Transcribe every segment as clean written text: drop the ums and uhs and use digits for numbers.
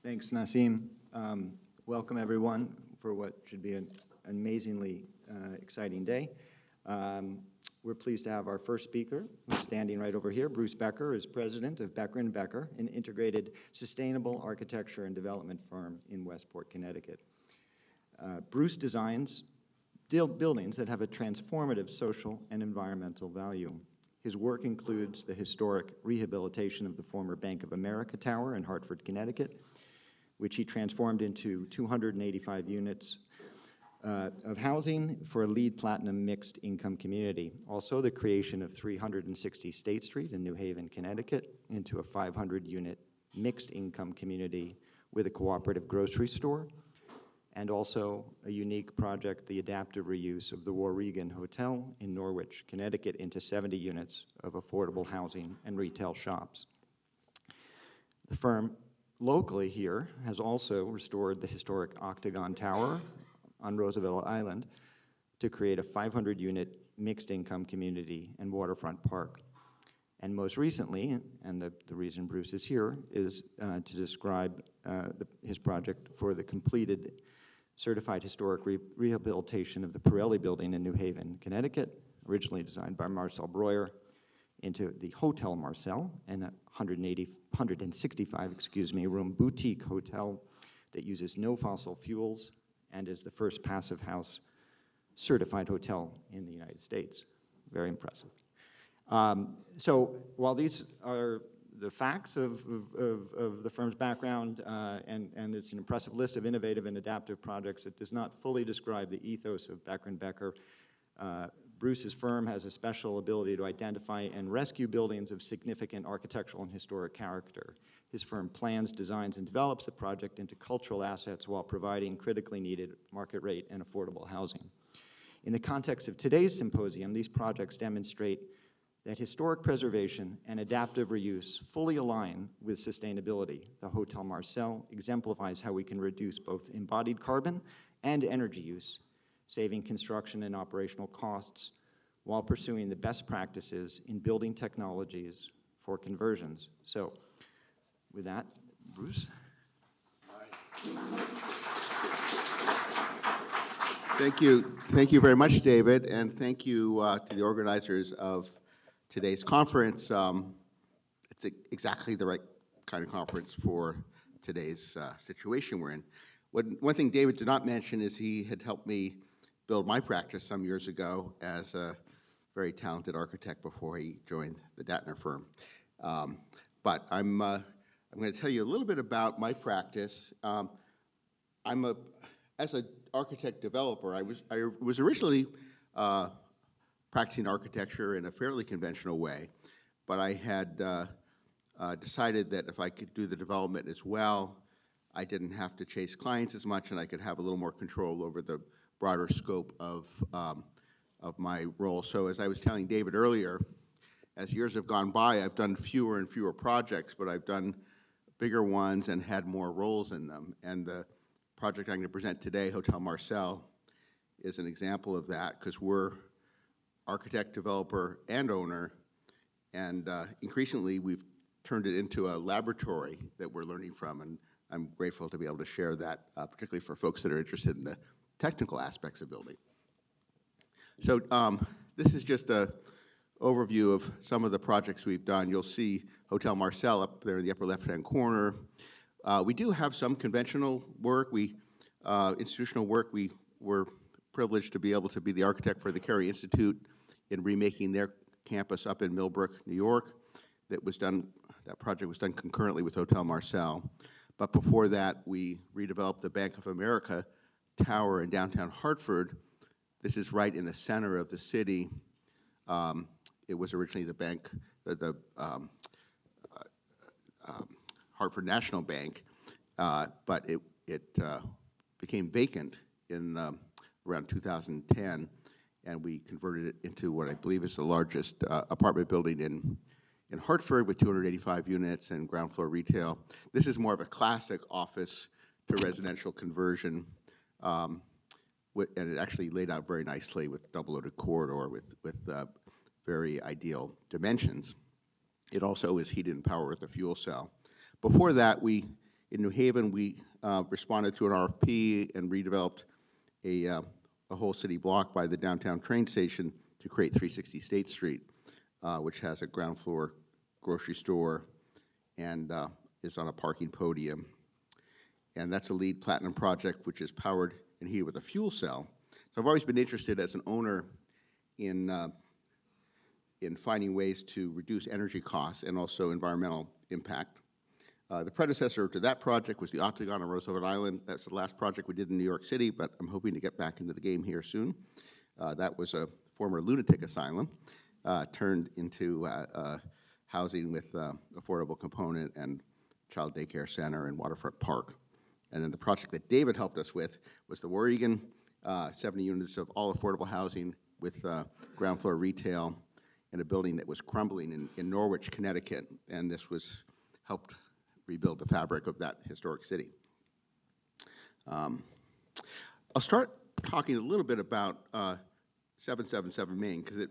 Thanks, Nassim. Welcome, everyone, for what should be an amazingly exciting day. We're pleased to have our first speaker, who's standing right over here. Bruce Becker is president of Becker & Becker, an integrated sustainable architecture and development firm in Westport, Connecticut. Bruce designs buildings that have a transformative social and environmental value. His work includes the historic rehabilitation of the former Bank of America Tower in Hartford, Connecticut, which he transformed into 285 units of housing for a LEED Platinum mixed income community. Also, the creation of 360 State Street in New Haven, Connecticut, into a 500-unit mixed income community with a cooperative grocery store, and also a unique project, the adaptive reuse of the Warregan Hotel in Norwich, Connecticut, into 70 units of affordable housing and retail shops. The firm locally here has also restored the historic Octagon Tower on Roosevelt Island to create a 500-unit mixed-income community and waterfront park. And most recently, and the reason Bruce is here, is to describe his project for the completed certified historic rehabilitation of the Pirelli building in New Haven, Connecticut, originally designed by Marcel Breuer, into the Hotel Marcel, and a 165 room boutique hotel that uses no fossil fuels and is the first passive house certified hotel in the United States. Very impressive. So while these are the facts of the firm's background, and it's an impressive list of innovative and adaptive projects, it does not fully describe the ethos of Becker & Becker. Bruce's firm has a special ability to identify and rescue buildings of significant architectural and historic character. His firm plans, designs, and develops the project into cultural assets while providing critically needed market rate and affordable housing. In the context of today's symposium, these projects demonstrate that historic preservation and adaptive reuse fully align with sustainability. The Hotel Marcel exemplifies how we can reduce both embodied carbon and energy use, saving construction and operational costs while pursuing the best practices in building technologies for conversions. So, with that, Bruce. Thank you very much, David, and thank you to the organizers of today's conference. It's exactly the right kind of conference for today's situation we're in. One thing David did not mention is he had helped me build my practice some years ago as a very talented architect before he joined the Datner firm. But I'm going to tell you a little bit about my practice. As an architect developer, I was originally practicing architecture in a fairly conventional way, but I had decided that if I could do the development as well, I didn't have to chase clients as much, and I could have a little more control over the broader scope of my role. So as I was telling David earlier, as years have gone by, I've done fewer and fewer projects, but I've done bigger ones and had more roles in them. And the project I'm going to present today, Hotel Marcel, is an example of that, because we're architect, developer, and owner, and increasingly we've turned it into a laboratory that we're learning from, and I'm grateful to be able to share that, particularly for folks that are interested in the technical aspects of building. So this is just an overview of some of the projects we've done. You'll see Hotel Marcel up there in the upper left-hand corner. We do have some conventional work, institutional work. We were privileged to be able to be the architect for the Carey Institute in remaking their campus up in Millbrook, New York. That project was done concurrently with Hotel Marcel. But before that, we redeveloped the Bank of America Tower in downtown Hartford. This is right in the center of the city. It was originally the Hartford National Bank, but it became vacant in around 2010, and we converted it into what I believe is the largest apartment building in Hartford, with 285 units and ground floor retail. This is more of a classic office to residential conversion, and it actually laid out very nicely with double-loaded corridor with very ideal dimensions. It also is heated and powered with a fuel cell. Before that, In New Haven, we responded to an RFP and redeveloped a whole city block by the downtown train station to create 360 State Street, which has a ground floor grocery store and is on a parking podium. And that's a LEED Platinum project, which is powered and heated with a fuel cell. So I've always been interested as an owner in finding ways to reduce energy costs and also environmental impact. The predecessor to that project was the Octagon on Roosevelt Island. That's the last project we did in New York City, but I'm hoping to get back into the game here soon. That was a former lunatic asylum turned into housing with affordable component and child daycare center and waterfront park. And then the project that David helped us with was the Warrigan, 70 units of all affordable housing with ground floor retail in a building that was crumbling in Norwich, Connecticut. And this was helped rebuild the fabric of that historic city. I'll start talking a little bit about 777 Main, because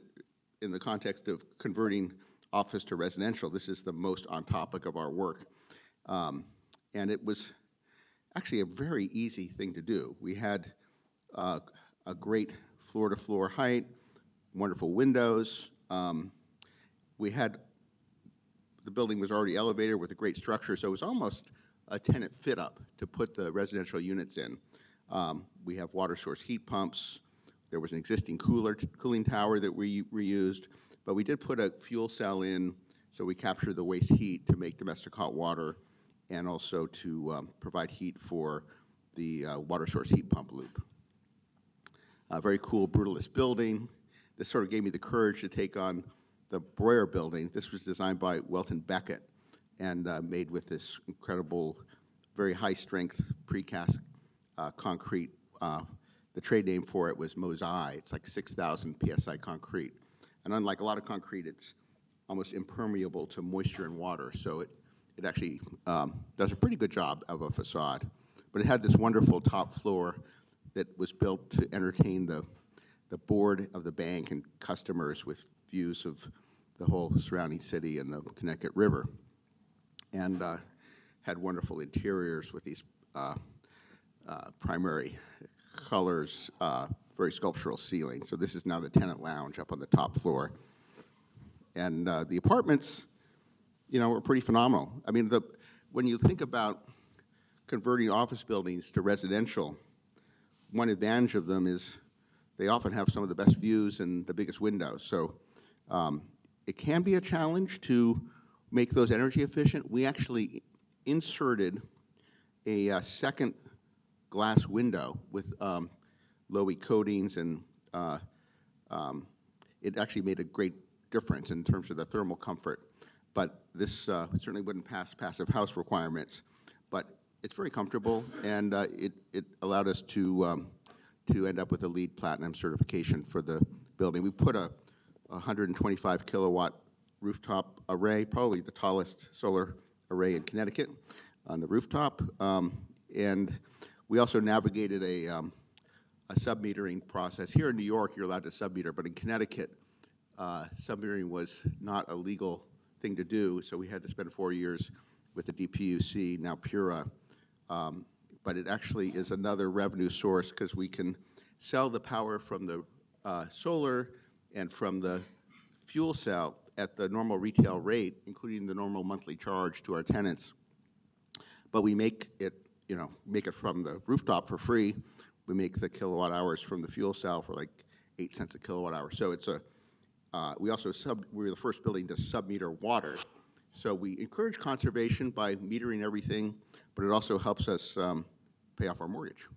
in the context of converting office to residential, this is the most on topic of our work. And it was actually a very easy thing to do. We had a great floor-to-floor height, wonderful windows. The building was already elevated with a great structure, so it was almost a tenant fit-up to put the residential units in. We have water source heat pumps. There was an existing cooling tower that we reused, but we did put a fuel cell in, so we captured the waste heat to make domestic hot water and also to provide heat for the water source heat pump loop. A very cool brutalist building. This sort of gave me the courage to take on the Breuer building. This was designed by Welton Beckett and made with this incredible, very high-strength precast concrete. The trade name for it was Mosai. It's like 6,000 PSI concrete. And unlike a lot of concrete, it's almost impermeable to moisture and water. So it actually does a pretty good job of a facade. But it had this wonderful top floor that was built to entertain the board of the bank and customers with views of the whole surrounding city and the Connecticut River. And had wonderful interiors with these primary colors, very sculptural ceiling. So this is now the tenant lounge up on the top floor. And the apartments, were pretty phenomenal. I mean, when you think about converting office buildings to residential, one advantage of them is they often have some of the best views and the biggest windows. So it can be a challenge to make those energy efficient. We actually inserted a second glass window with low-E coatings, and it actually made a great difference in terms of the thermal comfort. But this certainly wouldn't pass passive house requirements. But it's very comfortable, and it allowed us to end up with a LEED Platinum certification for the building. We put a 125 kilowatt rooftop array, probably the tallest solar array in Connecticut, on the rooftop. And we also navigated a sub-metering process. Here in New York, you're allowed to sub-meter, but in Connecticut, sub-metering was not a legal thing to do, so we had to spend 4 years with the DPUC, now Pura. But it actually is another revenue source because we can sell the power from the solar and from the fuel cell at the normal retail rate, including the normal monthly charge to our tenants. But we make it from the rooftop for free. We make the kilowatt hours from the fuel cell for like 8 cents a kilowatt hour. So it's we were the first building to sub-meter water. So we encourage conservation by metering everything, but it also helps us pay off our mortgage.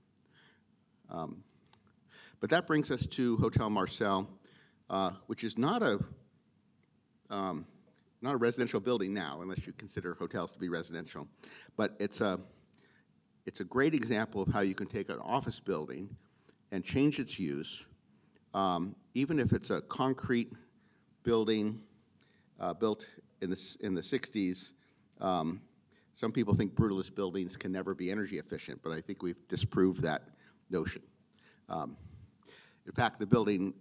But that brings us to Hotel Marcel, which is not a residential building now, unless you consider hotels to be residential. But it's a great example of how you can take an office building and change its use, even if it's a concrete building built in the 60s. Some people think brutalist buildings can never be energy efficient, but I think we've disproved that notion. In fact, the building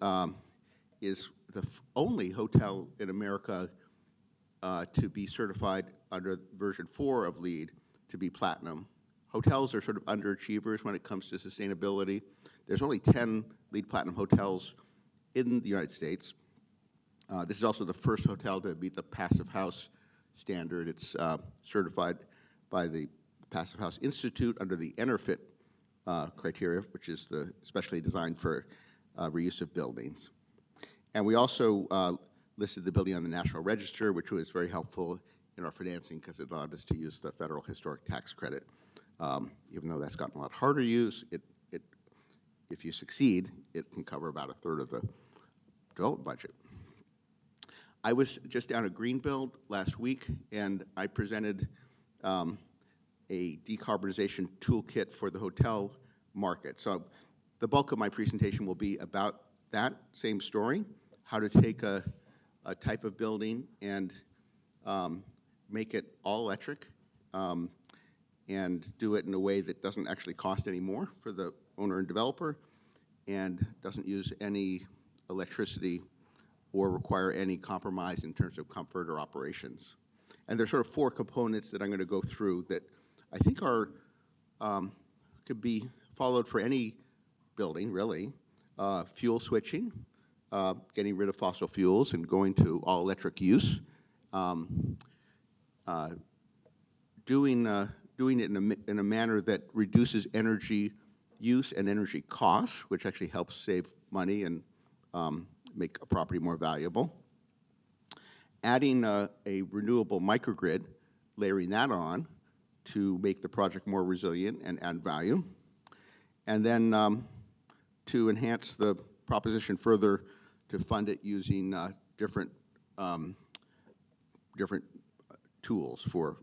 is the only hotel in America to be certified under version 4 of LEED to be platinum. Hotels are sort of underachievers when it comes to sustainability. There's only 10 LEED Platinum hotels in the United States. This is also the first hotel to meet the Passive House standard. It's certified by the Passive House Institute under the EnerPHit criteria, which is especially designed for reuse of buildings. And we also listed the building on the National Register, which was very helpful in our financing because it allowed us to use the federal historic tax credit. Even though that's gotten a lot harder to use, if you succeed, it can cover about a third of the development budget. I was just down at Greenbuild last week, and I presented a decarbonization toolkit for the hotel market. So the bulk of my presentation will be about that same story, how to take a type of building and make it all electric and do it in a way that doesn't actually cost any more for the owner and developer and doesn't use any electricity or require any compromise in terms of comfort or operations. And there's sort of 4 components that I'm going to go through that I think are could be followed for any building, really. Fuel switching, getting rid of fossil fuels and going to all-electric use. Doing it in a manner that reduces energy use and energy costs, which actually helps save money and make a property more valuable. Adding a renewable microgrid, layering that on to make the project more resilient and add value. And then to enhance the proposition further, to fund it using different tools for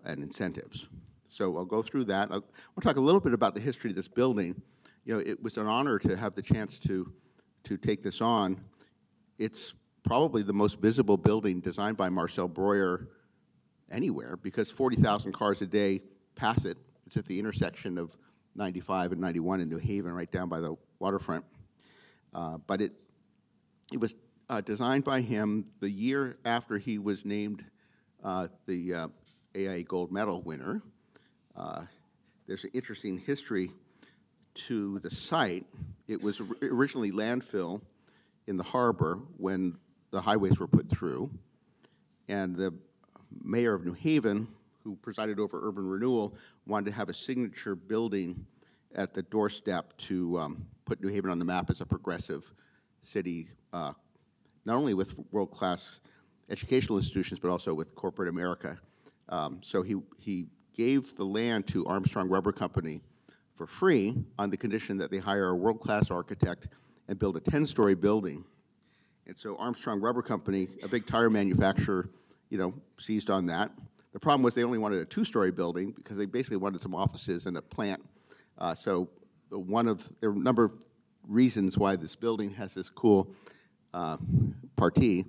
and incentives. So I'll go through that. I'll talk a little bit about the history of this building. You know, it was an honor to have the chance to take this on. It's probably the most visible building designed by Marcel Breuer anywhere because 40,000 cars a day pass it. It's at the intersection of 95 and 91 in New Haven, right down by the waterfront. But it was designed by him the year after he was named the AIA Gold Medal winner. There's an interesting history to the site. It was originally landfill in the harbor when the highways were put through, and the mayor of New Haven, who presided over urban renewal, wanted to have a signature building at the doorstep to put New Haven on the map as a progressive city, not only with world-class educational institutions, but also with corporate America. So he gave the land to Armstrong Rubber Company for free on the condition that they hire a world-class architect and build a 10-story building. And so Armstrong Rubber Company, a big tire manufacturer, seized on that. The problem was they only wanted a 2-story building because they basically wanted some offices and a plant. So there are a number of reasons why this building has this cool partie.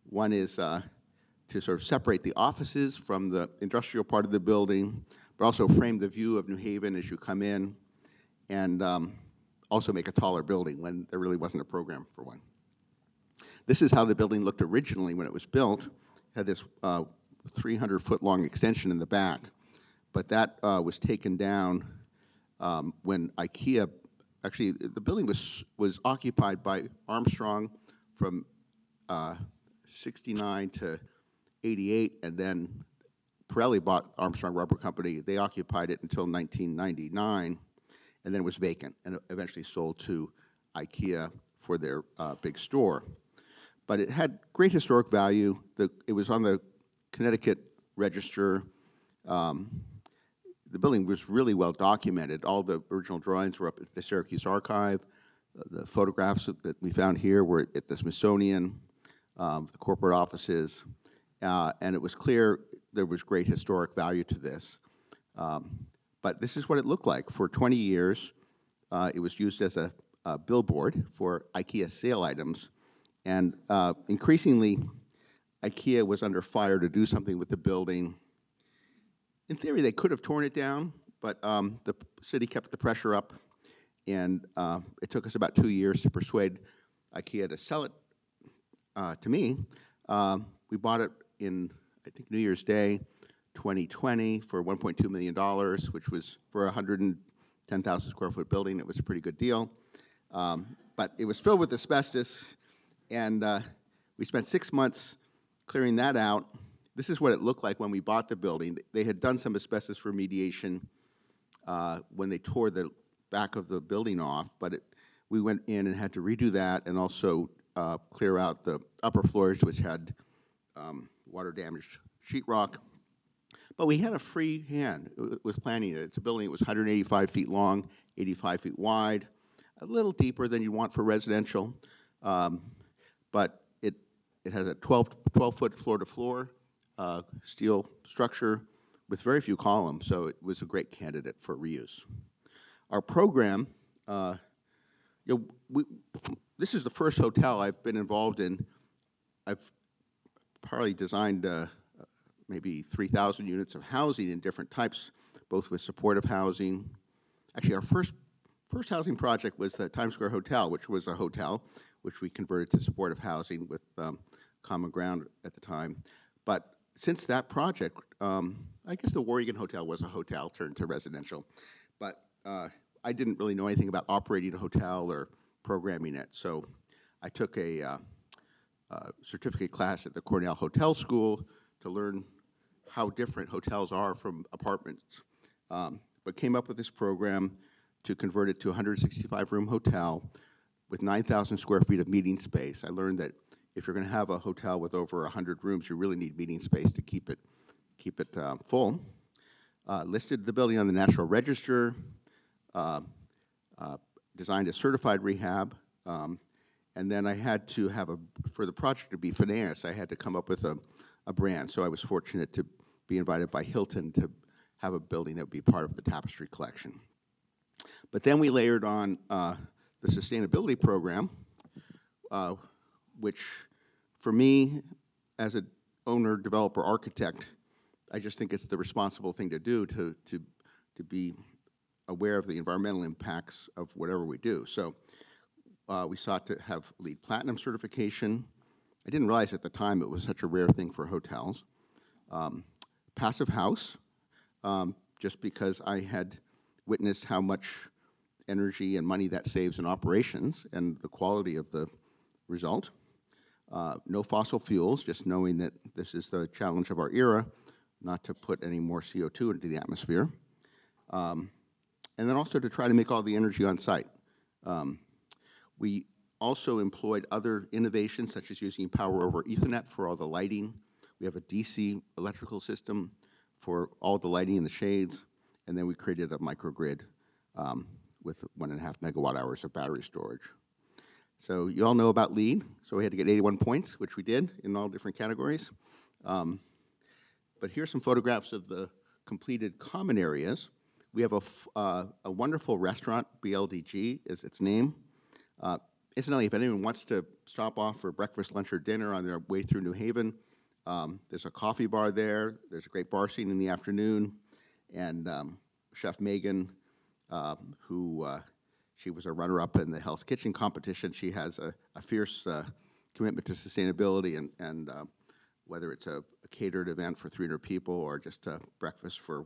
One is to sort of separate the offices from the industrial part of the building, but also frame the view of New Haven as you come in, and also make a taller building when there really wasn't a program for one. This is how the building looked originally when it was built. It had this 300-foot-long extension in the back, but that was taken down when IKEA, actually the building was occupied by Armstrong from 69 to 88, and then Pirelli bought Armstrong Rubber Company. They occupied it until 1999, and then it was vacant, and eventually sold to IKEA for their big store. But it had great historic value. It was on the Connecticut Register. The building was really well documented. All the original drawings were up at the Syracuse Archive. The photographs that we found here were at the Smithsonian, the corporate offices, and it was clear there was great historic value to this. But this is what it looked like. For 20 years, it was used as a billboard for IKEA sale items. And increasingly, IKEA was under fire to do something with the building. In theory, they could have torn it down, but the city kept the pressure up, and it took us about 2 years to persuade IKEA to sell it to me. We bought it in, I think, New Year's Day 2020 for $1.2 million, which was for a 110,000 square foot building. It was a pretty good deal. But it was filled with asbestos, and we spent 6 months clearing that out. This is what it looked like when we bought the building. They had done some asbestos remediation when they tore the back of the building off, but we went in and had to redo that and also clear out the upper floors, which had water-damaged sheetrock. But we had a free hand with planning it. It's a building that was 185 feet long, 85 feet wide, a little deeper than you want for residential, but it has a 12-foot floor-to-floor steel structure with very few columns, so it was a great candidate for reuse. Our program, this is the first hotel I've been involved in. I've probably designed maybe 3,000 units of housing in different types, both with supportive housing. Actually, our first housing project was the Times Square Hotel, which was a hotel, which we converted to supportive housing with Common Ground at the time. But since that project, I guess the Oregon Hotel was a hotel turned to residential. But I didn't really know anything about operating a hotel or programming it, so I took a certificate class at the Cornell Hotel School to learn how different hotels are from apartments, but came up with this program to convert it to a 165-room hotel with 9,000 square feet of meeting space. I learned that if you're going to have a hotel with over 100 rooms, you really need meeting space to keep it full. Listed the building on the National Register, designed a certified rehab, and then I had to have for the project to be financed, I had to come up with a brand. So I was fortunate to be invited by Hilton to have a building that would be part of the Tapestry collection. But then we layered on the sustainability program, which for me, as an owner, developer, architect, I just think it's the responsible thing to do to be aware of the environmental impacts of whatever we do. So we sought to have LEED Platinum certification. I didn't realize at the time it was such a rare thing for hotels. Passive house, just because I had witnessed how much energy and money that saves in operations and the quality of the result. No fossil fuels, just knowing that this is the challenge of our era, not to put any more CO2 into the atmosphere. And then also to try to make all the energy on site. We also employed other innovations, such as using power over Ethernet for all the lighting. We have a DC electrical system for all the lighting in the shades, and then we created a microgrid with 1.5 megawatt hours of battery storage. So you all know about LEED, so we had to get 81 points, which we did in all different categories. But here's some photographs of the completed common areas. We have a wonderful restaurant, BLDG is its name. Incidentally, if anyone wants to stop off for breakfast, lunch, or dinner on their way through New Haven, there's a coffee bar there. There's a great bar scene in the afternoon. And Chef Megan, she was a runner-up in the Hell's Kitchen competition. She has a fierce commitment to sustainability, and whether it's a catered event for 300 people or just a breakfast for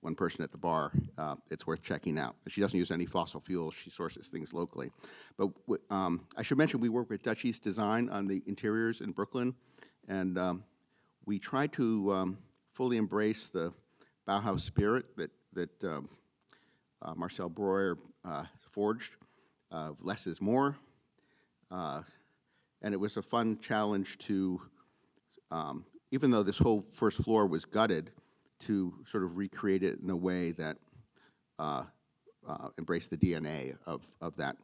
one person at the bar, it's worth checking out. She doesn't use any fossil fuels. She sources things locally. But I should mention we work with Dutch East Design on the interiors in Brooklyn, and we try to fully embrace the Bauhaus spirit that Marcel Breuer forged. Less is more. And it was a fun challenge to, even though this whole first floor was gutted, to sort of recreate it in a way that embraced the DNA of that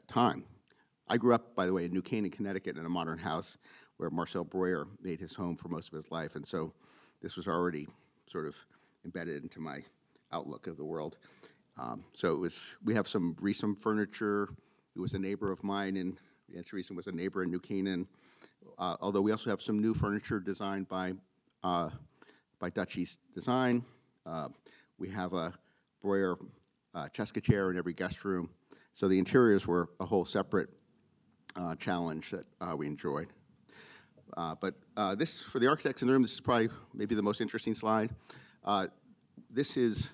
time. I grew up, by the way, in New Canaan, Connecticut, in a modern house where Marcel Breuer made his home for most of his life, and so this was already sort of embedded into my outlook of the world. So we have some recent furniture. It was a neighbor of mine, and Nancy Reason was a neighbor in New Canaan. Although we also have some new furniture designed by Dutch East Design. We have a Breuer Cheska chair in every guest room. So the interiors were a whole separate challenge that we enjoyed. This, for the architects in the room, this is probably maybe the most interesting slide. This is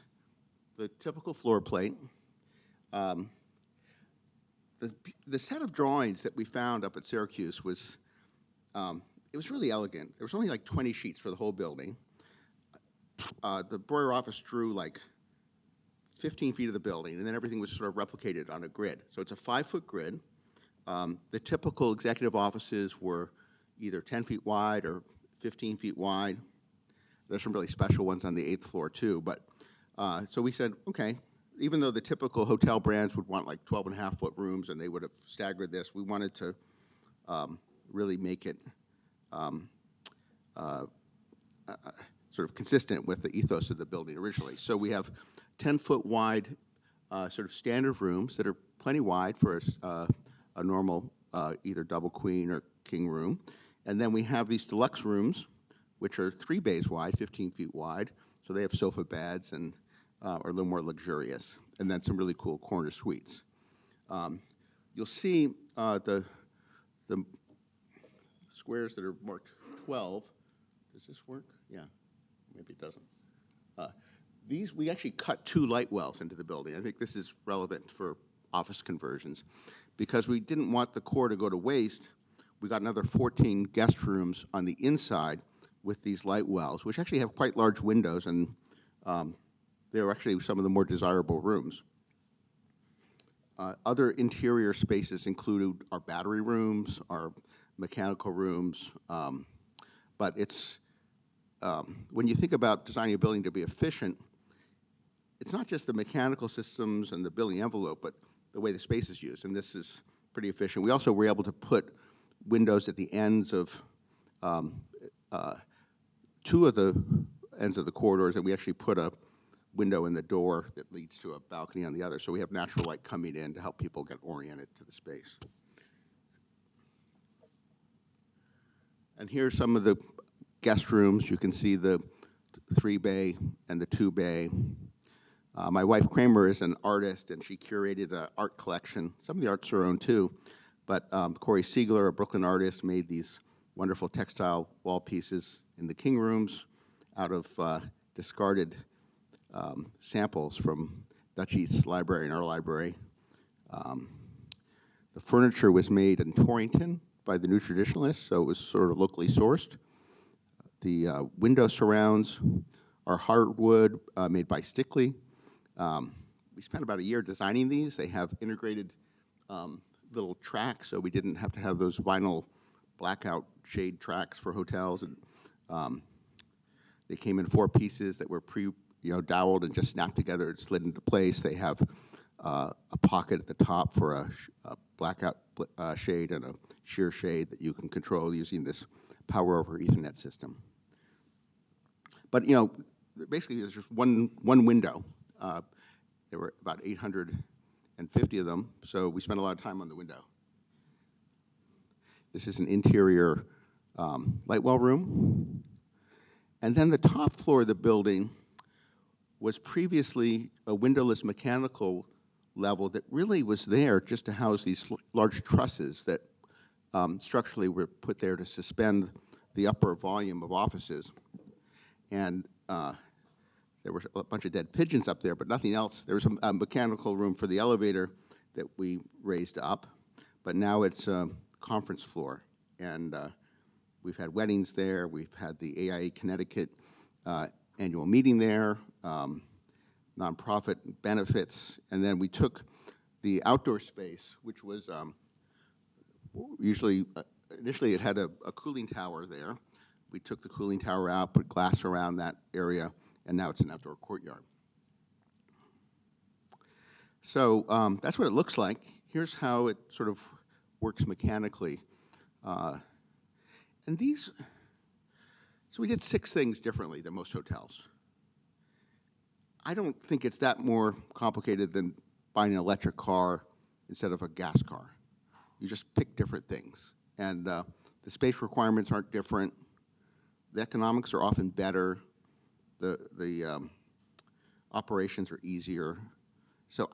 the typical floor plate. Um, the set of drawings that we found up at Syracuse was, it was really elegant. There was only like 20 sheets for the whole building. The Breuer office drew like 15 feet of the building, and then everything was sort of replicated on a grid. So it's a 5-foot grid. The typical executive offices were either 10 feet wide or 15 feet wide. There's some really special ones on the 8th floor too, but so we said, okay, even though the typical hotel brands would want like 12.5-foot rooms and they would have staggered this, we wanted to really make it sort of consistent with the ethos of the building originally. So we have 10-foot wide sort of standard rooms that are plenty wide for a normal either double queen or king room. And then we have these deluxe rooms, which are 3 bays wide, 15 feet wide. So they have sofa beds and are a little more luxurious. And then some really cool corner suites. You'll see the squares that are marked 12. Does this work? Yeah, maybe it doesn't. These, we actually cut 2 light wells into the building. I think this is relevant for office conversions. Because we didn't want the core to go to waste, we got another 14 guest rooms on the inside with these light wells, which actually have quite large windows, and they're actually some of the more desirable rooms. Other interior spaces included our battery rooms, our mechanical rooms, but it's, when you think about designing a building to be efficient, it's not just the mechanical systems and the building envelope, but the way the space is used, and this is pretty efficient. We also were able to put windows at the ends of 2 of the ends of the corridors, and we actually put a window in the door that leads to a balcony on the other, so we have natural light coming in to help people get oriented to the space. And here's some of the guest rooms. You can see the 3-bay and the 2-bay. My wife Kramer is an artist, and she curated an art collection. Some of the art's her own too, but Corey Siegler, a Brooklyn artist, made these wonderful textile wall pieces in the king rooms out of discarded samples from Dutch East's library and our library. The furniture was made in Torrington by the New Traditionalists, so it was sort of locally sourced. The window surrounds are hardwood made by Stickley. We spent about a year designing these. They have integrated little tracks, so we didn't have to have those vinyl blackout shade tracks for hotels. And they came in 4 pieces that were doweled and just snapped together and slid into place. They have a pocket at the top for a blackout shade and a sheer shade that you can control using this power over Ethernet system. But basically there's just one window. There were about 850 of them, so we spent a lot of time on the window. This is an interior light well room. And then the top floor of the building was previously a windowless mechanical level that really was there just to house these large trusses that structurally were put there to suspend the upper volume of offices. And there were a bunch of dead pigeons up there, but nothing else. There was a mechanical room for the elevator that we raised up, but now it's a conference floor. And we've had weddings there. We've had the AIA Connecticut annual meeting there, nonprofit benefits. And then we took the outdoor space, which was initially it had a cooling tower there. We took the cooling tower out, put glass around that area, and now it's an outdoor courtyard. So that's what it looks like. Here's how it sort of works mechanically. And these, so we did 6 things differently than most hotels. I don't think it's that more complicated than buying an electric car instead of a gas car. You just pick different things. And the space requirements aren't different. The economics are often better. The operations are easier. So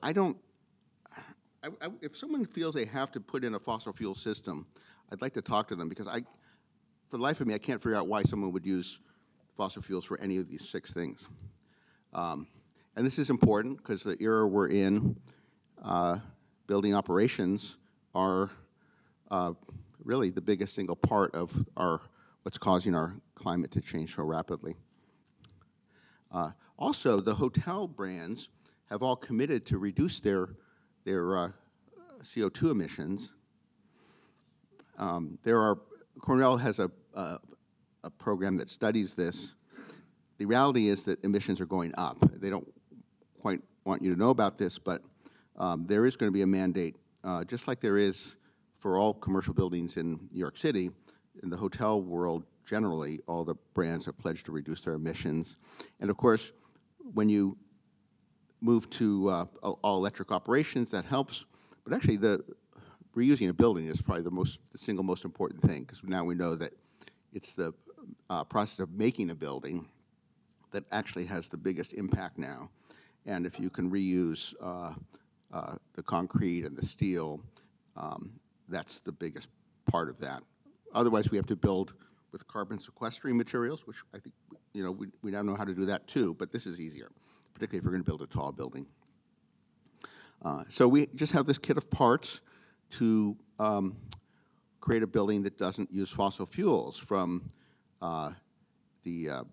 if someone feels they have to put in a fossil fuel system, I'd like to talk to them, because for the life of me, I can't figure out why someone would use fossil fuels for any of these 6 things. And this is important because the era we're in, building operations are really the biggest single part of what's causing our climate to change so rapidly. Also, the hotel brands have all committed to reduce their CO2 emissions. Cornell has a program that studies this. The reality is that emissions are going up. They don't quite want you to know about this, but there is going to be a mandate, just like there is for all commercial buildings in New York City. In the hotel world, generally, all the brands are pledged to reduce their emissions. And of course, when you move to all-electric operations, that helps. But actually, reusing a building is probably the single most important thing, because now we know that it's the process of making a building that actually has the biggest impact now. And if you can reuse the concrete and the steel, that's the biggest part of that. Otherwise, we have to build with carbon sequestering materials, which I think, we now know how to do that too, but this is easier, particularly if we're going to build a tall building. So we just have this kit of parts to create a building that doesn't use fossil fuels, from the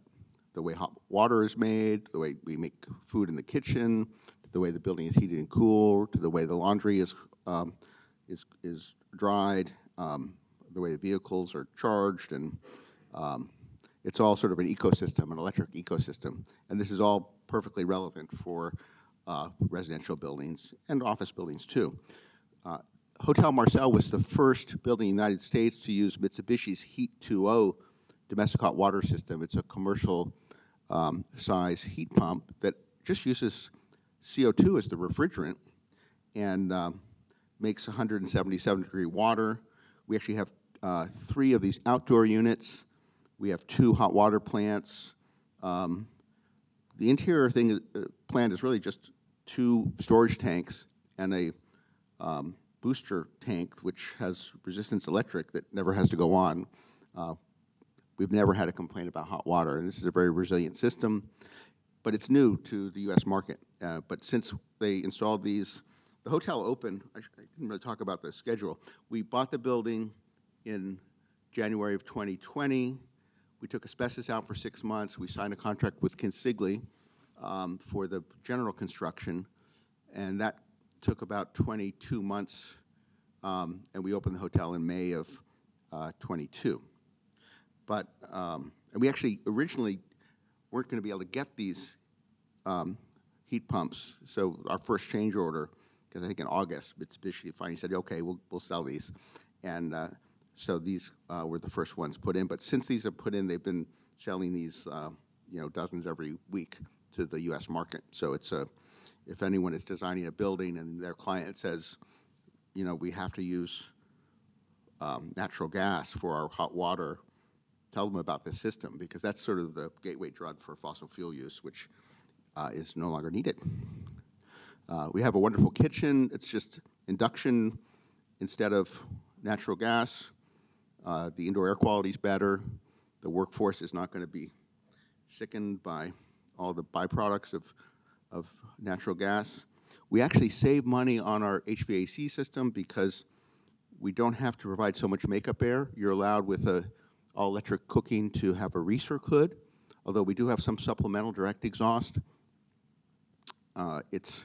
way hot water is made, the way we make food in the kitchen, to the way the building is heated and cooled, to the way the laundry is dried, the way the vehicles are charged, and it's all sort of an ecosystem, an electric ecosystem. And this is all perfectly relevant for residential buildings and office buildings too. Hotel Marcel was the first building in the United States to use Mitsubishi's Heat 2.0 domestic hot water system. It's a commercial size heat pump that just uses CO2 as the refrigerant and makes 177-degree water. We actually have 3 of these outdoor units. We have 2 hot water plants. The interior plant is really just 2 storage tanks and a booster tank, which has resistance electric that never has to go on. We've never had a complaint about hot water, and this is a very resilient system, but it's new to the US market. But since they installed these, the hotel opened, I didn't really talk about the schedule. We bought the building in January of 2020. We took asbestos out for 6 months. We signed a contract with Consigli for the general construction, and that took about 22 months, and we opened the hotel in May of 22. But, and we actually originally weren't going to be able to get these heat pumps. So our first change order, because I think in August, Mitsubishi finally said, okay, we'll sell these. And so these were the first ones put in. But since these are put in, they've been selling these, dozens every week to the US market. So it's if anyone is designing a building and their client says, we have to use natural gas for our hot water, tell them about this system, because that's sort of the gateway drug for fossil fuel use, which is no longer needed. We have a wonderful kitchen. It's just induction instead of natural gas. The indoor air quality is better. The workforce is not going to be sickened by all the byproducts of natural gas. We actually save money on our HVAC system because we don't have to provide so much makeup air. You're allowed with a all-electric cooking to have a recirc hood, although we do have some supplemental direct exhaust. These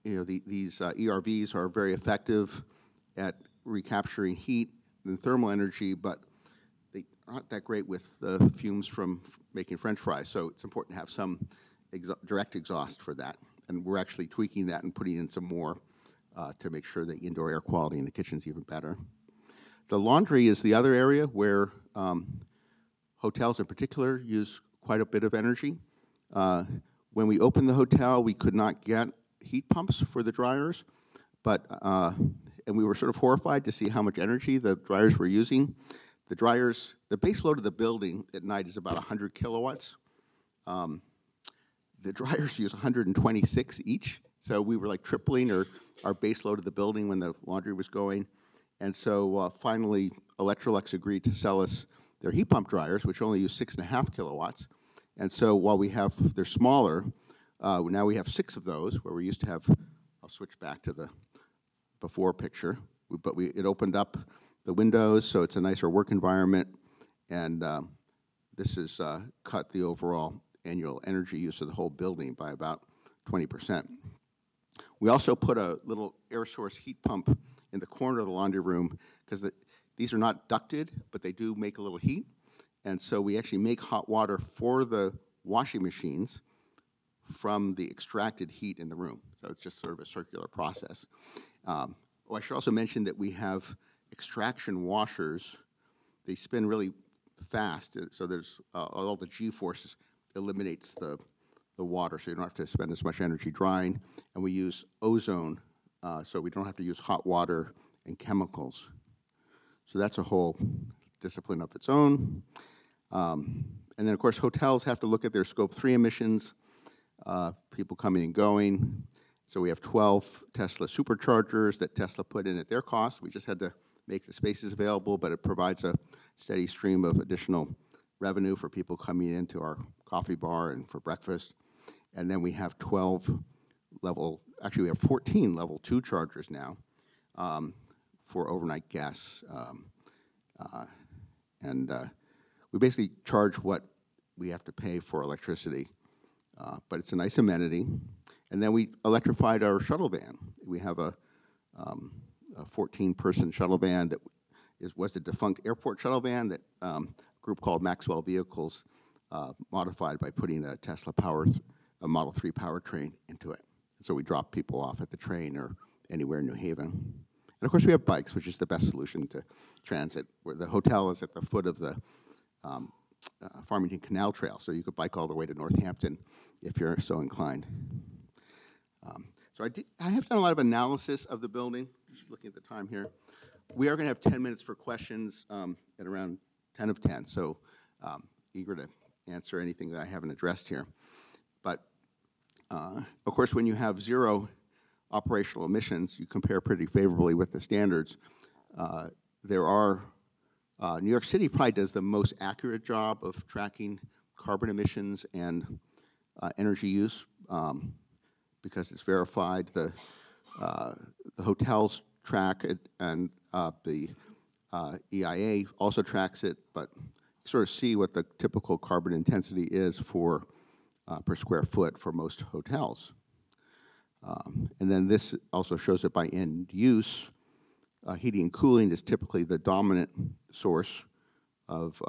ERVs are very effective at recapturing heat and thermal energy, but they aren't that great with the fumes from making French fries. So it's important to have some direct exhaust for that. And we're actually tweaking that and putting in some more to make sure the indoor air quality in the kitchen is even better. The laundry is the other area where hotels in particular use quite a bit of energy. When we opened the hotel, we could not get heat pumps for the dryers, and we were sort of horrified to see how much energy the dryers were using. The base load of the building at night is about 100 kilowatts. The dryers use 126 each, so we were like tripling our base load of the building when the laundry was going. And so finally, Electrolux agreed to sell us their heat pump dryers, which only use 6.5 kilowatts. And so while they're smaller, now we have 6 of those, where we used to have, I'll switch back to the before picture, but it opened up the windows, so it's a nicer work environment, and this has cut the overall annual energy use of the whole building by about 20%. We also put a little air source heat pump in the corner of the laundry room, because these are not ducted, but they do make a little heat, and so we actually make hot water for the washing machines from the extracted heat in the room. So it's just sort of a circular process. I should also mention that we have extraction washers. They spin really fast, so there's all the G-forces eliminates the water, so you don't have to spend as much energy drying. And we use ozone, so we don't have to use hot water and chemicals. So that's a whole discipline of its own. And then, of course, hotels have to look at their Scope 3 emissions, people coming and going. So we have 12 Tesla superchargers that Tesla put in at their cost. We just had to make the spaces available, but it provides a steady stream of additional revenue for people coming into our coffee bar and for breakfast. And then we have 14 level 2 chargers now for overnight guests. We basically charge what we have to pay for electricity, but it's a nice amenity. And then we electrified our shuttle van. We have a 14-person shuttle van that was a defunct airport shuttle van that a group called Maxwell Vehicles modified by putting a a Model 3 powertrain into it. So we drop people off at the train or anywhere in New Haven. And of course, we have bikes, which is the best solution to transit, where the hotel is at the foot of the Farmington Canal Trail, so you could bike all the way to Northampton if you're so inclined. So I have done a lot of analysis of the building, just looking at the time here. We are going to have 10 minutes for questions at around 10 of 10, so eager to answer anything that I haven't addressed here. But of course, when you have 0 operational emissions, you compare pretty favorably with the standards. New York City probably does the most accurate job of tracking carbon emissions and energy use because it's verified. The hotels track it, and the EIA also tracks it, but you sort of see what the typical carbon intensity is for per square foot for most hotels. And then this also shows it by end use. Heating and cooling is typically the dominant source of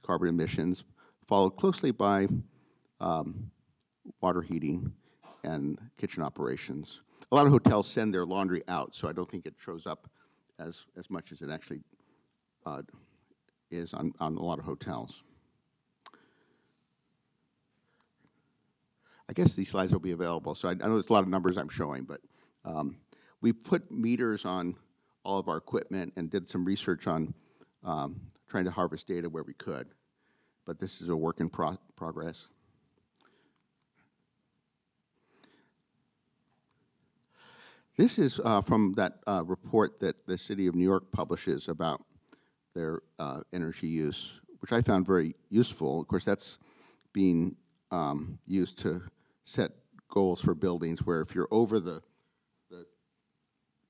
carbon emissions, followed closely by water heating and kitchen operations. A lot of hotels send their laundry out, so I don't think it shows up as much as it actually is on a lot of hotels. I guess these slides will be available, so I know there's a lot of numbers I'm showing, but we put meters on all of our equipment and did some research on trying to harvest data where we could, but this is a work in progress. This is from that report that the City of New York publishes about their energy use, which I found very useful. Of course, that's being used to set goals for buildings where if you're over the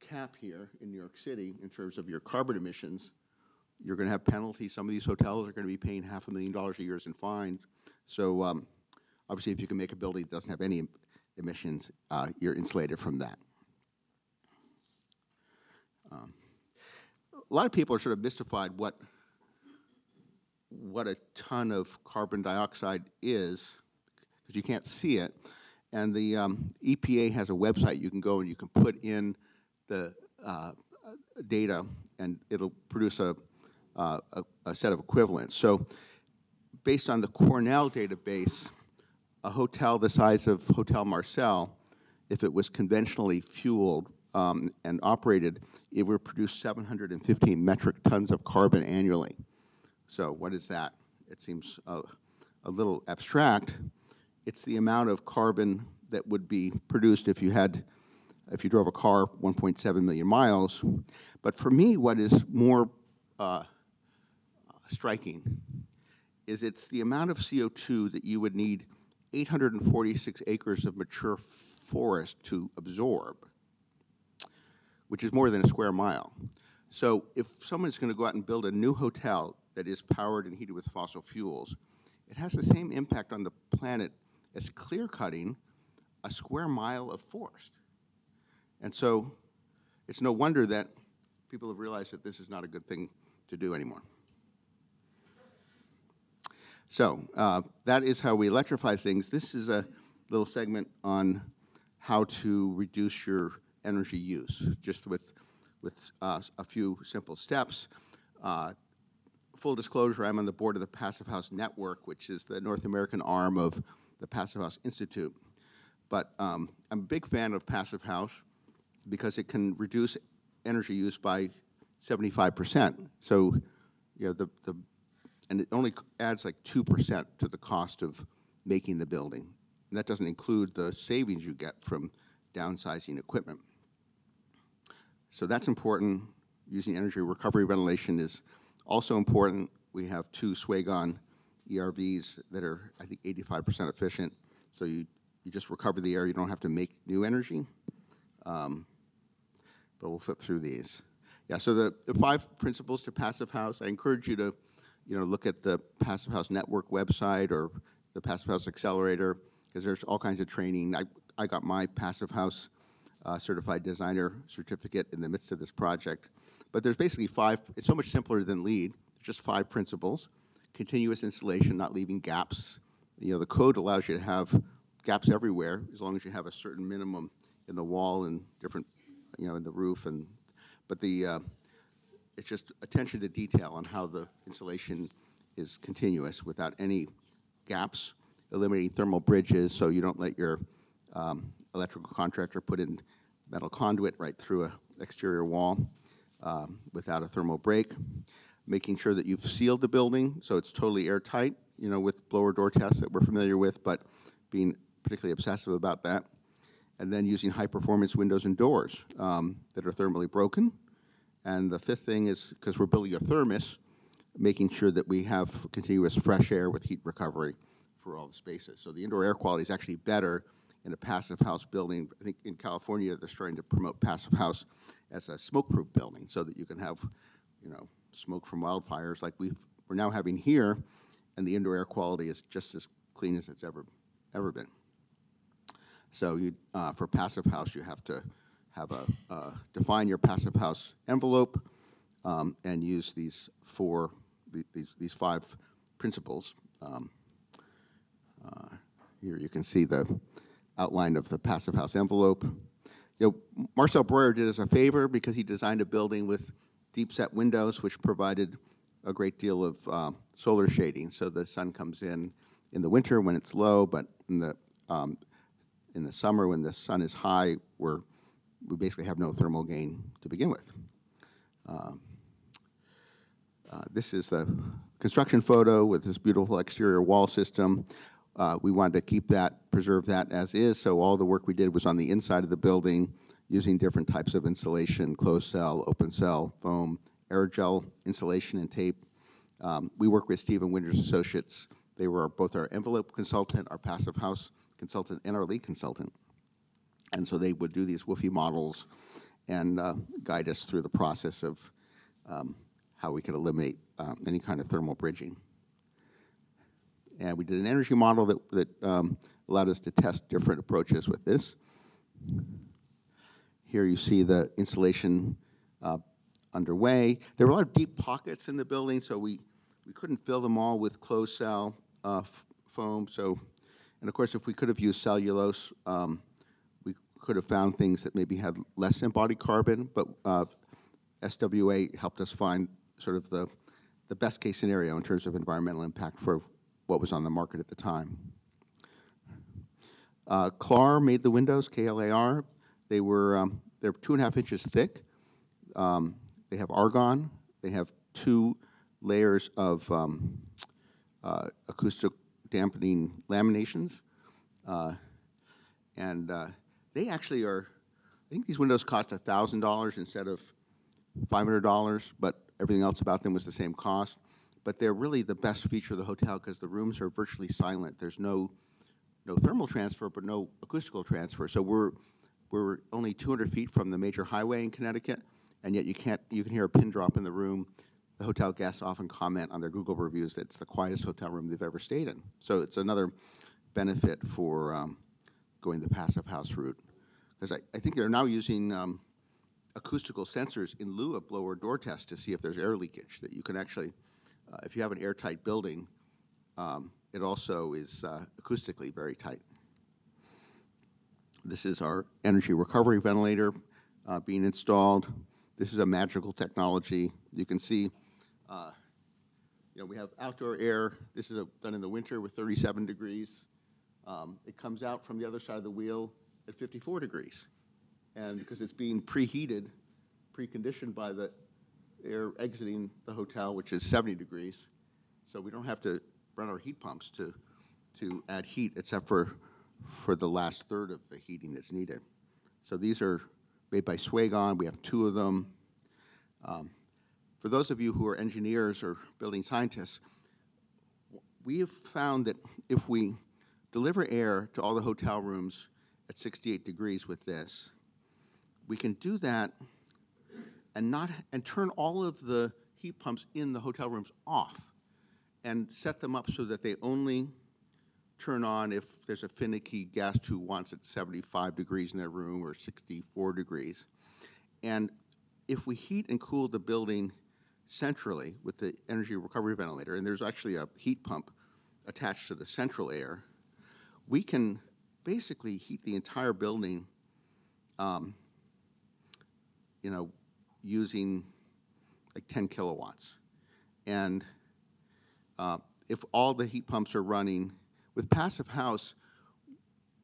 cap here in New York City in terms of your carbon emissions, you're going to have penalties. Some of these hotels are going to be paying $500,000 a year in fines. So obviously, if you can make a building that doesn't have any emissions, you're insulated from that. A lot of people are sort of mystified what a ton of carbon dioxide is, because you can't see it. And the EPA has a website you can go and you can put in the data, and it'll produce a set of equivalents. So based on the Cornell database, a hotel the size of Hotel Marcel, if it was conventionally fueled and operated, it would produce 715 metric tons of carbon annually. So what is that? It seems a little abstract. It's the amount of carbon that would be produced if you had if you drove a car 1.7 million miles. But for me, what is more striking is it's the amount of CO2 that you would need 846 acres of mature forest to absorb, which is more than a square mile. So if someone's going to go out and build a new hotel that is powered and heated with fossil fuels, it has the same impact on the planet as clear-cutting a square mile of forest. And so it's no wonder that people have realized that this is not a good thing to do anymore. So that is how we electrify things. This is a little segment on how to reduce your energy use, just with a few simple steps. Full disclosure, I'm on the board of the Passive House Network, which is the North American arm of the Passive House Institute. But I'm a big fan of Passive House because it can reduce energy use by 75%. So, you know, and it only adds like 2% to the cost of making the building. And that doesn't include the savings you get from downsizing equipment. So that's important. Using energy recovery ventilation is also important. We have 2 Swagon ERVs that are, I think, 85% efficient. So you just recover the air. You don't have to make new energy. But we'll flip through these. Yeah, so the 5 principles to Passive House, I encourage you to look at the Passive House Network website or the Passive House Accelerator, because there's all kinds of training. I got my Passive House Certified Designer certificate in the midst of this project. But there's basically 5, it's so much simpler than LEED, just 5 principles. Continuous installation, not leaving gaps. You know, the code allows you to have gaps everywhere, as long as you have a certain minimum in the wall and different, in the roof. But it's just attention to detail on how the installation is continuous without any gaps, eliminating thermal bridges so you don't let your electrical contractor put in metal conduit right through an exterior wall without a thermal break, making sure that you've sealed the building so it's totally airtight, with blower door tests that we're familiar with, but being particularly obsessive about that, and then using high-performance windows and doors that are thermally broken. And the 5th thing is, because we're building a thermos, making sure that we have continuous fresh air with heat recovery for all the spaces. So the indoor air quality is actually better in a Passive House building. I think in California, they're starting to promote Passive House as a smoke-proof building so that you can have, smoke from wildfires like we're now having here, and the indoor air quality is just as clean as it's ever been. So for Passive House, you have to have define your Passive House envelope and use these 5 principles. Here you can see the outline of the Passive House envelope. Marcel Breuer did us a favor because he designed a building with deep set windows, which provided a great deal of solar shading. So the sun comes in the winter when it's low, but in the summer when the sun is high, we basically have no thermal gain to begin with. This is the construction photo with this beautiful exterior wall system. We wanted to preserve that as is, so all the work we did was on the inside of the building using different types of insulation, closed cell, open cell, foam, aerogel insulation, and tape. We work with Stephen Winters Associates. They were both our envelope consultant, our Passive House consultant, and our lead consultant. And so they would do these WFI models and guide us through the process of how we could eliminate any kind of thermal bridging. And we did an energy model that allowed us to test different approaches with this. Here you see the installation underway. There were a lot of deep pockets in the building, so we couldn't fill them all with closed cell foam. And of course, if we could have used cellulose, we could have found things that maybe had less embodied carbon, but SWA helped us find sort of the best case scenario in terms of environmental impact for what was on the market at the time. Klar made the windows, KLAR. They're 2.5 inches thick. They have argon. They have 2 layers of acoustic dampening laminations. And they actually are I think these windows cost $1,000 instead of $500, but everything else about them was the same cost. But they're really the best feature of the hotel because the rooms are virtually silent. There's no thermal transfer, but no acoustical transfer. So we're only 200 feet from the major highway in Connecticut, and yet you can hear a pin drop in the room. The hotel guests often comment on their Google reviews that it's the quietest hotel room they've ever stayed in. So it's another benefit for going the passive house route. Because I think they're now using acoustical sensors in lieu of blower door tests to see if there's air leakage, that you can actually, if you have an airtight building, it also is acoustically very tight. This is our energy recovery ventilator being installed. This is a magical technology. You can see, we have outdoor air. This is done in the winter with 37 degrees. It comes out from the other side of the wheel at 54 degrees. And because it's being preheated, preconditioned by the air exiting the hotel, which is 70 degrees. So we don't have to run our heat pumps to add heat, except for the last third of the heating that's needed. So these are made by Swagon. We have 2 of them. For those of you who are engineers or building scientists, we have found that if we deliver air to all the hotel rooms at 68 degrees with this, we can do that and turn all of the heat pumps in the hotel rooms off and set them up so that they only turn on if there's a finicky guest who wants it 75 degrees in their room or 64 degrees. And if we heat and cool the building centrally with the energy recovery ventilator, and there's actually a heat pump attached to the central air, we can basically heat the entire building using like 10 kilowatts. And if all the heat pumps are running with passive house,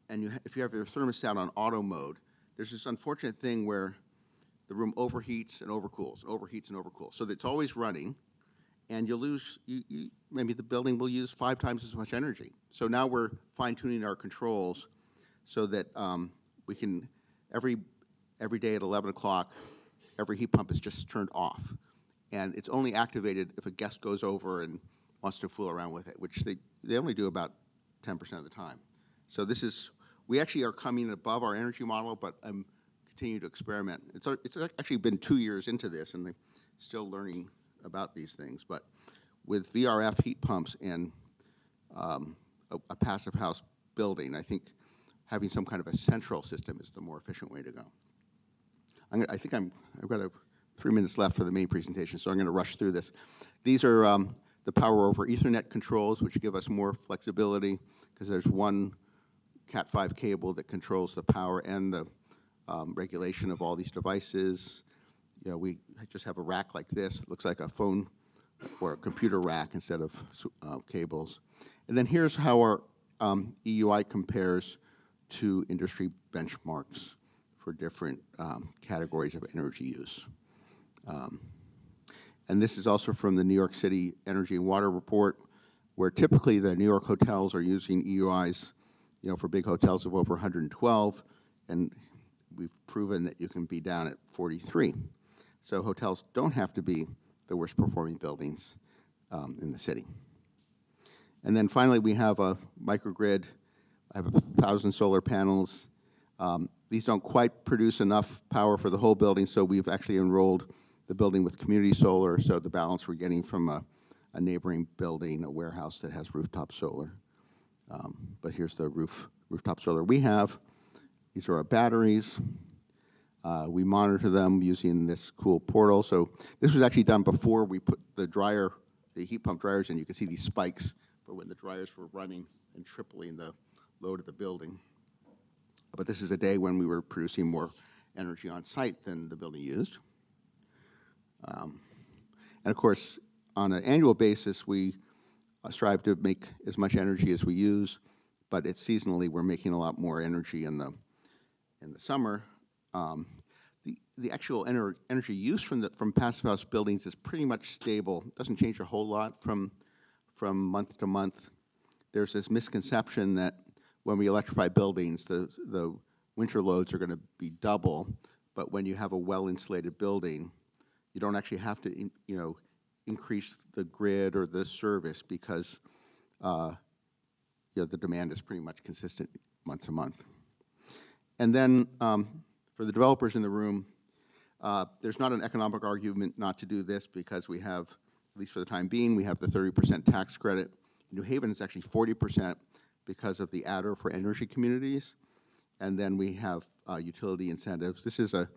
and if you have your thermostat on auto mode, there's this unfortunate thing where the room overheats and overcools, overheats and overcools. So it's always running, and you'll lose, maybe the building will use 5 times as much energy. So now we're fine-tuning our controls so that we can, every day at 11 o'clock, every heat pump is just turned off. And it's only activated if a guest goes over and wants to fool around with it, which they only do about 10% of the time. So we actually are coming above our energy model, but I'm continuing to experiment. It's actually been 2 years into this, and they're still learning about these things. But with VRF heat pumps and a passive house building, I think having some kind of a central system is the more efficient way to go. I've got 3 minutes left for the main presentation, so I'm going to rush through this. These are the power over Ethernet controls, which give us more flexibility because there's one Cat5 cable that controls the power and the regulation of all these devices. We just have a rack like this. It looks like a phone or a computer rack instead of cables. And then here's how our EUI compares to industry benchmarks for different categories of energy use. And this is also from the New York City Energy and Water Report, where typically the New York hotels are using EUIs, for big hotels of over 112, and we've proven that you can be down at 43. So hotels don't have to be the worst performing buildings in the city. And then finally, we have a microgrid. I have 1,000 solar panels. These don't quite produce enough power for the whole building, so we've actually enrolled the building with community solar, so the balance we're getting from a neighboring building, a warehouse that has rooftop solar. But here's the rooftop solar we have. These are our batteries. We monitor them using this cool portal. So this was actually done before we put the heat pump dryers in. You can see these spikes for when the dryers were running and tripling the load of the building. But this is a day when we were producing more energy on site than the building used. And of course, on an annual basis, we strive to make as much energy as we use, but it's seasonally we're making a lot more energy in the summer. The actual energy use from passive house buildings is pretty much stable. It doesn't change a whole lot from month to month. There's this misconception that when we electrify buildings, the winter loads are going to be double, but when you have a well-insulated building, you don't actually have to, increase the grid or the service because the demand is pretty much consistent month to month. And then for the developers in the room, there's not an economic argument not to do this because we have, at least for the time being, we have the 30% tax credit. In New Haven, it's actually 40% because of the adder for energy communities. And then we have utility incentives. This is the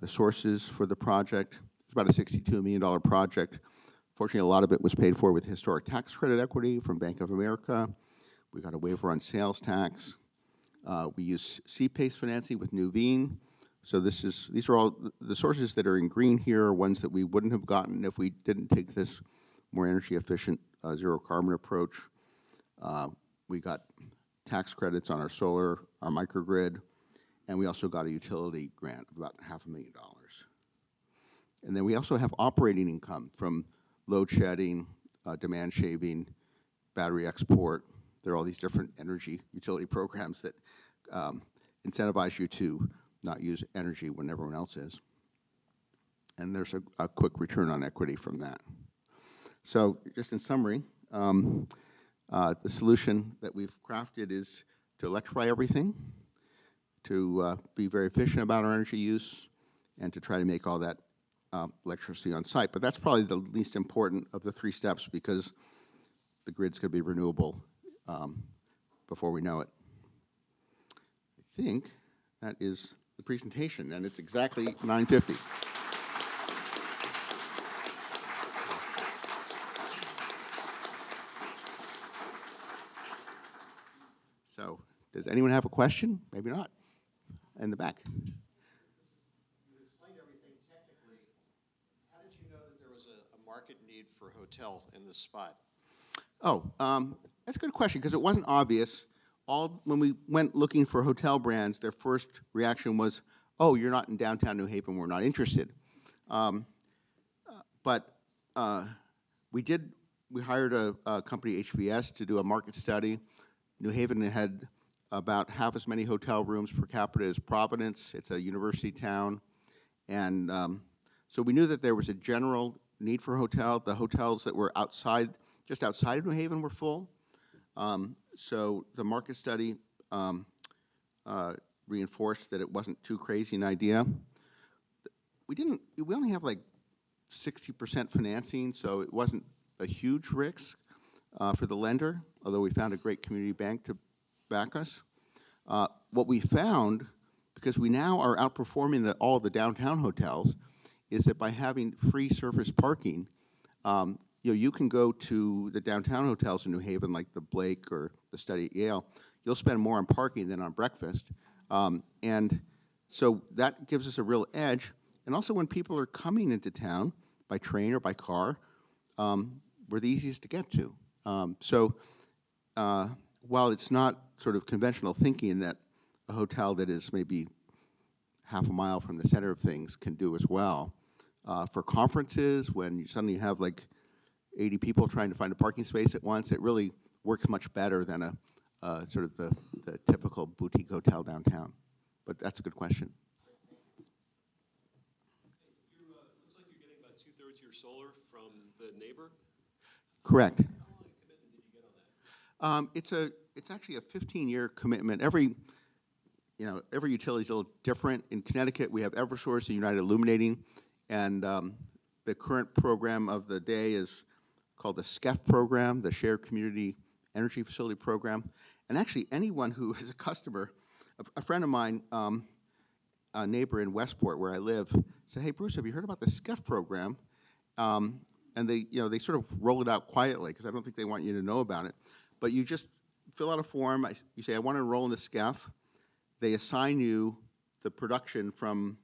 sources for the project. It's about a $62 million project. Fortunately, a lot of it was paid for with historic tax credit equity from Bank of America. We got a waiver on sales tax. We use C-PACE financing with Nuveen. So these are all the sources that are in green here are ones that we wouldn't have gotten if we didn't take this more energy efficient zero carbon approach. We got tax credits on our solar, our microgrid, and we also got a utility grant of about $500,000. And then we also have operating income from load shedding, demand shaving, battery export. There are all these different energy utility programs that incentivize you to not use energy when everyone else is. And there's a quick return on equity from that. So just in summary, the solution that we've crafted is to electrify everything, to be very efficient about our energy use, and to try to make all that electricity on site. But that's probably the least important of the 3 steps because the grid's going to be renewable before we know it. I think that is the presentation, and it's exactly 9:50. So, does anyone have a question? Maybe not. In the back. You explained everything technically. How did you know that there was a market need for a hotel in this spot? Oh, that's a good question because it wasn't obvious. When we went looking for hotel brands, their first reaction was, "Oh, you're not in downtown New Haven. We're not interested." But we hired a company, HVS, to do a market study. New Haven had about half as many hotel rooms per capita as Providence. It's a university town. And so we knew that there was a general need for a hotel. The hotels that were just outside of New Haven were full. So the market study reinforced that it wasn't too crazy an idea. We only have like 60% financing, so it wasn't a huge risk for the lender, although we found a great community bank to back us. What we found, because we now are outperforming all the downtown hotels, is that by having free surface parking, you can go to the downtown hotels in New Haven, like the Blake or the Study at Yale. You'll spend more on parking than on breakfast. And so that gives us a real edge. And also when people are coming into town by train or by car, we're the easiest to get to. So while it's not sort of conventional thinking that a hotel that is maybe half a mile from the center of things can do as well, for conferences, when you suddenly have like 80 people trying to find a parking space at once, it really works much better than sort of the typical boutique hotel downtown. But that's a good question. Looks like you're getting about 2/3 of your solar from the neighbor. Correct. How long a commitment did you get on that? It's actually a 15-year commitment. Every utility is a little different. In Connecticut, we have Eversource and United Illuminating, and the current program of the day is called the SCEF program, the Shared Community Energy Facility Program. And actually, anyone who is a customer, a friend of mine, a neighbor in Westport where I live, said, "Hey, Bruce, have you heard about the SCEF program?" And they sort of roll it out quietly because I don't think they want you to know about it. But you just fill out a form. You say, "I want to enroll in the SCEF." They assign you the production from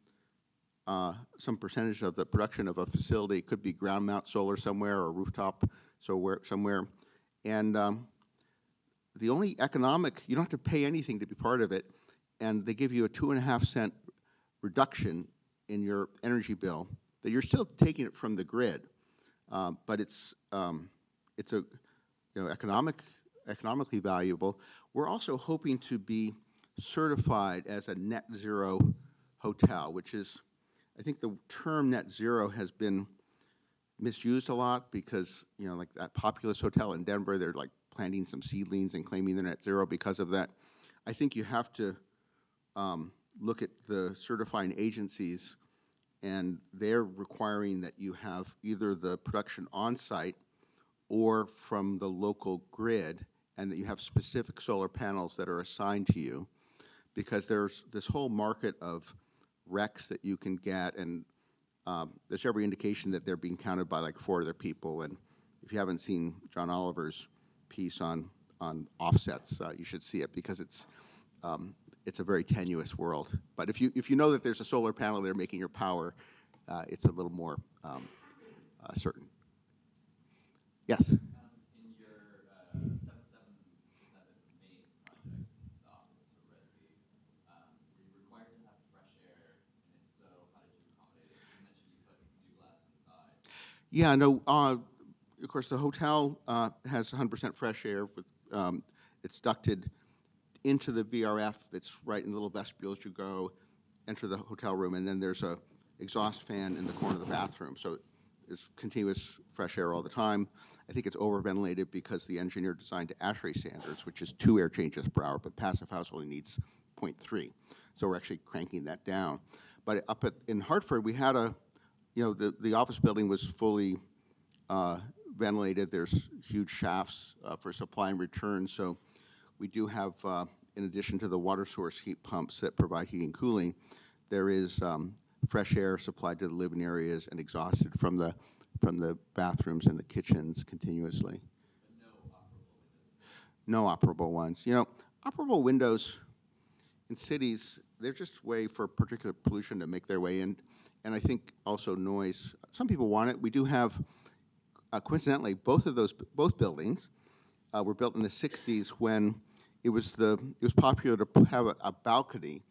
some percentage of the production of a facility. It could be ground mount solar somewhere or rooftop somewhere. And the only you don't have to pay anything to be part of it. And they give you a 2.5-cent reduction in your energy bill that you're still taking it from the grid. But it's economically valuable. We're also hoping to be certified as a net zero hotel, which is, I think the term net zero has been misused a lot because, you know, like that Populous Hotel in Denver, they're like planting some seedlings and claiming they're net zero because of that. I think you have to look at the certifying agencies, and they're requiring that you have either the production on site or from the local grid, and that you have specific solar panels that are assigned to you, because there's this whole market of RECs that you can get, and there's every indication that they're being counted by like 4 other people. And if you haven't seen John Oliver's piece on offsets, you should see it, because it's a very tenuous world. But if you know that there's a solar panel there making your power, it's a little more certain. Yes. In your 777 main project, the office to Resi, were you required to have fresh air? And if so, how did you accommodate it? You mentioned you put new glass inside. Yeah, no, of course, the hotel has 100% fresh air. With it's ducted into the VRF that's right in the little vestibule as you go, enter the hotel room, and then there's a exhaust fan in the corner of the bathroom. So there's continuous fresh air all the time. I think it's over-ventilated because the engineer designed to ASHRAE standards, which is 2 air changes per hour, but passive house only needs 0.3. So we're actually cranking that down. But in Hartford, we had the office building was fully ventilated. There's huge shafts for supply and return. So we do have, in addition to the water source heat pumps that provide heating and cooling, there is fresh air supplied to the living areas and exhausted from the bathrooms and the kitchens continuously. But no operable windows? No operable ones. You know, operable windows in cities, they're just a way for particular pollution to make their way in, and I think also noise. Some people want it. We do have, coincidentally, both buildings were built in the 60s when it was popular to have a balcony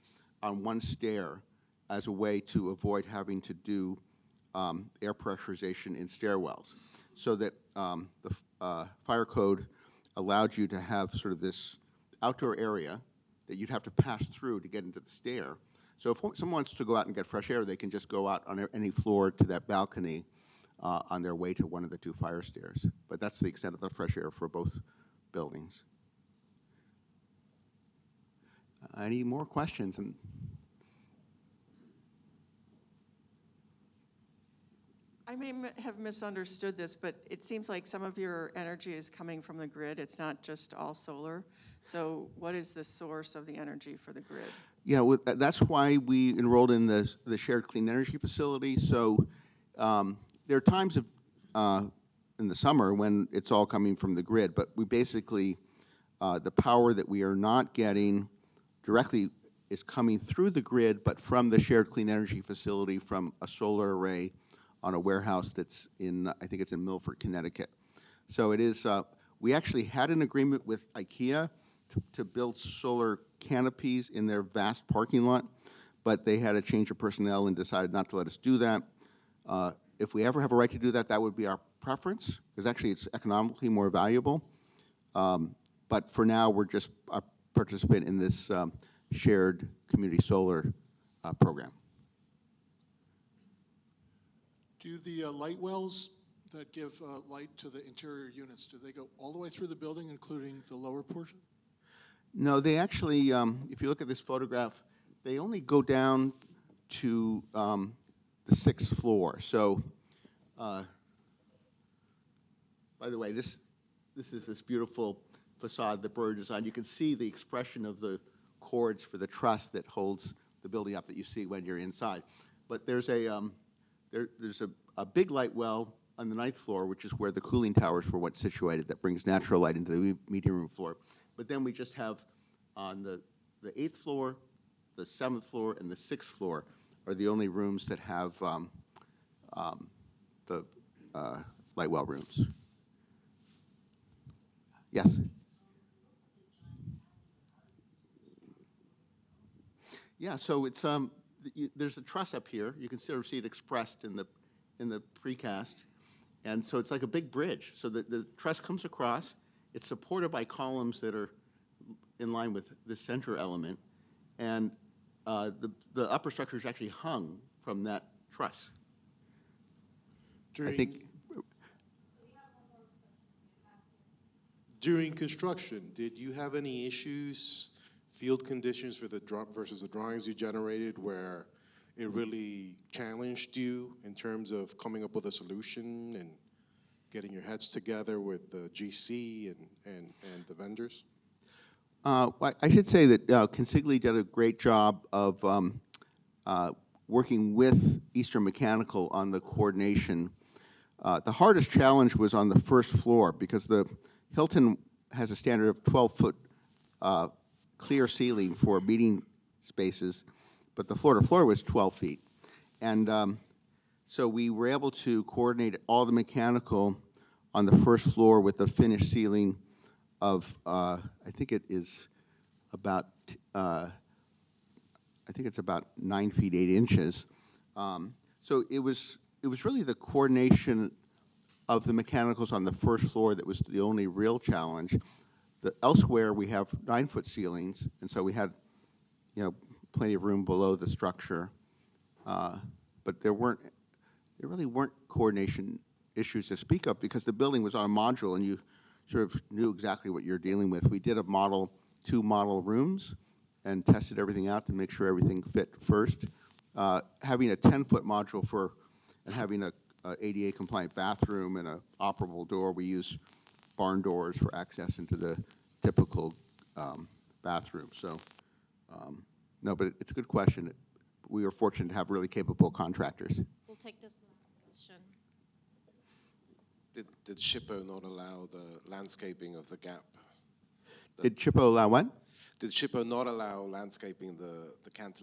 on one stair as a way to avoid having to do air pressurization in stairwells, so that the fire code allowed you to have sort of this outdoor area that you'd have to pass through to get into the stair. So if someone wants to go out and get fresh air, they can just go out on any floor to that balcony on their way to one of the 2 fire stairs. But that's the extent of the fresh air for both buildings. Any more questions? I may have misunderstood this, but it seems like some of your energy is coming from the grid. It's not just all solar. So what is the source of the energy for the grid? Yeah, well, that's why we enrolled in the shared clean energy facility. So there are times in the summer when it's all coming from the grid, but we basically, the power that we are not getting directly is coming through the grid, but from the shared clean energy facility from a solar array on a warehouse that's in, I think it's in Milford, Connecticut. So it is, we actually had an agreement with IKEA to build solar canopies in their vast parking lot, but they had a change of personnel and decided not to let us do that. If we ever have a right to do that, that would be our preference, because actually it's economically more valuable. But for now, we're just a participant in this shared community solar program. Do the light wells that give light to the interior units, do they go all the way through the building, including the lower portion? No, they actually, if you look at this photograph, they only go down to the 6th floor. So, by the way, this is this beautiful facade that Brewer designed. You can see the expression of the cords for the truss that holds the building up that you see when you're inside. But there's there's a big light well on the 9th floor, which is where the cooling towers were once situated, that brings natural light into the meeting room floor. But then we just have on the 8th floor, the 7th floor, and the 6th floor are the only rooms that have the light well rooms. Yes? Yeah, so it's there's a truss up here. You can sort of see it expressed in the precast, and so it's like a big bridge. So the truss comes across. It's supported by columns that are in line with the center element, and the upper structure is actually hung from that truss. I think During construction, did you have any issues, field conditions for the versus the drawings you generated where it really challenged you in terms of coming up with a solution and getting your heads together with the GC and the vendors? I should say that Consigli did a great job of working with Eastern Mechanical on the coordination. The hardest challenge was on the first floor because the Hilton has a standard of 12-foot clear ceiling for meeting spaces, but the floor-to-floor was 12 feet. And so we were able to coordinate all the mechanical on the first floor with a finished ceiling of, I think it is about, I think it's about 9 feet 8 inches. So it was really the coordination of the mechanicals on the first floor that was the only real challenge. Elsewhere we have 9-foot ceilings, and so we had, plenty of room below the structure. But there really weren't coordination issues to speak of because the building was on a module and you sort of knew exactly what you're dealing with. We did 2 model rooms and tested everything out to make sure everything fit first. Having a 10-foot module and having a ADA compliant bathroom and an operable door, we use barn doors for access into the typical bathroom. So, no, but it's a good question. We are fortunate to have really capable contractors. We'll take this last question. Did SHPO not allow the landscaping of the gap? Did SHPO allow what? Did SHPO not allow landscaping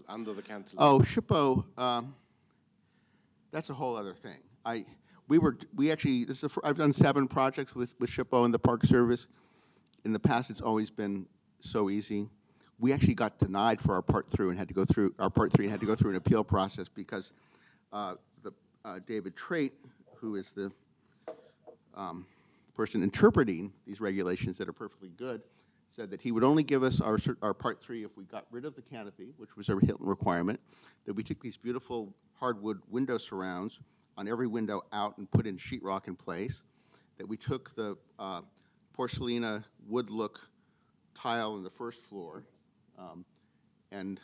under the cantilever? Oh, SHPO, that's a whole other thing. We actually, I've done 7 projects with SHPO and the Park Service. In the past, it's always been so easy. We actually got denied for our part 3 and had to go through an appeal process because David Trait, who is the person interpreting these regulations that are perfectly good, said that he would only give us our part 3 if we got rid of the canopy, which was a Hilton requirement, that we took these beautiful hardwood window surrounds on every window out and put in sheetrock in place, that we took the porcelina wood look tile in the first floor and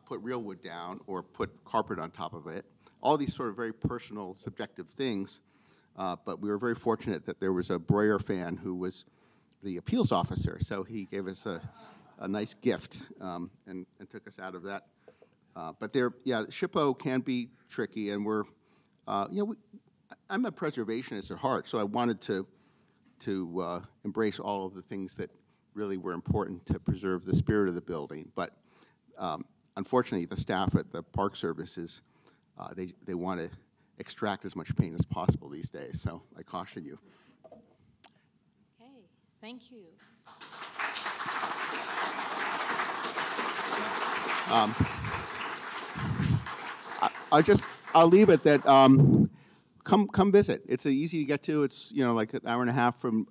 put real wood down or put carpet on top of it. All these sort of very personal, subjective things, but we were very fortunate that there was a Breuer fan who was the appeals officer, so he gave us a nice gift and took us out of that. But SHPO can be tricky, and we're, I'm a preservationist at heart, so I wanted to embrace all of the things that really were important to preserve the spirit of the building. But unfortunately, the staff at the Park Service they want to extract as much paint as possible these days, so I caution you. Okay, thank you. I'll leave it that come visit. It's easy to get to. It's like an hour and a half from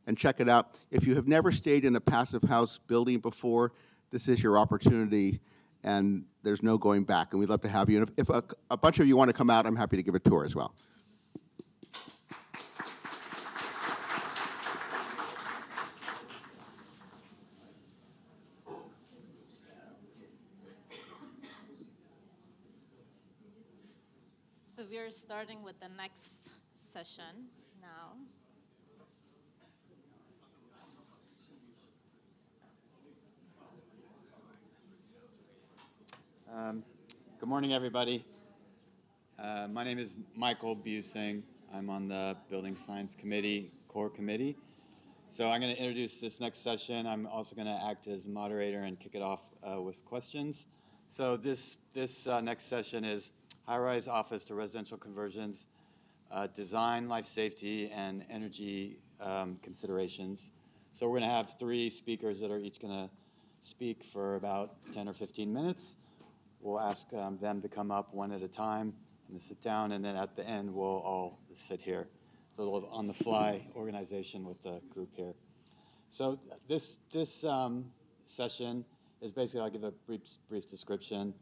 and check it out. If you have never stayed in a passive house building before, this is your opportunity, and there's no going back. And we'd love to have you. And if a bunch of you want to come out, I'm happy to give a tour as well. So we're starting with the next session now. Good morning, everybody. My name is Michael Busing. I'm on the Building Science Committee, Core Committee. So I'm going to introduce this next session. I'm also going to act as moderator and kick it off with questions. So this next session is high-rise office to residential conversions, design, life safety, and energy considerations. So we're going to have 3 speakers that are each going to speak for about 10 or 15 minutes. We'll ask them to come up one at a time and to sit down, and then at the end, we'll all sit here. It's a little on-the-fly organization with the group here. So this session is basically, I'll give a brief description.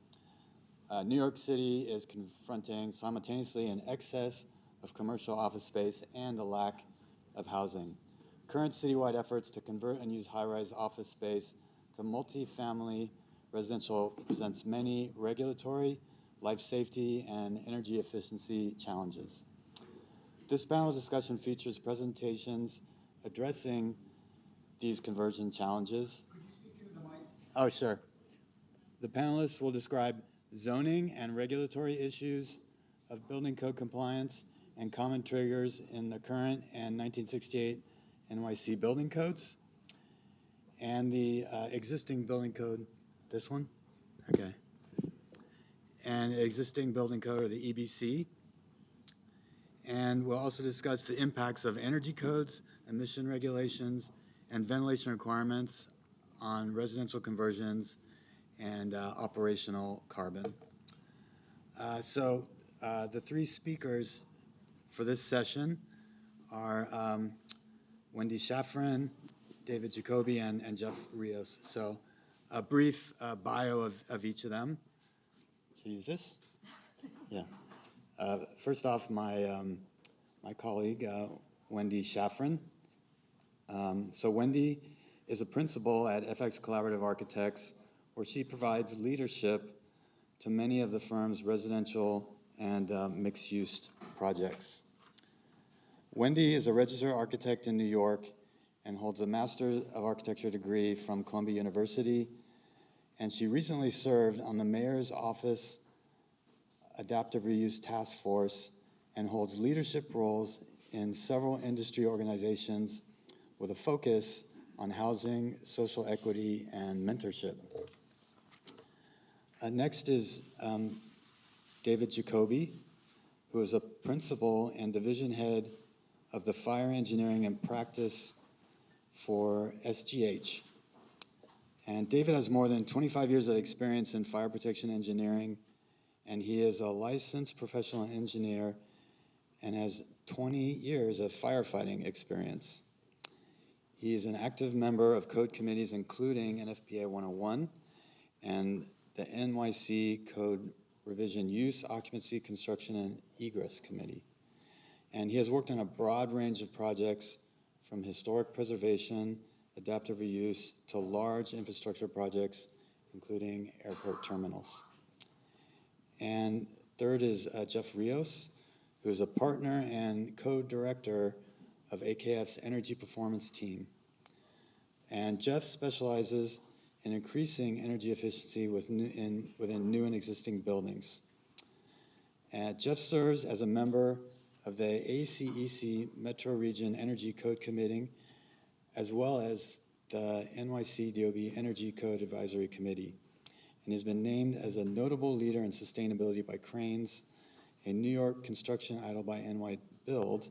New York City is confronting simultaneously an excess of commercial office space and a lack of housing. Current citywide efforts to convert and use high-rise office space to multifamily residential presents many regulatory, life safety, and energy efficiency challenges. This panel discussion features presentations addressing these conversion challenges. Could you speak into the mic? Oh, sure. The panelists will describe zoning and regulatory issues of building code compliance and common triggers in the current and 1968 NYC building codes and the existing building code, this one? Okay. And existing building code, or the EBC. And we'll also discuss the impacts of energy codes, emission regulations, and ventilation requirements on residential conversions and operational carbon. The three speakers for this session are Wendy Shafran, David Jacoby, and Jeff Rios. So a brief bio of each of them. Should I use this? Yeah. First off, my colleague, Wendy Shafran. So Wendy is a principal at FX Collaborative Architects, where she provides leadership to many of the firm's residential and mixed-use projects. Wendy is a registered architect in New York and holds a Master of Architecture degree from Columbia University, and she recently served on the Mayor's Office Adaptive Reuse Task Force and holds leadership roles in several industry organizations with a focus on housing, social equity, and mentorship. Next is David Jacoby, who is a principal and division head of the Fire Engineering and Practice for SGH. And David has more than 25 years of experience in fire protection engineering, and he is a licensed professional engineer and has 20 years of firefighting experience. He is an active member of code committees, including NFPA 101 and the NYC Code Revision Use, Occupancy, Construction, and Egress Committee. And he has worked on a broad range of projects from historic preservation, adaptive reuse, to large infrastructure projects, including airport terminals. And third is Jeff Rios, who is a partner and co-director of AKF's Energy Performance Team. And Jeff specializes in increasing energy efficiency within new and existing buildings. Jeff serves as a member of the ACEC Metro Region Energy Code Committee, as well as the NYC DOB Energy Code Advisory Committee, and has been named as a notable leader in sustainability by Cranes, a New York Construction Idol by NY Build,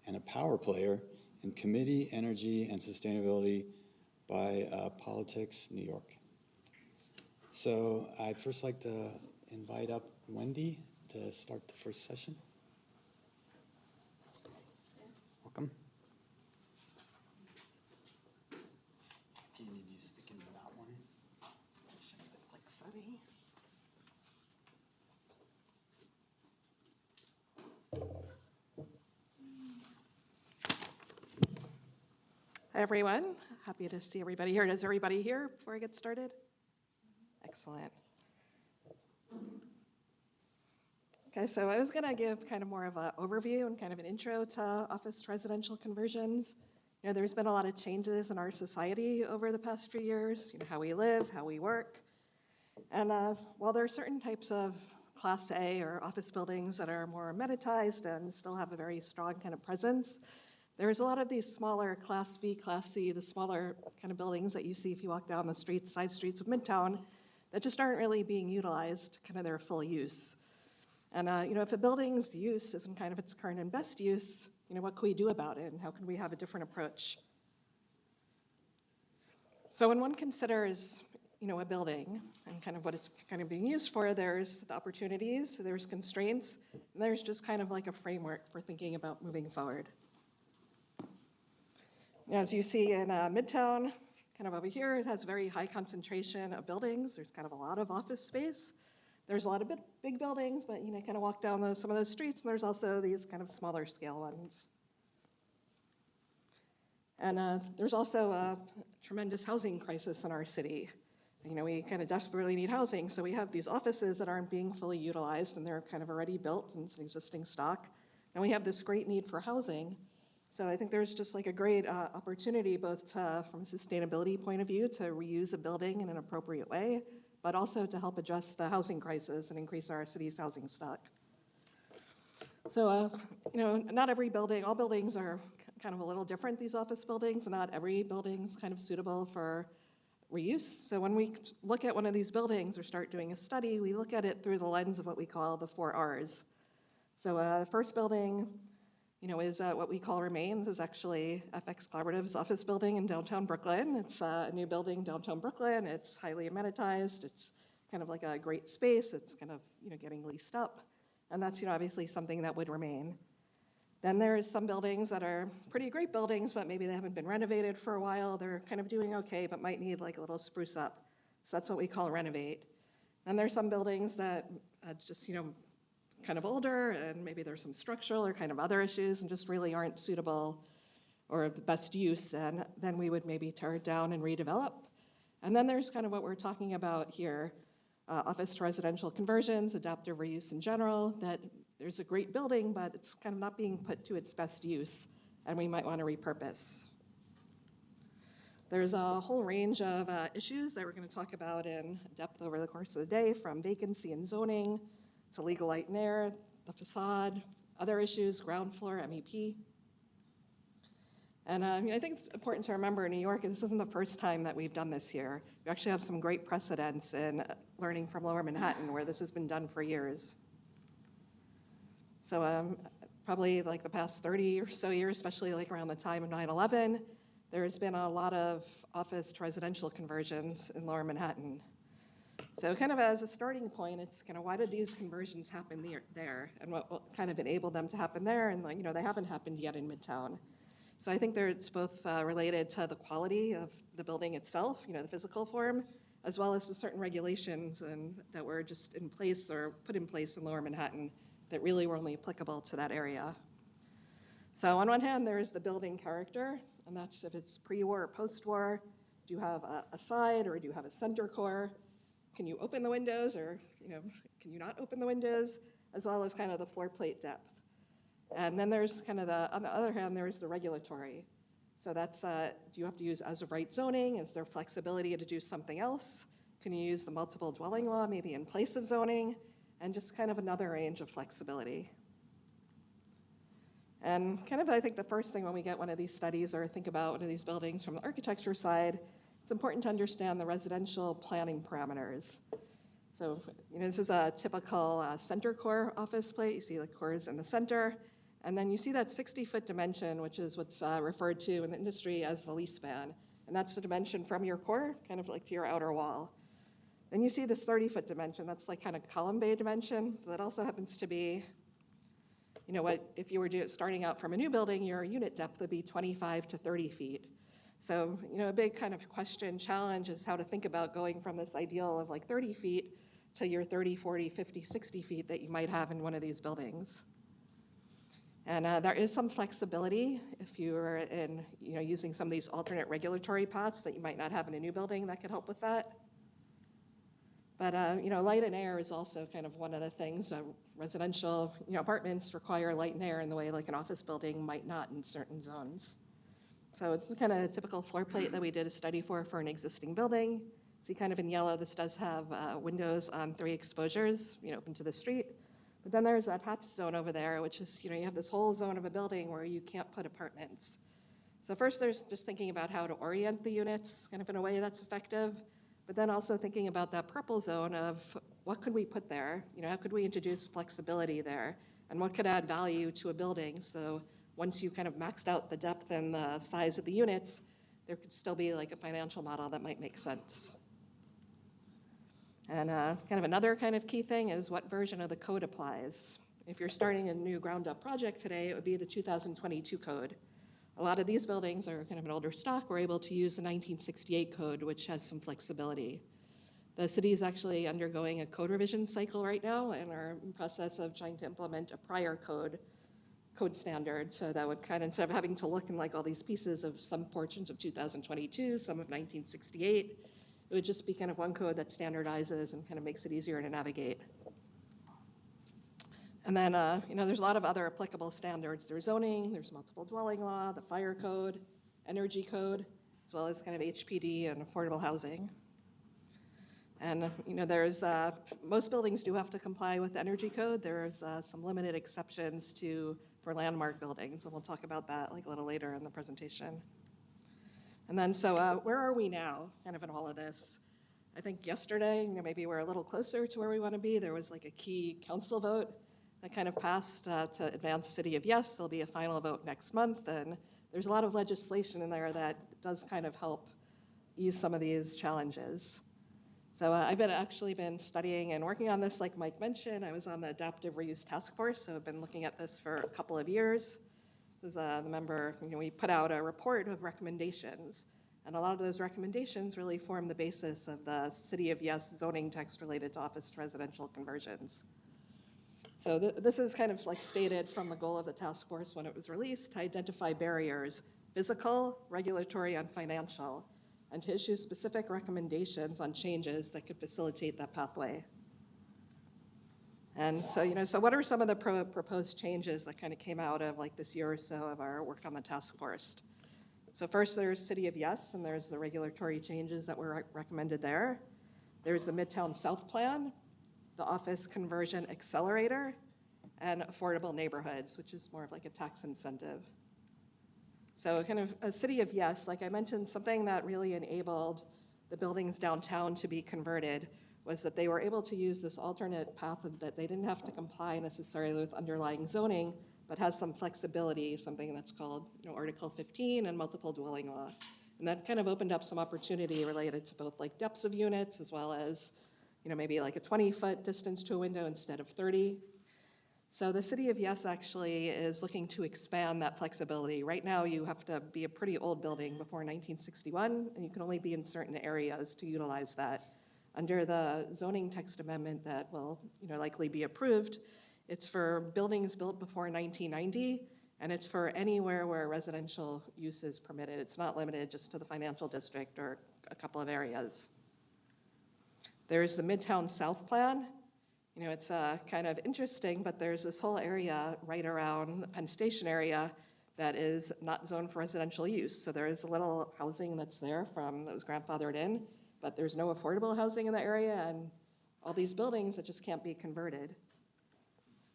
and a power player in Committee Energy and Sustainability by Politics New York. So I'd first like to invite up Wendy to start the first session. Welcome. Do you need to speak into that one? Should I click setting? Hi, everyone. Happy to see everybody here. Is everybody here before I get started? Excellent. Okay, so I was going to give kind of more of an overview and kind of an intro to office residential conversions. You know, there's been a lot of changes in our society over the past few years, you know, how we live, how we work. And while there are certain types of Class A or office buildings that are more amenitized and still have a very strong kind of presence, there's a lot of these smaller Class B, Class C, the smaller kind of buildings that you see if you walk down the streets, side streets of Midtown, that just aren't really being utilized kind of their full use. And you know, if a building's use isn't kind of its current and best use, you know, what can we do about it, and how can we have a different approach? So when one considers, you know, a building and kind of what it's kind of being used for, there's the opportunities, there's constraints, and there's just kind of like a framework for thinking about moving forward. As you see in Midtown, kind of over here, it has very high concentration of buildings. There's kind of a lot of office space. There's a lot of big buildings, but kind of walk down some of those streets, and there's also these kind of smaller scale ones. And there's also a tremendous housing crisis in our city. We kind of desperately need housing, so we have these offices that aren't being fully utilized, and they're kind of already built and it's an existing stock. And we have this great need for housing. So I think there's just like a great opportunity, both from a sustainability point of view, to reuse a building in an appropriate way, but also to help address the housing crisis and increase our city's housing stock. So, not every building, all buildings are kind of a little different, these office buildings, and not every building is kind of suitable for reuse. So when we look at one of these buildings or start doing a study, we look at it through the lens of what we call the 4 Rs. So the first building, is what we call Remain. This is actually FX Collaborative's office building in downtown Brooklyn. It's a new building downtown Brooklyn. It's highly amenitized. It's kind of like a great space. It's kind of, getting leased up. And that's, obviously something that would remain. Then there's some buildings that are pretty great buildings, but maybe they haven't been renovated for a while. They're kind of doing okay, but might need like a little spruce up. So that's what we call renovate. Then there's some buildings that just, kind of older, and maybe there's some structural or kind of other issues and just really aren't suitable or the best use, and then we would maybe tear it down and redevelop. And then there's kind of what we're talking about here, office to residential conversions, adaptive reuse in general, that there's a great building, but it's kind of not being put to its best use, and we might want to repurpose. There's a whole range of issues that we're going to talk about in depth over the course of the day, from vacancy and zoning to legal light and air, the facade, other issues, ground floor, MEP. And I think it's important to remember in New York, and this isn't the first time that we've done this here. We actually have some great precedents in learning from Lower Manhattan, where this has been done for years. So probably like the past 30 or so years, especially like around the time of 9/11, there's been a lot of office to residential conversions in Lower Manhattan. So kind of as a starting point, it's kind of why did these conversions happen there, and what kind of enabled them to happen there, and they haven't happened yet in Midtown. So I think it's both related to the quality of the building itself, the physical form, as well as to certain regulations that were just in place or put in place in Lower Manhattan that really were only applicable to that area. So on one hand, there is the building character, and that's if it's pre-war or post-war. Do you have a side, or do you have a center core? Can you open the windows, or can you not open the windows, as well as kind of the floor plate depth. And then there's kind of on the other hand, there's the regulatory. So that's, do you have to use as of right zoning? Is there flexibility to do something else? Can you use the multiple dwelling law maybe in place of zoning? And just kind of another range of flexibility. And kind of, I think the first thing when we get one of these studies or think about one of these buildings from the architecture side, it's important to understand the residential planning parameters. So, this is a typical center core office plate. You see the cores in the center. And then you see that 60-foot dimension, which is what's referred to in the industry as the lease span. And that's the dimension from your core, kind of like to your outer wall. Then you see this 30-foot dimension. That's like kind of column bay dimension. That also happens to be, if you were starting out from a new building, your unit depth would be 25 to 30 feet. So, a big kind of challenge is how to think about going from this ideal of like 30 feet to your 30, 40, 50, 60 feet that you might have in one of these buildings. And there is some flexibility if you're in, using some of these alternate regulatory paths that you might not have in a new building that could help with that. But, light and air is also kind of one of the things. Residential, apartments require light and air in the way like an office building might not in certain zones. So it's kind of a typical floor plate that we did a study for an existing building. See kind of in yellow, this does have windows on 3 exposures, open to the street. But then there's that hatch zone over there, which is, you have this whole zone of a building where you can't put apartments. So first there's just thinking about how to orient the units kind of in a way that's effective, but then also thinking about that purple zone of what could we put there? How could we introduce flexibility there? And what could add value to a building? So once you kind of maxed out the depth and the size of the units, there could still be like a financial model that might make sense. And kind of another kind of key thing is what version of the code applies. If you're starting a new ground up project today, it would be the 2022 code. a lot of these buildings are kind of an older stock. We're able to use the 1968 code, which has some flexibility. The city is actually undergoing a code revision cycle right now and are in process of trying to implement a prior code standard. So that would kind of, instead of having to look in like all these pieces of some portions of 2022, some of 1968, it would just be kind of one code that standardizes and kind of makes it easier to navigate. And then, there's a lot of other applicable standards. There's zoning, there's multiple dwelling law, the fire code, energy code, as well as kind of HPD and affordable housing. And, there's, most buildings do have to comply with the energy code. There's some limited exceptions for landmark buildings, and we'll talk about that like a little later in the presentation. And then, so where are we now, kind of in all of this? I think yesterday, maybe we're a little closer to where we want to be. There was like a key council vote that kind of passed to advance City of Yes. There'll be a final vote next month, and there's a lot of legislation in there that does kind of help ease some of these challenges. So I've actually been studying and working on this, like Mike mentioned. I was on the Adaptive Reuse Task Force, so I've been looking at this for a couple of years. As the member, we put out a report of recommendations, and a lot of those recommendations really form the basis of the City of Yes zoning text related to office to residential conversions. So this is kind of like stated from the goal of the task force when it was released, to identify barriers, physical, regulatory, and financial, and to issue specific recommendations on changes that could facilitate that pathway. And so, so what are some of the proposed changes that kind of came out of like this year or so of our work on the task force? So first there's City of Yes, and there's the regulatory changes that were recommended there. There's the Midtown South Plan, the Office Conversion Accelerator, and Affordable Neighborhoods, which is more of like a tax incentive. So kind of a City of Yes, like I mentioned, something that really enabled the buildings downtown to be converted was that they were able to use this alternate path of that they didn't have to comply necessarily with underlying zoning, but has some flexibility, something that's called Article 15 and multiple dwelling law. And that kind of opened up some opportunity related to both like depths of units as well as maybe like a 20-foot distance to a window instead of 30. So the City of Yes actually is looking to expand that flexibility. Right now, you have to be a pretty old building before 1961, and you can only be in certain areas to utilize that. Under the zoning text amendment that will likely be approved, it's for buildings built before 1990, and it's for anywhere where residential use is permitted. It's not limited just to the financial district or a couple of areas. There's the Midtown South Plan. It's kind of interesting, but there's this whole area right around the Penn Station area that is not zoned for residential use. So there is a little housing that's there that was grandfathered in, but there's no affordable housing in the area and all these buildings that just can't be converted.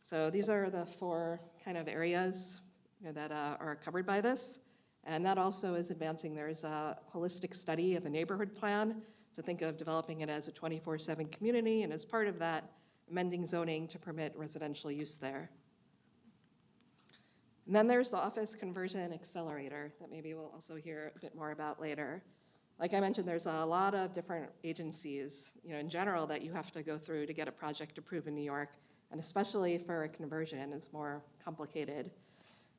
So these are the four kind of areas that are covered by this. And that also is advancing. There's a holistic study of a neighborhood plan to think of developing it as a 24/7 community, and as part of that, amending zoning to permit residential use there. And then there's the Office Conversion Accelerator that maybe we'll also hear a bit more about later. Like I mentioned, there's a lot of different agencies, in general, that you have to go through to get a project approved in New York, and especially for a conversion is more complicated.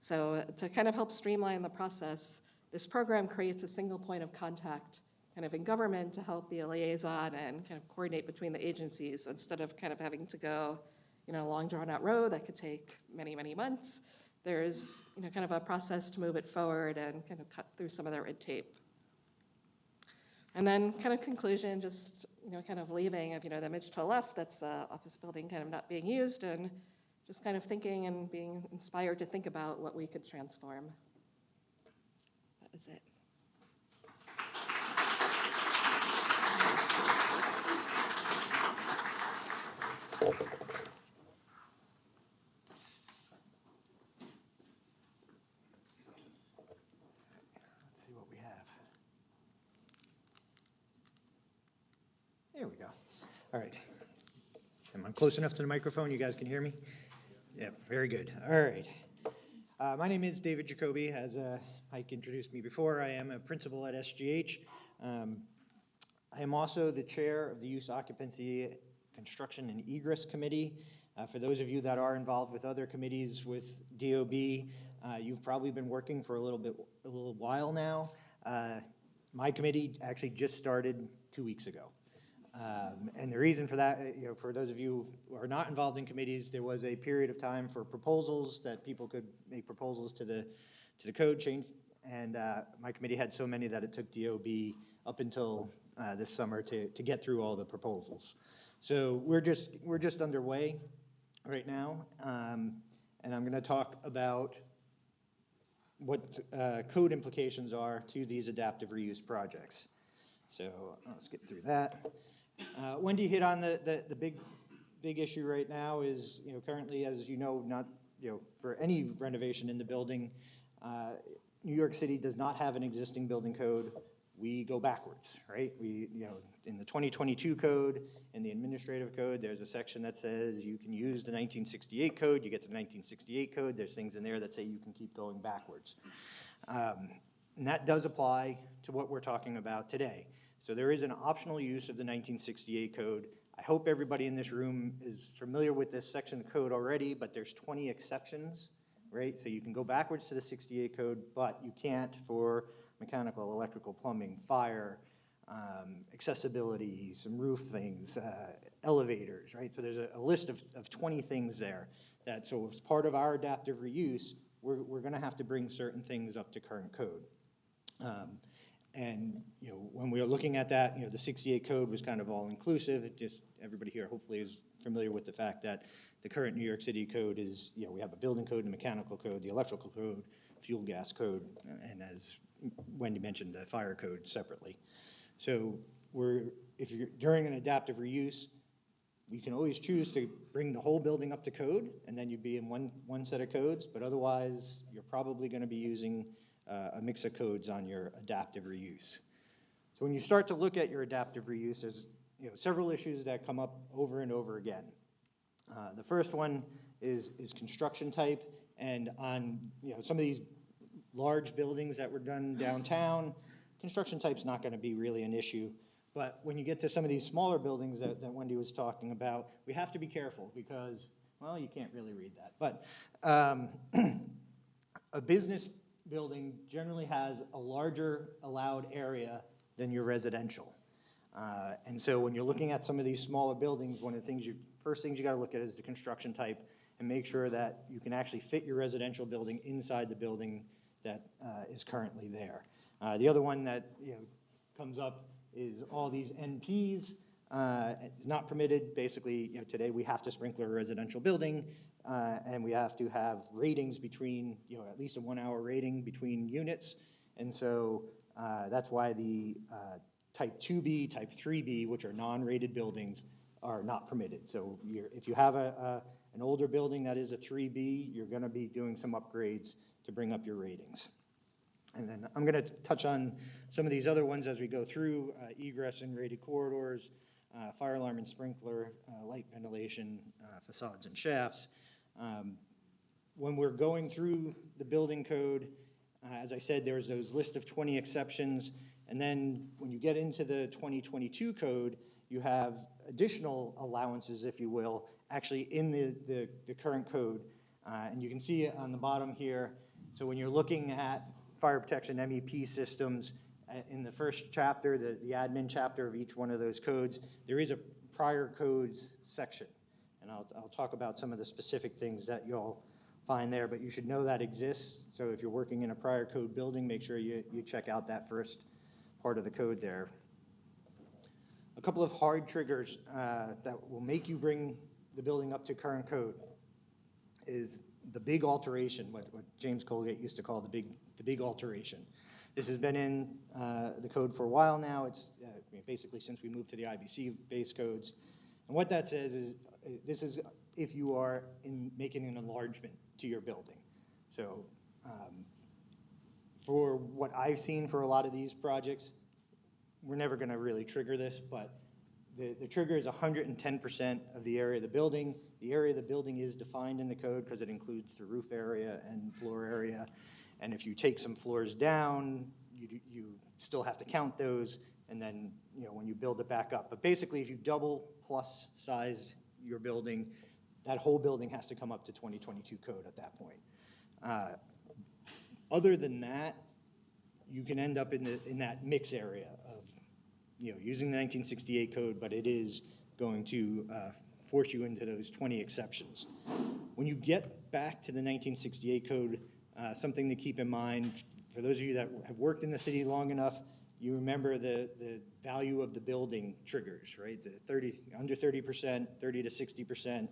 So to kind of help streamline the process, this program creates a single point of contact kind of in government to help be a liaison and kind of coordinate between the agencies. So instead of kind of having to go, a long drawn out road that could take many, many months, there's, kind of a process to move it forward and kind of cut through some of the red tape. And then kind of conclusion, just, kind of leaving of, the image to the left, that's office building kind of not being used, and just kind of thinking and being inspired to think about what we could transform. That was it. Let's see what we have. There we go. All right. Am I close enough to the microphone? You guys can hear me? Yeah, very good. All right. My name is David Jacoby. As Mike introduced me before, I am a principal at SGH. I am also the chair of the Use Occupancy Construction and Egress Committee. For those of you that are involved with other committees with DOB, You've probably been working for a little while now. My committee actually just started 2 weeks ago. And the reason for that, for those of you who are not involved in committees, there was a period of time for proposals that people could make proposals to the code change. And my committee had so many that it took DOB up until this summer to get through all the proposals. So we're just underway right now, and I'm going to talk about what code implications are to these adaptive reuse projects. So let's get through that. Wendy hit on the big issue right now is, currently, as you know, not, for any renovation in the building, New York City does not have an existing building code. We go backwards, right? We, in the 2022 code, in the administrative code, there's a section that says you can use the 1968 code. You get to the 1968 code, there's things in there that say you can keep going backwards. And that does apply to what we're talking about today. So there is an optional use of the 1968 code. I hope everybody in this room is familiar with this section of code already, but there's 20 exceptions, right? So you can go backwards to the 68 code, but you can't for mechanical, electrical, plumbing, fire, accessibility, some roof things, elevators, right? So there's a list of 20 things there that, so as part of our adaptive reuse, we're gonna have to bring certain things up to current code. And when we were looking at that, the 68 code was kind of all-inclusive. It just, everybody here hopefully is familiar with the fact that the current New York City code is, we have a building code, a mechanical code, the electrical code, fuel gas code, and as Wendy mentioned, the fire code separately. So if you're during an adaptive reuse, we can always choose to bring the whole building up to code, and then you'd be in one set of codes, but otherwise, you're probably gonna be using a mix of codes on your adaptive reuse. So when you start to look at your adaptive reuse, there's several issues that come up over and over again. The first one is construction type, and on some of these large buildings that were done downtown, construction type's not going to be really an issue. But when you get to some of these smaller buildings that Wendy was talking about, we have to be careful because, well, you can't really read that. But a business building generally has a larger allowed area than your residential. And so when you're looking at some of these smaller buildings, one of the things first things you got to look at is the construction type and make sure that you can actually fit your residential building inside the building that is currently there. The other one that comes up is all these NPs. It's not permitted. Basically, today we have to sprinkler a residential building, and we have to have ratings between, at least a 1 hour rating between units. And so that's why the type 2B, type 3B, which are non-rated buildings, are not permitted. So if you have an older building that is a 3B, you're going to be doing some upgrades to bring up your ratings. And then I'm going to touch on some of these other ones as we go through, egress and rated corridors, fire alarm and sprinkler, light ventilation, facades and shafts. When we're going through the building code, as I said, there's those list of 20 exceptions. And then when you get into the 2022 code, you have additional allowances, if you will, actually in the current code. And you can see it on the bottom here. So when you're looking at fire protection MEP systems, in the first chapter, the admin chapter of each one of those codes, there is a prior codes section. And I'll talk about some of the specific things that you'll find there, but you should know that exists. So if you're working in a prior code building, make sure you check out that first part of the code there. A couple of hard triggers that will make you bring the building up to current code is the big alteration, what James Colgate used to call the big alteration. This has been in the code for a while now. It's basically since we moved to the IBC base codes. And what that says is, this is if you are making an enlargement to your building. So for what I've seen for a lot of these projects, we're never gonna really trigger this, but the trigger is 110% of the area of the building. The area of the building is defined in the code because it includes the roof area and floor area. And if you take some floors down, you still have to count those, and then when you build it back up. But basically, if you double plus size your building, that whole building has to come up to 2022 code at that point. Other than that, you can end up in that mix area of, using the 1968 code, but it is going to force you into those 20 exceptions. When you get back to the 1968 code, something to keep in mind, for those of you that have worked in the city long enough, you remember the value of the building triggers, right? The under 30%, 30 to 60%,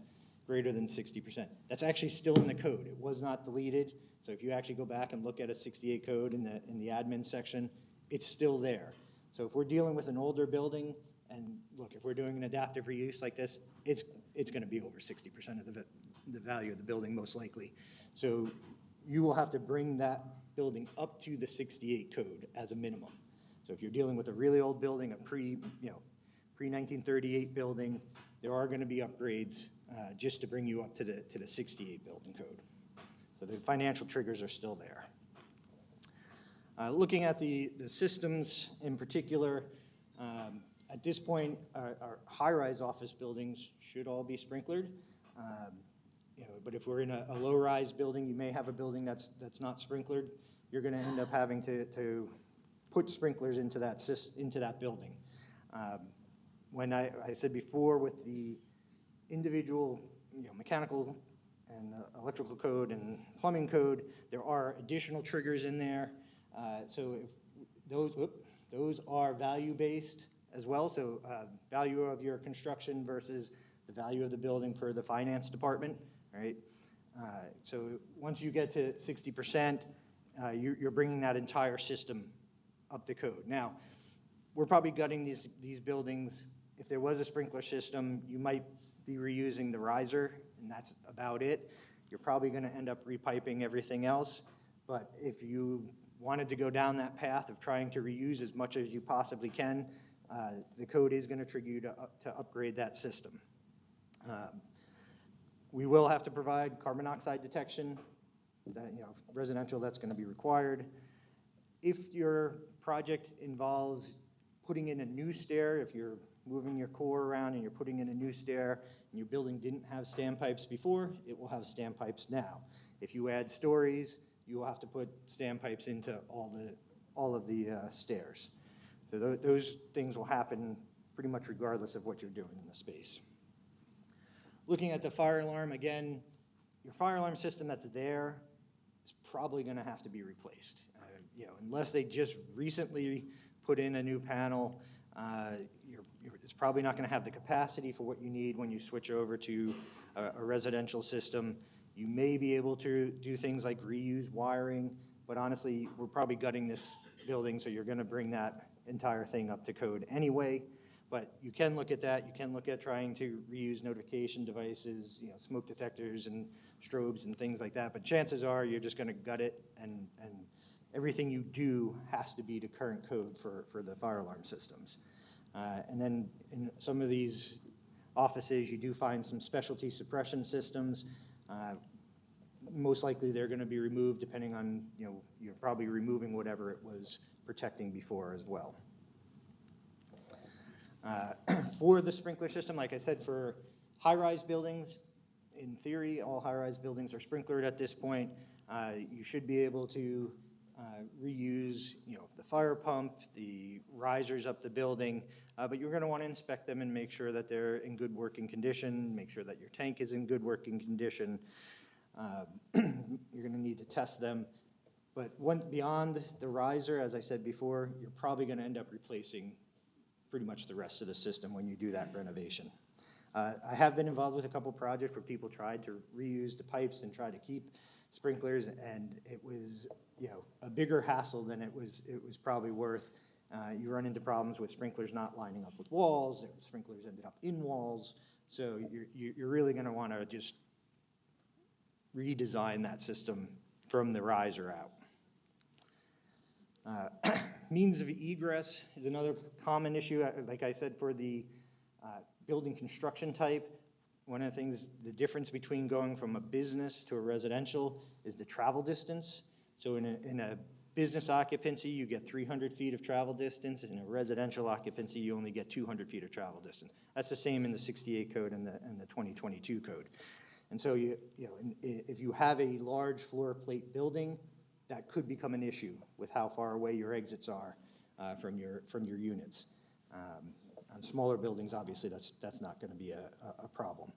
greater than 60%. That's actually still in the code. It was not deleted. So if you actually go back and look at a 68 code in the admin section, it's still there. So if we're dealing with an older building, and look, if we're doing an adaptive reuse like this, it's going to be over 60% of the value of the building, most likely. So you will have to bring that building up to the 68 code as a minimum. So if you're dealing with a really old building, a pre-1938 building, there are going to be upgrades just to bring you up to the 68 building code. So the financial triggers are still there. Looking at the systems in particular, at this point, our high-rise office buildings should all be sprinklered. But if we're in a low-rise building, you may have a building that's not sprinklered. You're going to end up having to put sprinklers into that building. When I said before, with the individual mechanical and electrical code and plumbing code, there are additional triggers in there. So if those are value-based as well, so value of your construction versus the value of the building per the finance department, right? So once you get to 60%, you're bringing that entire system up to code. Now, we're probably gutting these buildings. If there was a sprinkler system, you might be reusing the riser, and that's about it. You're probably going to end up repiping everything else. But if you wanted to go down that path of trying to reuse as much as you possibly can, the code is going to trigger you to upgrade that system. We will have to provide carbon monoxide detection. Residential, that's going to be required. If your project involves putting in a new stair, if you're moving your core around and you're putting in a new stair and your building didn't have standpipes before, it will have standpipes now. If you add stories, you will have to put standpipes into all of the stairs. So those things will happen pretty much regardless of what you're doing in the space. Looking at the fire alarm, again, your fire alarm system that's there is probably going to have to be replaced. Unless they just recently put in a new panel, it's probably not going to have the capacity for what you need when you switch over to a residential system. You may be able to do things like reuse wiring, but honestly, we're probably gutting this building, so you're going to bring that entire thing up to code anyway. But you can look at that. You can look at trying to reuse notification devices, smoke detectors and strobes and things like that. But chances are you're just going to gut it, and everything you do has to be to current code for the fire alarm systems. And then in some of these offices, you do find some specialty suppression systems. Most likely they're going to be removed depending on, you're probably removing whatever it was protecting before as well. For the sprinkler system, like I said, for high-rise buildings, in theory, all high-rise buildings are sprinklered at this point. You should be able to reuse, the fire pump, the risers up the building, but you're going to want to inspect them and make sure that they're in good working condition, make sure that your tank is in good working condition. You're going to need to test them. But beyond the riser, as I said before, you're probably going to end up replacing pretty much the rest of the system when you do that renovation. I have been involved with a couple projects where people tried to reuse the pipes and try to keep sprinklers, and it was a bigger hassle than it was probably worth. You run into problems with sprinklers not lining up with walls. Sprinklers ended up in walls. So you're really going to want to just redesign that system from the riser out. Means of egress is another common issue. Like I said, for the building construction type, one of the things, the difference between going from a business to a residential is the travel distance. So in a business occupancy, you get 300 feet of travel distance. In a residential occupancy, you only get 200 feet of travel distance. That's the same in the 68 code and the 2022 code. And so if you have a large floor plate building, that could become an issue with how far away your exits are from your units. On smaller buildings, obviously, that's not going to be a problem.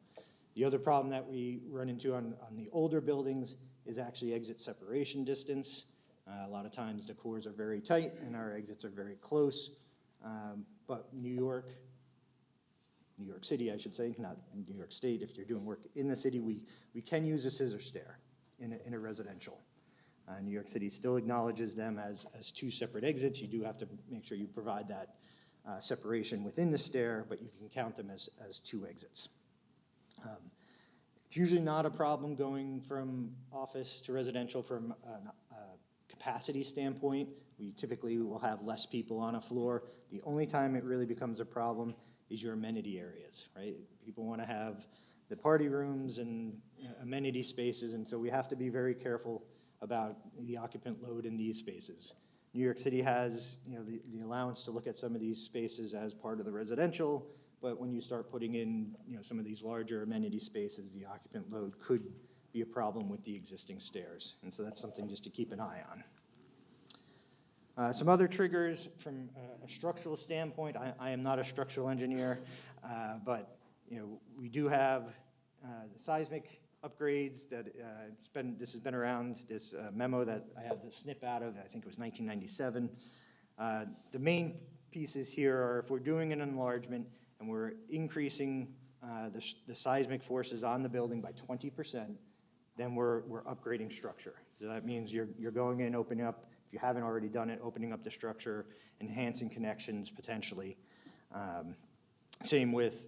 The other problem that we run into on the older buildings is actually exit separation distance. A lot of times the cores are very tight and our exits are very close. But New York City, I should say, not New York State, if you're doing work in the city, we can use a scissor stair in a residential. New York City still acknowledges them as two separate exits. You do have to make sure you provide that separation within the stair, but you can count them as two exits. It's usually not a problem going from office to residential from a capacity standpoint. We typically will have less people on a floor. The only time it really becomes a problem is your amenity areas, right? People want to have the party rooms and amenity spaces, and so we have to be very careful about the occupant load in these spaces. New York City has, the allowance to look at some of these spaces as part of the residential, but when you start putting in, some of these larger amenity spaces, the occupant load could be a problem with the existing stairs, and so that's something just to keep an eye on. Some other triggers from a structural standpoint. I am not a structural engineer, but we do have the seismic upgrades that this has been around, this memo that I have the snip out of, I think it was 1997. The main pieces here are if we're doing an enlargement and we're increasing the seismic forces on the building by 20%, then we're upgrading structure. So that means you're going in, opening up, if you haven't already done it, opening up the structure, enhancing connections potentially. Same with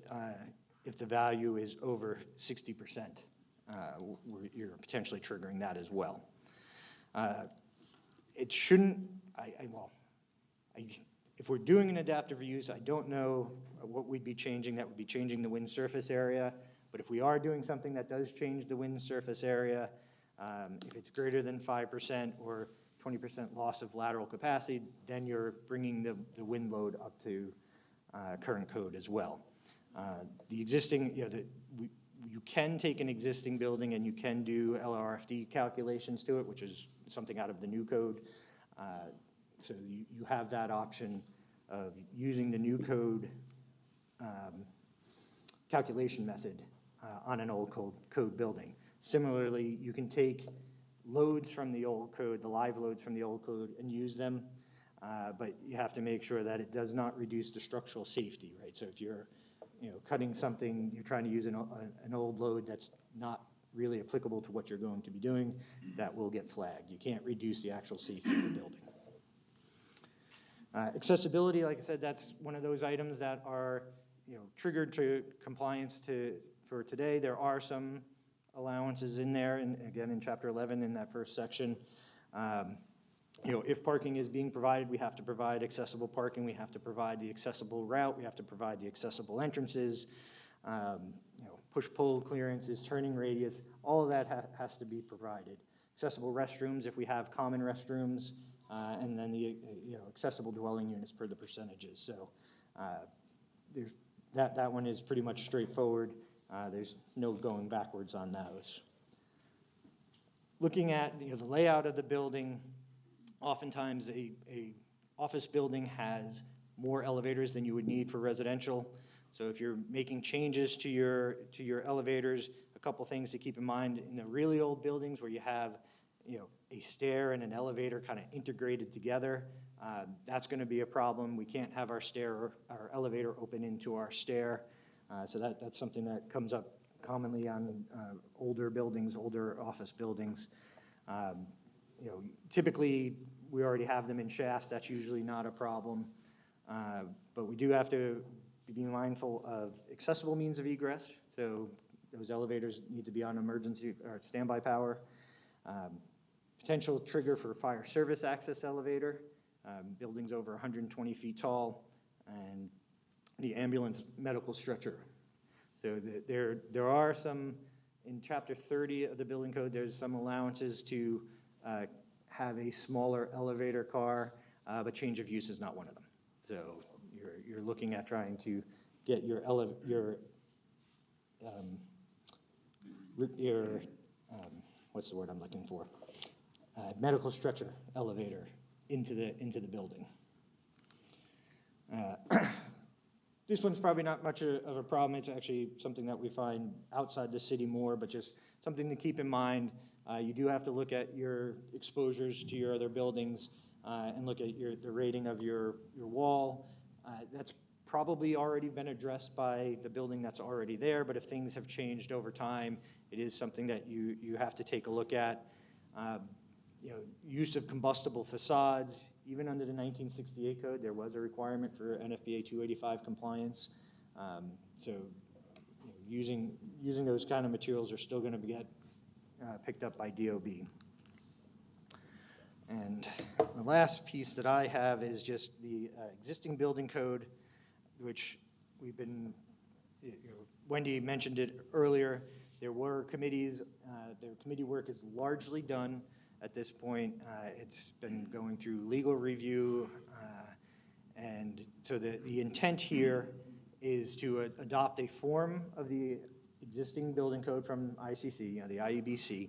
if the value is over 60%. You're potentially triggering that as well. It shouldn't, if we're doing an adaptive reuse, I don't know what we'd be changing. That would be changing the wind surface area. But if we are doing something that does change the wind surface area, if it's greater than 5% or 20% loss of lateral capacity, then you're bringing the wind load up to current code as well. The existing, you can take an existing building and you can do LRFD calculations to it, which is something out of the new code. So you have that option of using the new code calculation method on an old code building. Similarly, you can take loads from the old code, the live loads from the old code, and use them, but you have to make sure that it does not reduce the structural safety, right? So if you're cutting something, you're trying to use an old load that's not really applicable to what you're going to be doing, that will get flagged. You can't reduce the actual safety of the building. Accessibility, like I said, that's one of those items that are triggered to compliance for today. There are some allowances in there, and again in Chapter 11 in that first section. If parking is being provided, we have to provide accessible parking. We have to provide the accessible route. We have to provide the accessible entrances. Push-pull clearances, turning radius. All of that has to be provided. Accessible restrooms if we have common restrooms, and then the accessible dwelling units per the percentages. So that one is pretty much straightforward. There's no going backwards on those. Looking at the layout of the building, oftentimes a office building has more elevators than you would need for residential. So if you're making changes to your elevators, a couple things to keep in mind. In the really old buildings where you have a stair and an elevator kind of integrated together, that's going to be a problem. We can't have our elevator open into our stair. So that's something that comes up commonly on older buildings, older office buildings. Typically we already have them in shafts. That's usually not a problem. But we do have to be mindful of accessible means of egress. So those elevators need to be on emergency or standby power. Potential trigger for fire service access elevator. Buildings over 120 feet tall, and the ambulance medical stretcher. So there are some, in Chapter 30 of the building code, there's some allowances to have a smaller elevator car, but change of use is not one of them. So you're looking at trying to get your what's the word I'm looking for? medical stretcher elevator into the building. This one's probably not much of a problem. It's actually something that we find outside the city more, but just something to keep in mind. You do have to look at your exposures to your other buildings and look at the rating of your wall. That's probably already been addressed by the building that's already there, but if things have changed over time, it is something that you have to take a look at. Use of combustible facades, even under the 1968 code, there was a requirement for NFPA 285 compliance. Using those kind of materials are still going to get picked up by DOB. And the last piece that I have is just the existing building code, which we've been, Wendy mentioned it earlier. There were committees, their committee work is largely done at this point. It's been going through legal review, and so the intent here is to adopt a form of the existing building code from ICC, the IEBC.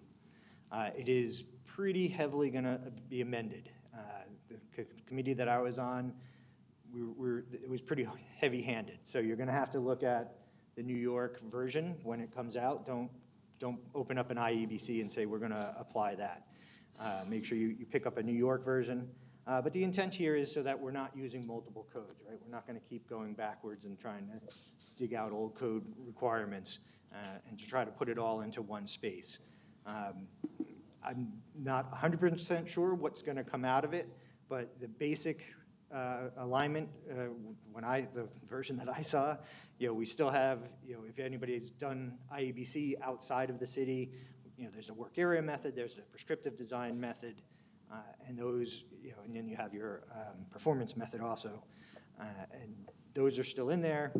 It is pretty heavily going to be amended. The committee that I was on, it was pretty heavy-handed. So you're going to have to look at the New York version when it comes out. Don't open up an IEBC and say we're going to apply that. Make sure you pick up a New York version. But the intent here is so that we're not using multiple codes, right? We're not going to keep going backwards and trying to dig out old code requirements and to try to put it all into one space. I'm not 100% sure what's going to come out of it, but the basic alignment, the version that I saw, we still have, if anybody's done IEBC outside of the city, there's a work area method, there's a prescriptive design method, and those, and then you have your performance method also, and those are still in there.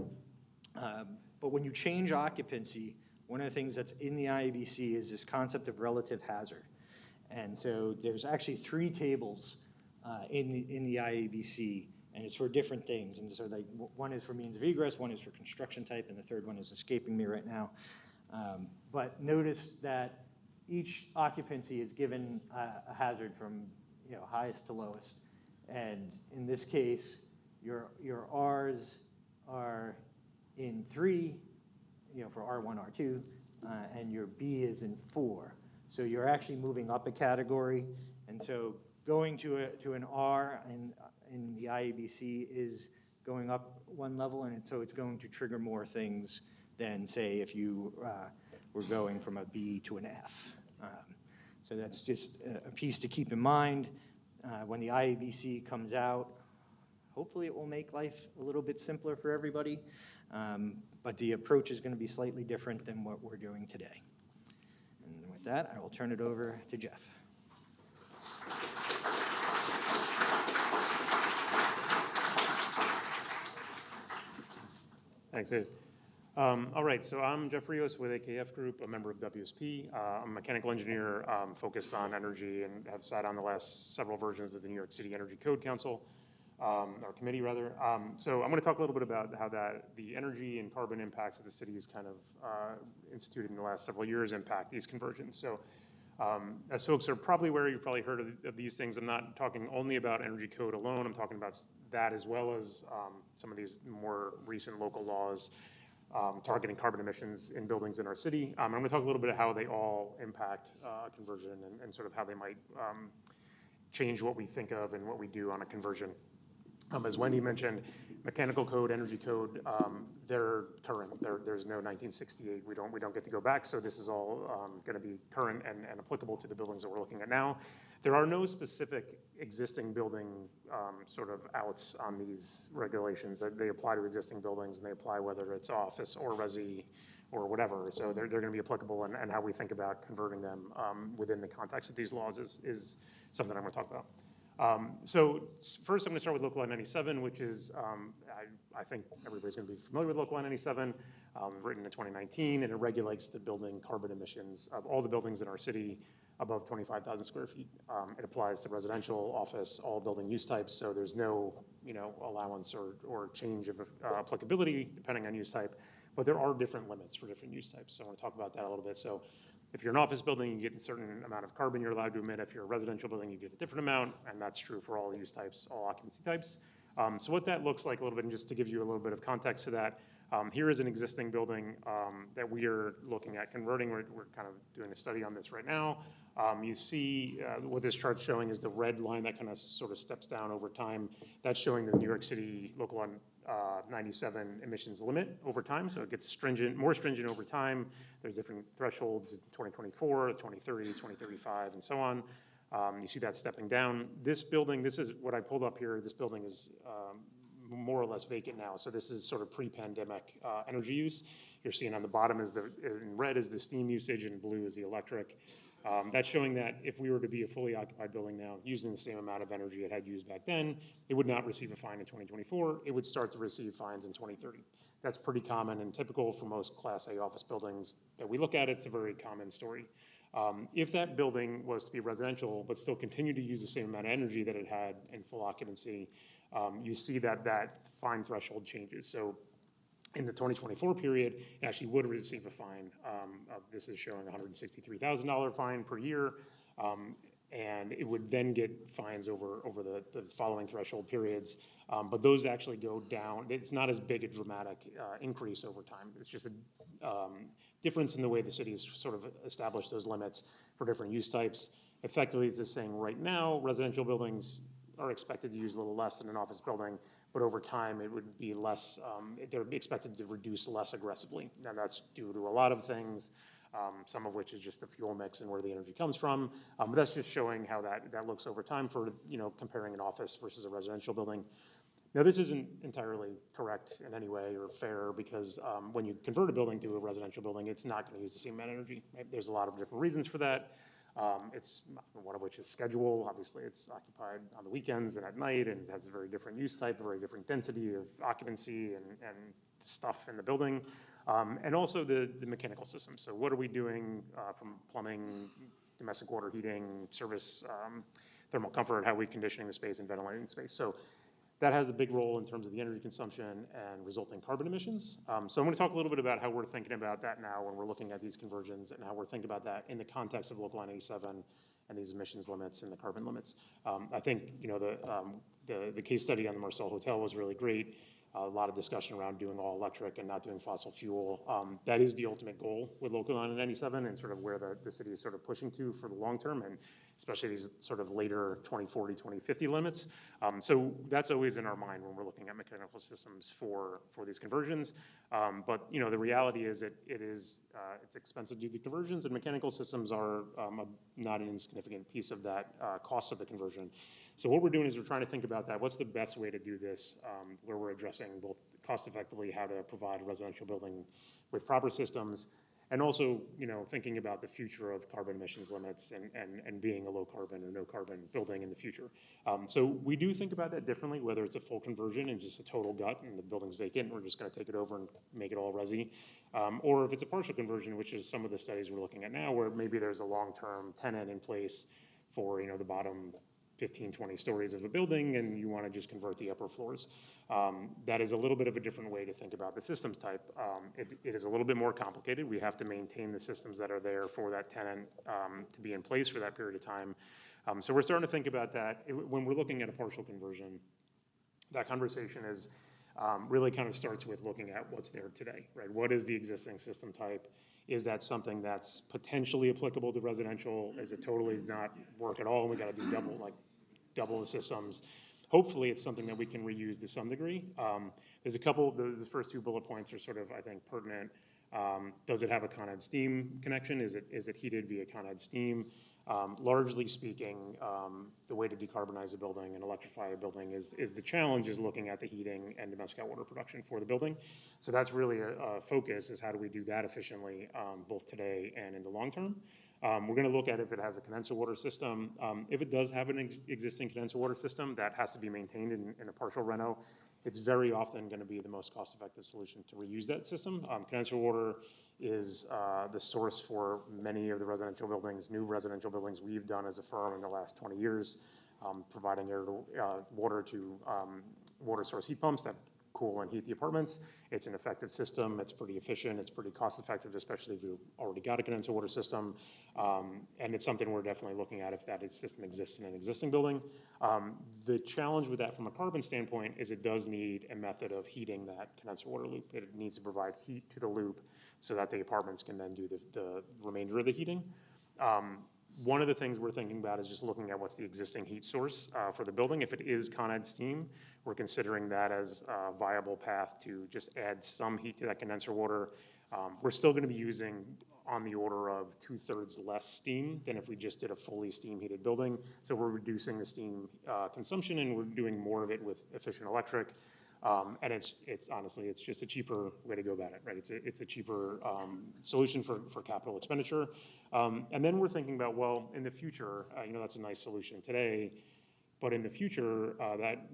But when you change occupancy, one of the things that's in the IEBC is this concept of relative hazard. And so there's actually 3 tables in the IEBC, and it's for different things. And so one is for means of egress, one is for construction type, and the third one is escaping me right now. But notice that each occupancy is given a hazard from highest to lowest. And in this case, your R's are in 3, for R1, R2, and your B is in 4. So you're actually moving up a category. And so going to an R in the IEBC is going up one level, and so it's going to trigger more things than, say, if you were going from a B to an F. So that's just a piece to keep in mind. When the IEBC comes out, hopefully it will make life a little bit simpler for everybody, but the approach is going to be slightly different than what we're doing today. And with that, I will turn it over to Jeff. Thanks, Dave. All right, so I'm Jeff Rios with AKF Group, a member of WSP. I'm a mechanical engineer focused on energy and have sat on the last several versions of the New York City Energy Code Council, or committee rather. So I'm going to talk a little bit about how the energy and carbon impacts that the city has kind of instituted in the last several years impact these conversions. So as folks are probably aware, you've probably heard of these things. I'm not talking only about energy code alone. I'm talking about that as well as some of these more recent local laws targeting carbon emissions in buildings in our city. I'm going to talk a little bit about how they all impact conversion and sort of how they might change what we think of and what we do on a conversion. As Wendy mentioned, mechanical code, energy code, they're current. There's no 1968. We don't get to go back. So this is all going to be current and applicable to the buildings that we're looking at now. There are no specific existing building sort of outs on these regulations. That they apply to existing buildings, and they apply whether it's office or resi or whatever. So they're going to be applicable, and how we think about converting them within the context of these laws is something I'm going to talk about. So first, I'm going to start with Local Law 97, which is, I think everybody's going to be familiar with Local Law 97, written in 2019, and it regulates the building carbon emissions of all the buildings in our city above 25,000 square feet. It applies to residential, office, all building use types, so there's no allowance or change of applicability depending on use type. but there are different limits for different use types. So I want to talk about that a little bit. So if you're an office building, you get a certain amount of carbon you're allowed to emit. If you're a residential building, you get a different amount, and that's true for all use types, all occupancy types. So what that looks like a little bit, and just to give you a little bit of context to that, here is an existing building that we are looking at converting. We're kind of doing a study on this right now. You see what this chart's showing is the red line that kind of sort of steps down over time. That's showing the New York City Local 97 emissions limit over time. So it gets stringent, more stringent over time. There's different thresholds in 2024, 2030, 2035, and so on. You see that stepping down. This building, this is what I pulled up here. This building is more or less vacant now. So this is sort of pre-pandemic energy use. You're seeing on the bottom is in red is the steam usage and blue is the electric. That's showing that if we were to be a fully occupied building now, using the same amount of energy it had used back then, it would not receive a fine in 2024. It would start to receive fines in 2030. That's pretty common and typical for most Class A office buildings that we look at. It's a very common story. If that building was to be residential, but still continue to use the same amount of energy that it had in full occupancy, you see that that fine threshold changes. So in the 2024 period, it actually would receive a fine. This is showing $163,000 fine per year, and it would then get fines over the following threshold periods. But those actually go down. It's not as big a dramatic increase over time. It's just a difference in the way the city has sort of established those limits for different use types. Effectively, it's just saying right now, residential buildings are expected to use a little less than an office building, but over time it would be less, they're expected to reduce less aggressively. Now that's due to a lot of things, some of which is just the fuel mix and where the energy comes from. But that's just showing how that looks over time for, comparing an office versus a residential building. Now this isn't entirely correct in any way or fair because when you convert a building to a residential building, it's not going to use the same amount of energy. Right? There's a lot of different reasons for that. It's one of which is schedule. Obviously, it's occupied on the weekends and at night, and it has a very different use type, a very different density of occupancy and stuff in the building, and also the mechanical system. So what are we doing from plumbing, domestic water heating, service, thermal comfort, how are we conditioning the space and ventilating the space? So that has a big role in terms of the energy consumption and resulting carbon emissions. So I'm going to talk a little bit about how we're thinking about that now when we're looking at these conversions and how we're thinking about that in the context of Local 97 and these emissions limits and the carbon limits. I think the case study on the Marcel Hotel was really great. A lot of discussion around doing all electric and not doing fossil fuel. That is the ultimate goal with Local 97 and sort of where the city is sort of pushing to for the long term, and especially these sort of later 2040, 2050 limits. So that's always in our mind when we're looking at mechanical systems for these conversions. But the reality is it's expensive to do the conversions, and mechanical systems are not an insignificant piece of that cost of the conversion. So what we're doing is we're trying to think about that. What's the best way to do this where we're addressing both cost effectively how to provide a residential building with proper systems, and also thinking about the future of carbon emissions limits and being a low carbon or no carbon building in the future. So we do think about that differently, whether it's a full conversion and just a total gut and the building's vacant and we're just going to take it over and make it all resi, or if it's a partial conversion, which is some of the studies we're looking at now, where maybe there's a long-term tenant in place for the bottom 15, 20 stories of a building, and you want to just convert the upper floors. That is a little bit of a different way to think about the systems type. It is a little bit more complicated. We have to maintain the systems that are there for that tenant to be in place for that period of time. So we're starting to think about that. When we're looking at a partial conversion, that conversation is really kind of starts with looking at what's there today, right? What is the existing system type? Is that something that's potentially applicable to residential? Is it totally not work at all? And we got to do double the systems. Hopefully it's something that we can reuse to some degree. There's a couple, the first two bullet points are sort of, I think, pertinent. Does it have a Con Ed steam connection? Is it heated via Con Ed steam? Largely speaking, the way to decarbonize a building and electrify a building is the challenge is looking at the heating and domestic hot water production for the building. So that's really a focus, is how do we do that efficiently, both today and in the long term. We're going to look at if it has a condenser water system. If it does have an existing condenser water system, that has to be maintained in a partial reno. It's very often going to be the most cost-effective solution to reuse that system. Condenser water is the source for many of the residential buildings, new residential buildings we've done as a firm in the last 20 years, providing water to water source heat pumps that cool and heat the apartments. It's an effective system. It's pretty efficient. It's pretty cost effective, especially if you've already got a condenser water system. And it's something we're definitely looking at if that system exists in an existing building. The challenge with that from a carbon standpoint is it does need a method of heating that condenser water loop. It needs to provide heat to the loop so that the apartments can then do the remainder of the heating. One of the things we're thinking about is just looking at what's the existing heat source for the building. If it is Con Ed steam, we're considering that as a viable path to just add some heat to that condenser water. We're still going to be using on the order of 2/3 less steam than if we just did a fully steam heated building. So we're reducing the steam consumption, and we're doing more of it with efficient electric. And it's honestly, it's just a cheaper way to go about it, right? It's a cheaper solution for capital expenditure. And then we're thinking about, well, in the future, that's a nice solution today, but in the future,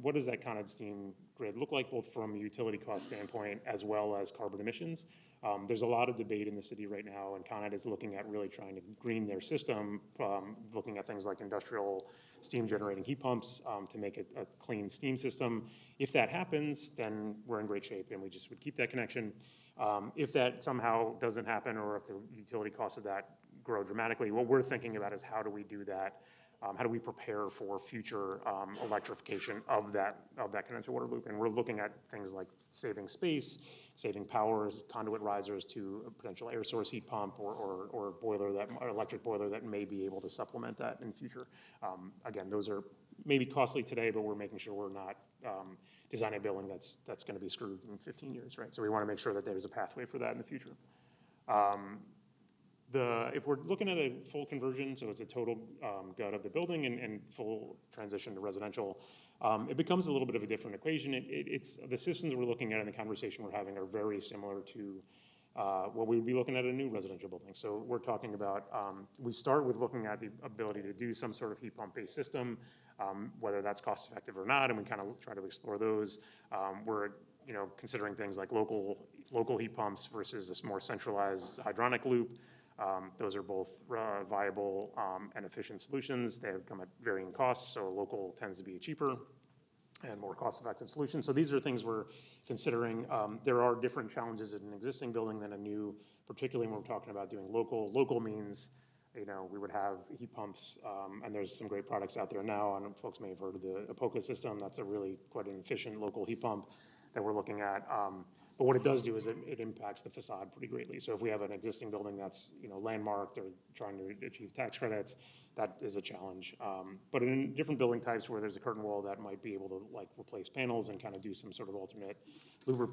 what does that Con Ed steam grid look like, both from a utility cost standpoint as well as carbon emissions? There's a lot of debate in the city right now, and Con Ed is looking at really trying to green their system, looking at things like industrial steam generating heat pumps to make it a clean steam system. If that happens, then we're in great shape and we just would keep that connection. If that somehow doesn't happen, or if the utility costs of that grow dramatically, what we're thinking about is how do we do that? How do we prepare for future electrification of that condenser water loop? And we're looking at things like saving space, saving powers, conduit risers to a potential air source heat pump or electric boiler that may be able to supplement that in the future. Again, those are maybe costly today, but we're making sure we're not designing a building that's going to be screwed in 15 years, right? So we want to make sure that there's a pathway for that in the future. If we're looking at a full conversion, so it's a total gut of the building and full transition to residential, it becomes a little bit of a different equation. The systems we're looking at in the conversation we're having are very similar to what we would be looking at a new residential building. So we're talking about, we start with looking at the ability to do some sort of heat pump-based system, whether that's cost effective or not, and we kind of try to explore those. We're considering things like local heat pumps versus a more centralized hydronic loop. Those are both viable and efficient solutions. They come at varying costs, so local tends to be cheaper and more cost-effective solution. So these are things we're considering. There are different challenges in an existing building than a new, particularly when we're talking about doing local. Local means, we would have heat pumps, and there's some great products out there now, and folks may have heard of the Apoca system. That's a really quite an efficient local heat pump that we're looking at. But what it does do is it impacts the facade pretty greatly. So if we have an existing building that's landmarked or trying to achieve tax credits, that is a challenge. But in different building types where there's a curtain wall that might be able to replace panels and kind of do some sort of alternate louver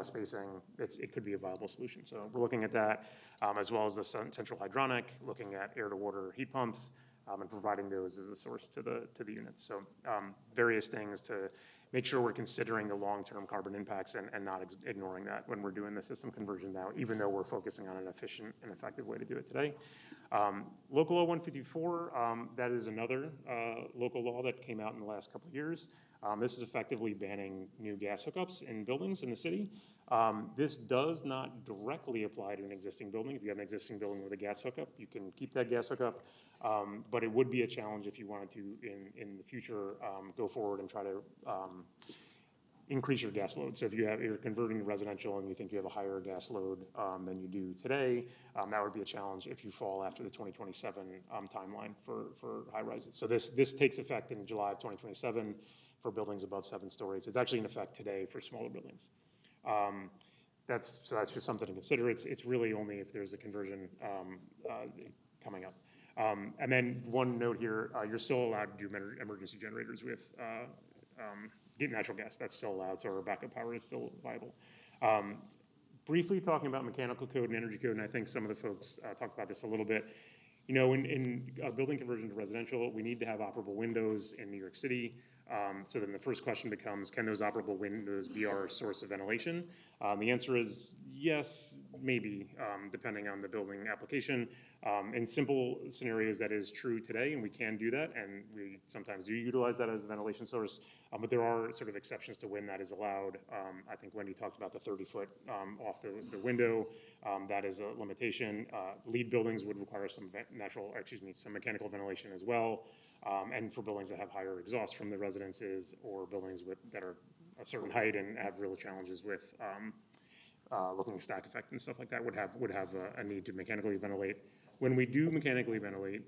spacing, it could be a viable solution. So we're looking at that, as well as the central hydronic, looking at air-to-water heat pumps, and providing those as a source to the units. So various things to make sure we're considering the long-term carbon impacts and not ignoring that when we're doing the system conversion now, even though we're focusing on an efficient and effective way to do it today. Local Law 154, that is another local law that came out in the last couple of years. This is effectively banning new gas hookups in buildings in the city. This does not directly apply to an existing building. If you have an existing building with a gas hookup, you can keep that gas hookup, but it would be a challenge if you wanted to, in the future, go forward and try to increase your gas load. So if you're converting to residential and you think you have a higher gas load than you do today, that would be a challenge if you fall after the 2027 timeline for high rises. So this takes effect in July of 2027 for buildings above 7 stories. It's actually in effect today for smaller buildings. That's just something to consider. It's really only if there's a conversion coming up. And then one note here, you're still allowed to do emergency generators with natural gas. That's still allowed, so our backup power is still viable. Briefly talking about mechanical code and energy code, and I think some of the folks talked about this a little bit. In building conversion to residential, we need to have operable windows in New York City. So then the first question becomes, can those operable windows be our source of ventilation? The answer is yes, maybe, depending on the building application. In simple scenarios, that is true today, and we can do that, and we sometimes do utilize that as a ventilation source, but there are sort of exceptions to when that is allowed. I think Wendy talked about the 30-foot off the window. That is a limitation. LEED buildings would require some mechanical ventilation as well. And for buildings that have higher exhaust from the residences or buildings that are a certain height and have real challenges with looking at stack effect and stuff like that would have a need to mechanically ventilate. When we do mechanically ventilate,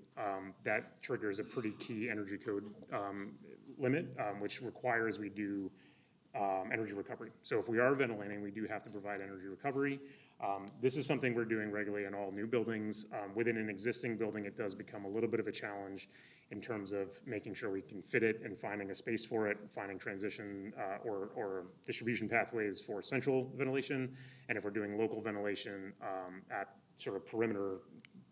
that triggers a pretty key energy code limit, which requires we do energy recovery. So if we are ventilating, we do have to provide energy recovery. This is something we're doing regularly in all new buildings. Within an existing building, it does become a little bit of a challenge in terms of making sure we can fit it and finding a space for it, finding transition or distribution pathways for central ventilation. And if we're doing local ventilation at sort of perimeter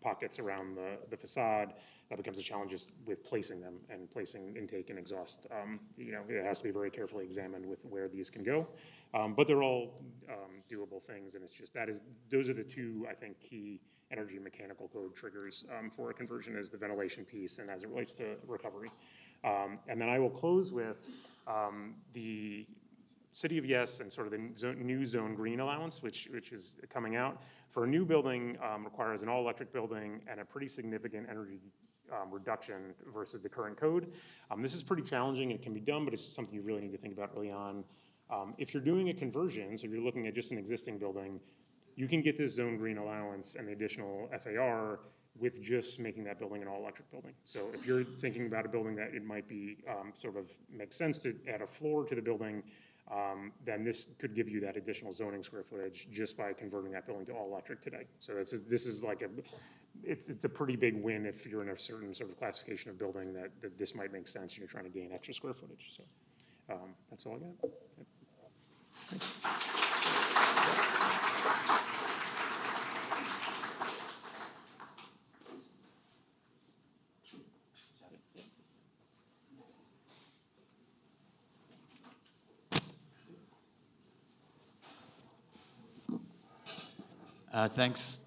pockets around the facade, that becomes a challenge just with placing them and placing intake and exhaust. It has to be very carefully examined with where these can go. But they're all doable things, and it's just those are the two, I think, key energy mechanical code triggers for a conversion is the ventilation piece and as it relates to recovery. And then I will close with the City of Yes and sort of the new zone green allowance, which is coming out. For a new building, requires an all-electric building and a pretty significant energy reduction versus the current code. This is pretty challenging. It can be done, but it's something you really need to think about early on. If you're doing a conversion, so if you're looking at just an existing building, you can get this zone green allowance and the additional FAR with just making that building an all-electric building. So if you're thinking about a building that it might be sort of makes sense to add a floor to the building, then this could give you that additional zoning square footage just by converting that building to all electric today. So this is like it's a pretty big win if you're in a certain sort of classification of building that this might make sense and you're trying to gain extra square footage. So that's all I got. Thanks,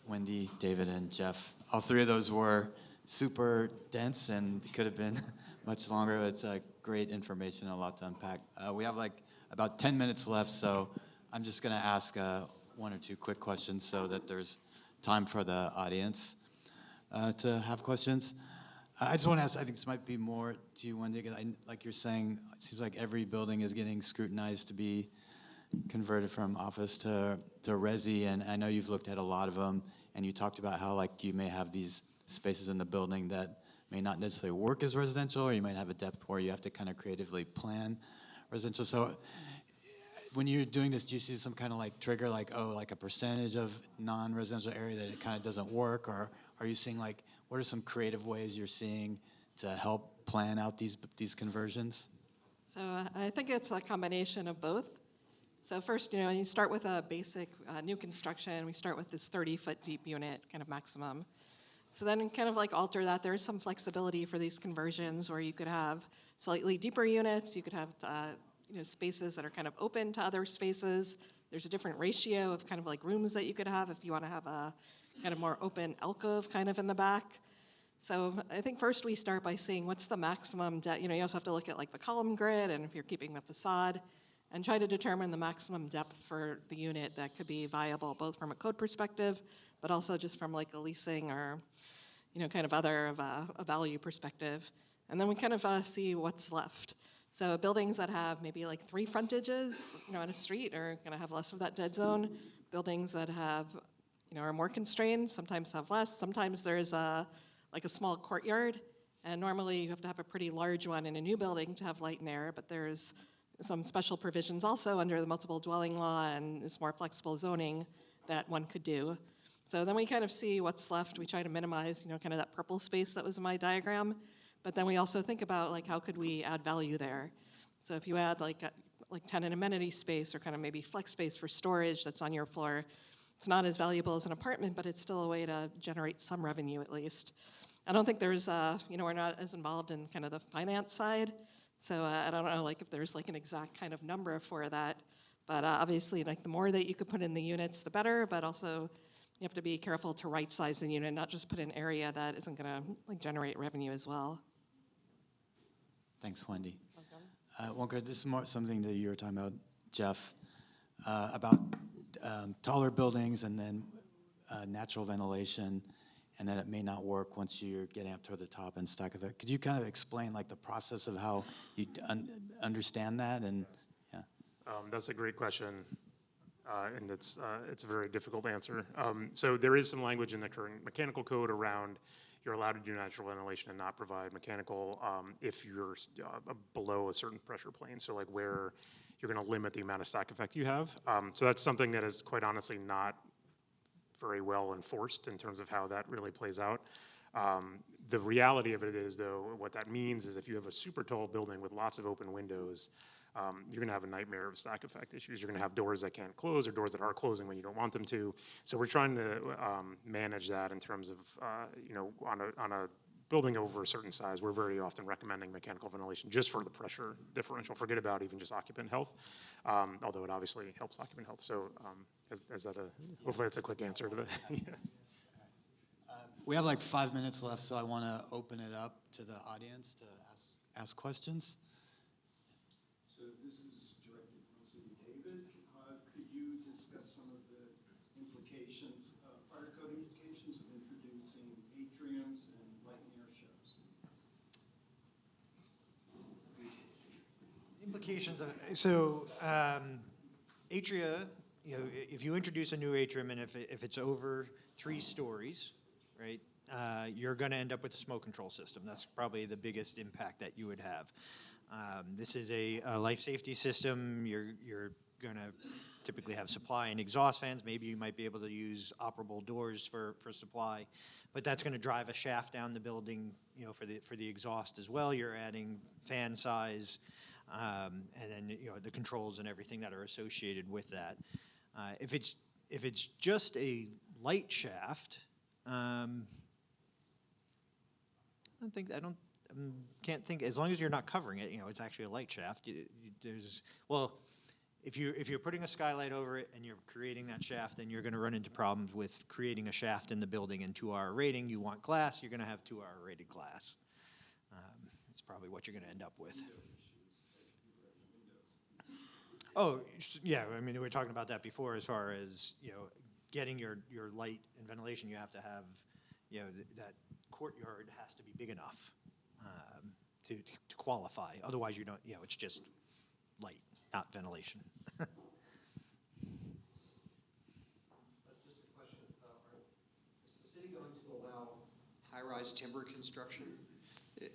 Wendy, David, and Jeff. All three of those were super dense and could have been much longer. It's great information, a lot to unpack. We have like about 10 minutes left, so I'm just going to ask one or two quick questions so that there's time for the audience to have questions. I just want to ask, I think this might be more to you, Wendy, because like you're saying, it seems like every building is getting scrutinized to be converted from office to resi, and I know you've looked at a lot of them, and you talked about how like you may have these spaces in the building that may not necessarily work as residential, or you might have a depth where you have to kind of creatively plan residential. So when you're doing this, do you see some kind of like trigger, like, oh, like a percentage of non-residential area that it kind of doesn't work, or are you seeing like, what are some creative ways you're seeing to help plan out these conversions? So I think it's a combination of both. So first, you start with a basic new construction. We start with this 30-foot deep unit, kind of maximum. So then kind of like alter that. There's some flexibility for these conversions where you could have slightly deeper units. You could have spaces that are kind of open to other spaces. There's a different ratio of kind of like rooms that you could have if you want to have a kind of more open alcove kind of in the back. So I think first we start by seeing what's the maximum depth. You also have to look at like the column grid and if you're keeping the facade, and try to determine the maximum depth for the unit that could be viable, both from a code perspective, but also just from like a leasing or, kind of other a value perspective. And then we kind of see what's left. So buildings that have maybe like 3 frontages, on a street are going to have less of that dead zone. Buildings that have, are more constrained, sometimes have less. Sometimes there's like a small courtyard, and normally you have to have a pretty large one in a new building to have light and air, but there's some special provisions also under the multiple dwelling law and this more flexible zoning that one could do. So then we kind of see what's left. We try to minimize, kind of that purple space that was in my diagram. But then we also think about like how could we add value there. So if you add like tenant amenity space or kind of maybe flex space for storage that's on your floor, it's not as valuable as an apartment, but it's still a way to generate some revenue at least. I don't think there's, we're not as involved in kind of the finance side. So I don't know like if there's like an exact kind of number for that, but obviously like the more that you could put in the units, the better, but also you have to be careful to right size the unit, not just put an area that isn't gonna like generate revenue as well. Thanks, Wendy. Wonka, this is more something that you were talking about, Jeff, about taller buildings and then natural ventilation, and that it may not work once you're getting up to the top and stack of it. Could you kind of explain like the process of how you understand that and That's a great question, and it's a very difficult answer. So there is some language in the current mechanical code around you're allowed to do natural ventilation and not provide mechanical if you're below a certain pressure plane. So like where you're going to limit the amount of stack effect you have. So that's something that is quite honestly not very well enforced in terms of how that really plays out. The reality of it is, though, what that means is if you have a super tall building with lots of open windows, you're going to have a nightmare of stack effect issues. You're going to have doors that can't close or doors that are closing when you don't want them to. So we're trying to manage that in terms of, on a building over a certain size, we're very often recommending mechanical ventilation just for the pressure differential. Forget about even just occupant health, although it obviously helps occupant health. So hopefully that's a quick answer to that. Yeah. We have like 5 minutes left, so I want to open it up to the audience to ask questions. So this is directed mostly to David. Could you discuss some of the implications, fire code implications of introducing atriums and light and air shows? Implications of, atria, if you introduce a new atrium and if it's over 3 stories, right, you're going to end up with a smoke control system. That's probably the biggest impact that you would have. This is a life safety system. You're going to typically have supply and exhaust fans. Maybe you might be able to use operable doors for supply, but that's going to drive a shaft down the building, for the exhaust as well. You're adding fan size, and then the controls and everything that are associated with that. If it's just a light shaft, can't think, as long as you're not covering it, it's actually a light shaft. If you're putting a skylight over it and you're creating that shaft, then you're going to run into problems with creating a shaft in the building and 2-hour rating. You want glass, you're going to have 2-hour rated glass. It's probably what you're going to end up with. Oh, yeah, we were talking about that before as far as, getting your light and ventilation. You have to have, that courtyard has to be big enough to qualify. Otherwise, you don't, it's just light, not ventilation. Just a question. Is the city going to allow high-rise timber construction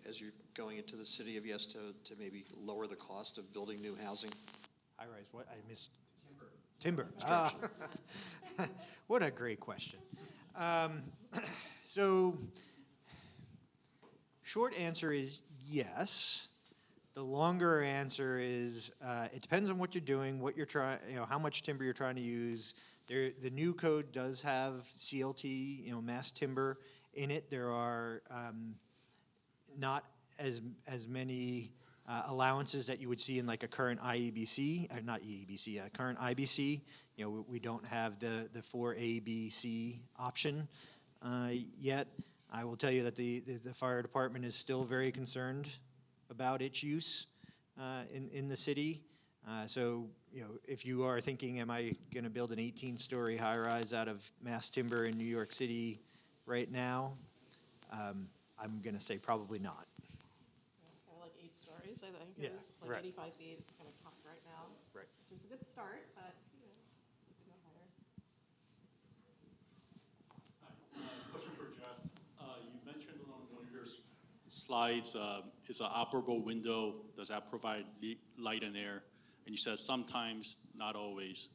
as you're going into the city of Yes to maybe lower the cost of building new housing? High-rise, what? I missed. Timber. What a great question. So, short answer is yes. The longer answer is it depends on what you're doing, what you're trying, how much timber you're trying to use. The new code does have CLT, mass timber in it. There are not as many allowances that you would see in like a current IEBC, current IBC. We don't have the 4A, B, C option yet. I will tell you that the fire department is still very concerned about its use in the city. So, if you are thinking, am I going to build an 18-story high-rise out of mass timber in New York City right now? I'm going to say probably not. Kind of like 8 stories, I think. Yeah, It's like right. 85 feet. It's kind of tough right now. Right. Which is a good start, but you could go higher. Question for Jeff. You mentioned on one of your slides, it's an operable window. Does that provide light and air? And you said sometimes, not always.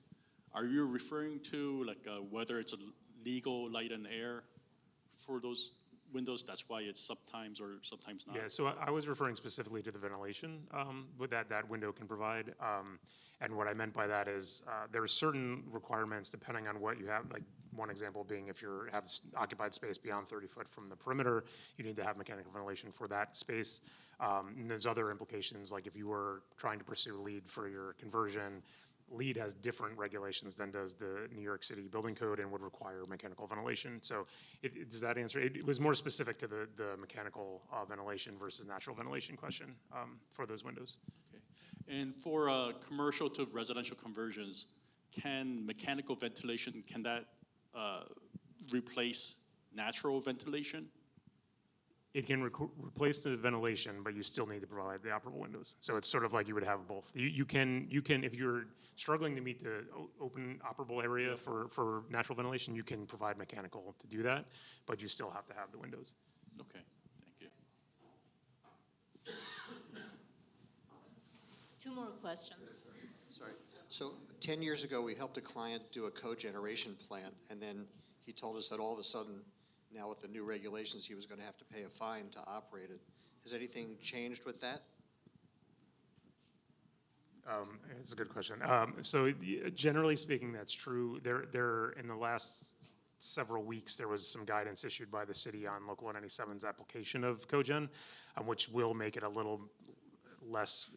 Are you referring to like whether it's a legal light and air for those windows? That's why it's sometimes or sometimes not. Yeah, so I was referring specifically to the ventilation that window can provide. And what I meant by that is there are certain requirements depending on what you have. Like one example being if you have occupied space beyond 30 foot from the perimeter, you need to have mechanical ventilation for that space. And there's other implications, like if you were trying to pursue LEED for your conversion, LEED has different regulations than does the New York City building code and would require mechanical ventilation. So does that answer? It was more specific to the mechanical ventilation versus natural ventilation question for those windows. Okay. And for commercial to residential conversions, can mechanical ventilation, can that replace natural ventilation? It can replace the ventilation, but you still need to provide the operable windows. So it's sort of like you would have both. You can, if you're struggling to meet the open operable area for natural ventilation, you can provide mechanical to do that, but you still have to have the windows. Okay, thank you. Two more questions. Sorry. So 10 years ago, we helped a client do a cogeneration plant, and then he told us that all of a sudden, now with the new regulations, he was going to have to pay a fine to operate it. Has anything changed with that? It's a good question. Generally speaking, that's true. There in the last several weeks, there was some guidance issued by the city on Local 197's application of cogen, which will make it a little less,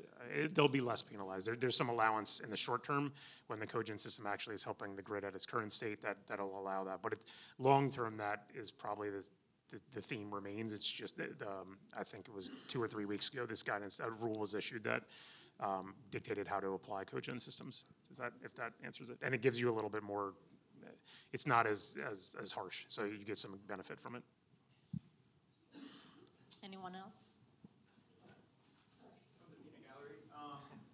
they'll be less penalized. There's some allowance in the short term when the cogen system actually is helping the grid at its current state that'll allow that. But long term, that is probably the theme remains. It's just that I think it was 2 or 3 weeks ago, this guidance, a rule was issued that dictated how to apply cogen systems. If that answers it, and it gives you a little bit more. It's not as harsh, so you get some benefit from it. Anyone else? From the peanut gallery,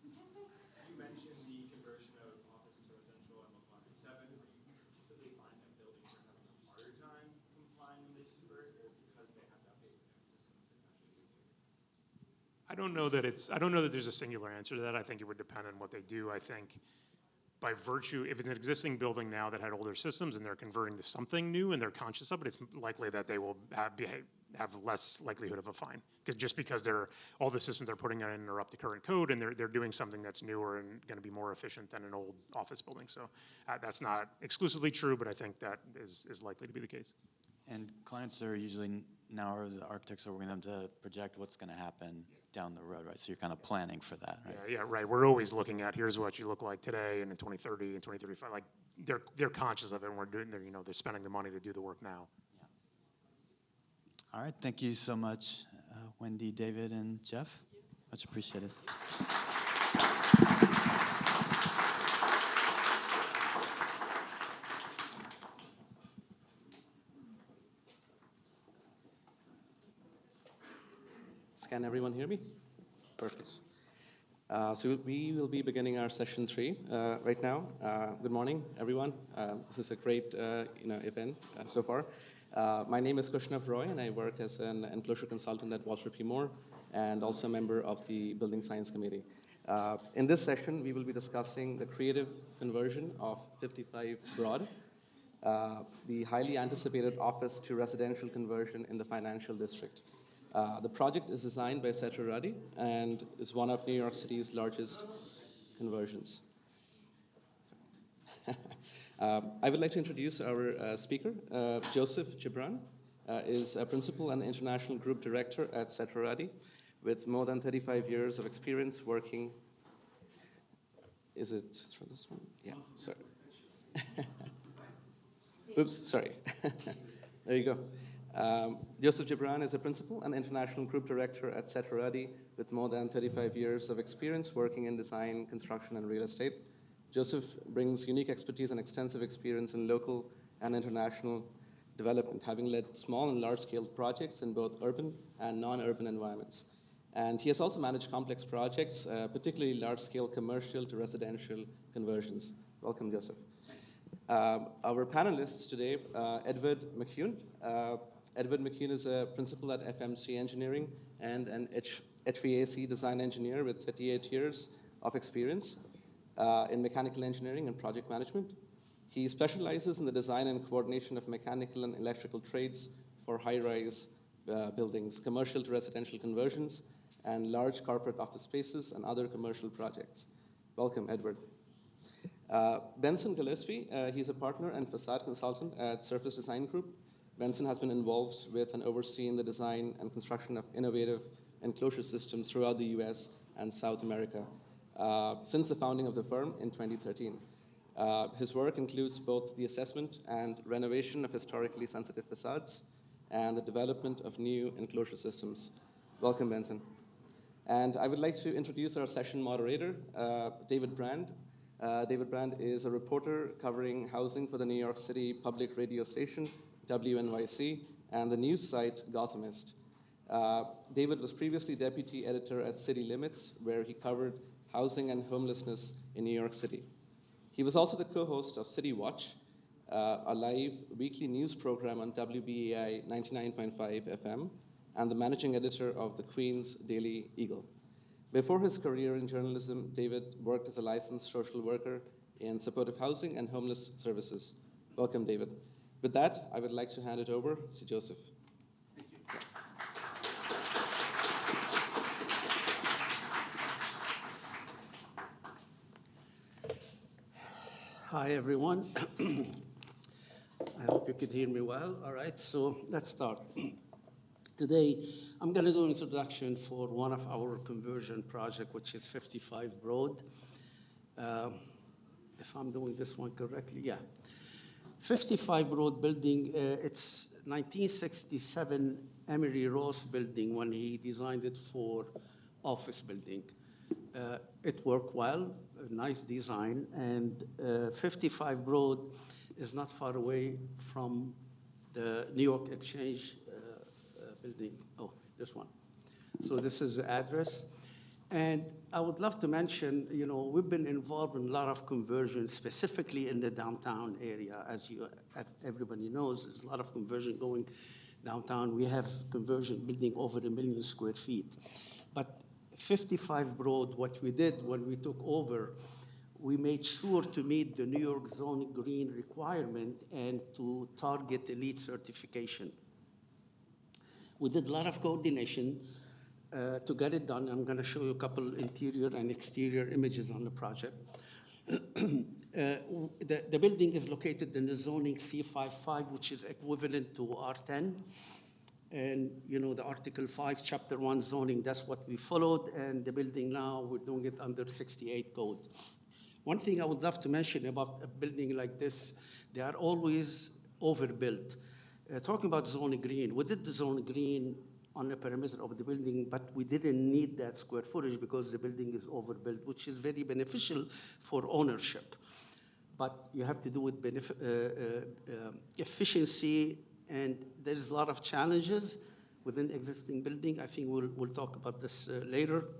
you mentioned the conversion of office to residential on Local 107. Are you typically finding that buildings are having a harder time complying when they convert, or because they have to update their systems, it's actually easier? I don't know that there's a singular answer to that. I think it would depend on what they do. I think by virtue, if it's an existing building now that had older systems and they're converting to something new and they're conscious of it, it's likely that they will have less likelihood of a fine. Because all the systems they're putting in are up to current code and they're doing something that's newer and going to be more efficient than an old office building. So that's not exclusively true, but I think that is likely to be the case. And clients are usually, now the architects are working them to project what's going to happen down the road, right? So you're kind of planning for that, right? Yeah, right. We're always looking at here's what you look like today and in 2030 and 2035. Like they're conscious of it and we're doing, they're spending the money to do the work now. Yeah. All right, thank you so much, Wendy, David, and Jeff. Much appreciated. Can everyone hear me? Perfect. So we will be beginning our session 3 right now. Good morning, everyone. This is a great event so far. My name is Kushnav Roy, and I work as an enclosure consultant at Walter P. Moore, and also a member of the Building Science Committee. In this session, we will be discussing the creative conversion of 55 Broad, the highly anticipated office to residential conversion in the financial district. The project is designed by Setra Reddy and is one of New York City's largest conversions. I would like to introduce our speaker. Joseph Gibran is a principal and international group director at Setra Reddy with more than 35 years of experience working. Is it through this one? Yeah, sorry. Oops, sorry. There you go. Joseph Gibran is a principal and international group director at Setra Reddy with more than 35 years of experience working in design, construction, and real estate. Joseph brings unique expertise and extensive experience in local and international development, having led small and large-scale projects in both urban and non-urban environments. And he has also managed complex projects, particularly large-scale commercial to residential conversions. Welcome, Joseph. Our panelists today, Edward McCune. Edward McCune is a principal at FMC Engineering and an HVAC design engineer with 38 years of experience in mechanical engineering and project management. He specializes in the design and coordination of mechanical and electrical trades for high-rise buildings, commercial to residential conversions, and large corporate office spaces and other commercial projects. Welcome, Edward. Benson Gillespie, he's a partner and facade consultant at Surface Design Group. Benson has been involved with and overseen the design and construction of innovative enclosure systems throughout the US and South America since the founding of the firm in 2013. His work includes both the assessment and renovation of historically sensitive facades and the development of new enclosure systems. Welcome, Benson. And I would like to introduce our session moderator, David Brand. David Brand is a reporter covering housing for the New York City public radio station, WNYC, and the news site Gothamist. David was previously deputy editor at City Limits, where he covered housing and homelessness in New York City. He was also the co-host of City Watch, a live weekly news program on WBAI 99.5 FM, and the managing editor of the Queen's Daily Eagle. Before his career in journalism, David worked as a licensed social worker in supportive housing and homeless services. Welcome, David. With that, I would like to hand it over to Joseph. Hi, everyone. I hope you can hear me well. All right, so let's start. Today, I'm going to do an introduction for one of our conversion project, which is 55 Broad. If I'm doing this one correctly, yeah. 55 Broad building, it's 1967 Emery Ross building when he designed it for office building. It worked well, a nice design, and 55 Broad is not far away from the New York Exchange building. Oh, this one. So this is the address. And I would love to mention, you know, we've been involved in a lot of conversions, specifically in the downtown area. As everybody knows, there's a lot of conversion going downtown. We have conversion building over 1 million square feet. But 55 Broad, what we did when we took over, we made sure to meet the New York Zone Green requirement and to target elite certification. We did a lot of coordination to get it done. I'm going to show you a couple interior and exterior images on the project. The building is located in the zoning C55, which is equivalent to R10. And you know, the Article 5, Chapter 1 zoning, that's what we followed. And the building now, we're doing it under 68 code. One thing I would love to mention about a building like this, they are always overbuilt. Talking about zone green, we did the zone green on the perimeter of the building, but we didn't need that square footage because the building is overbuilt, which is very beneficial for ownership. But you have to do with efficiency, and there's a lot of challenges within existing building. I think we'll talk about this later.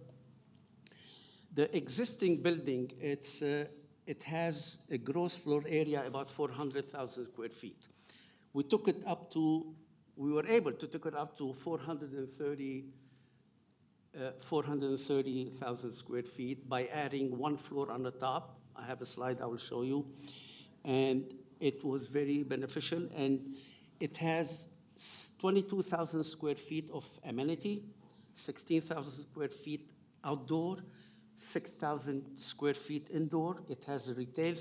The existing building, it has a gross floor area about 400,000 square feet. We took it up to, we were able to take it up to 430,000 square feet by adding one floor on the top. I have a slide I will show you. And it was very beneficial. And it has 22,000 square feet of amenity, 16,000 square feet outdoor, 6,000 square feet indoor. It has a retail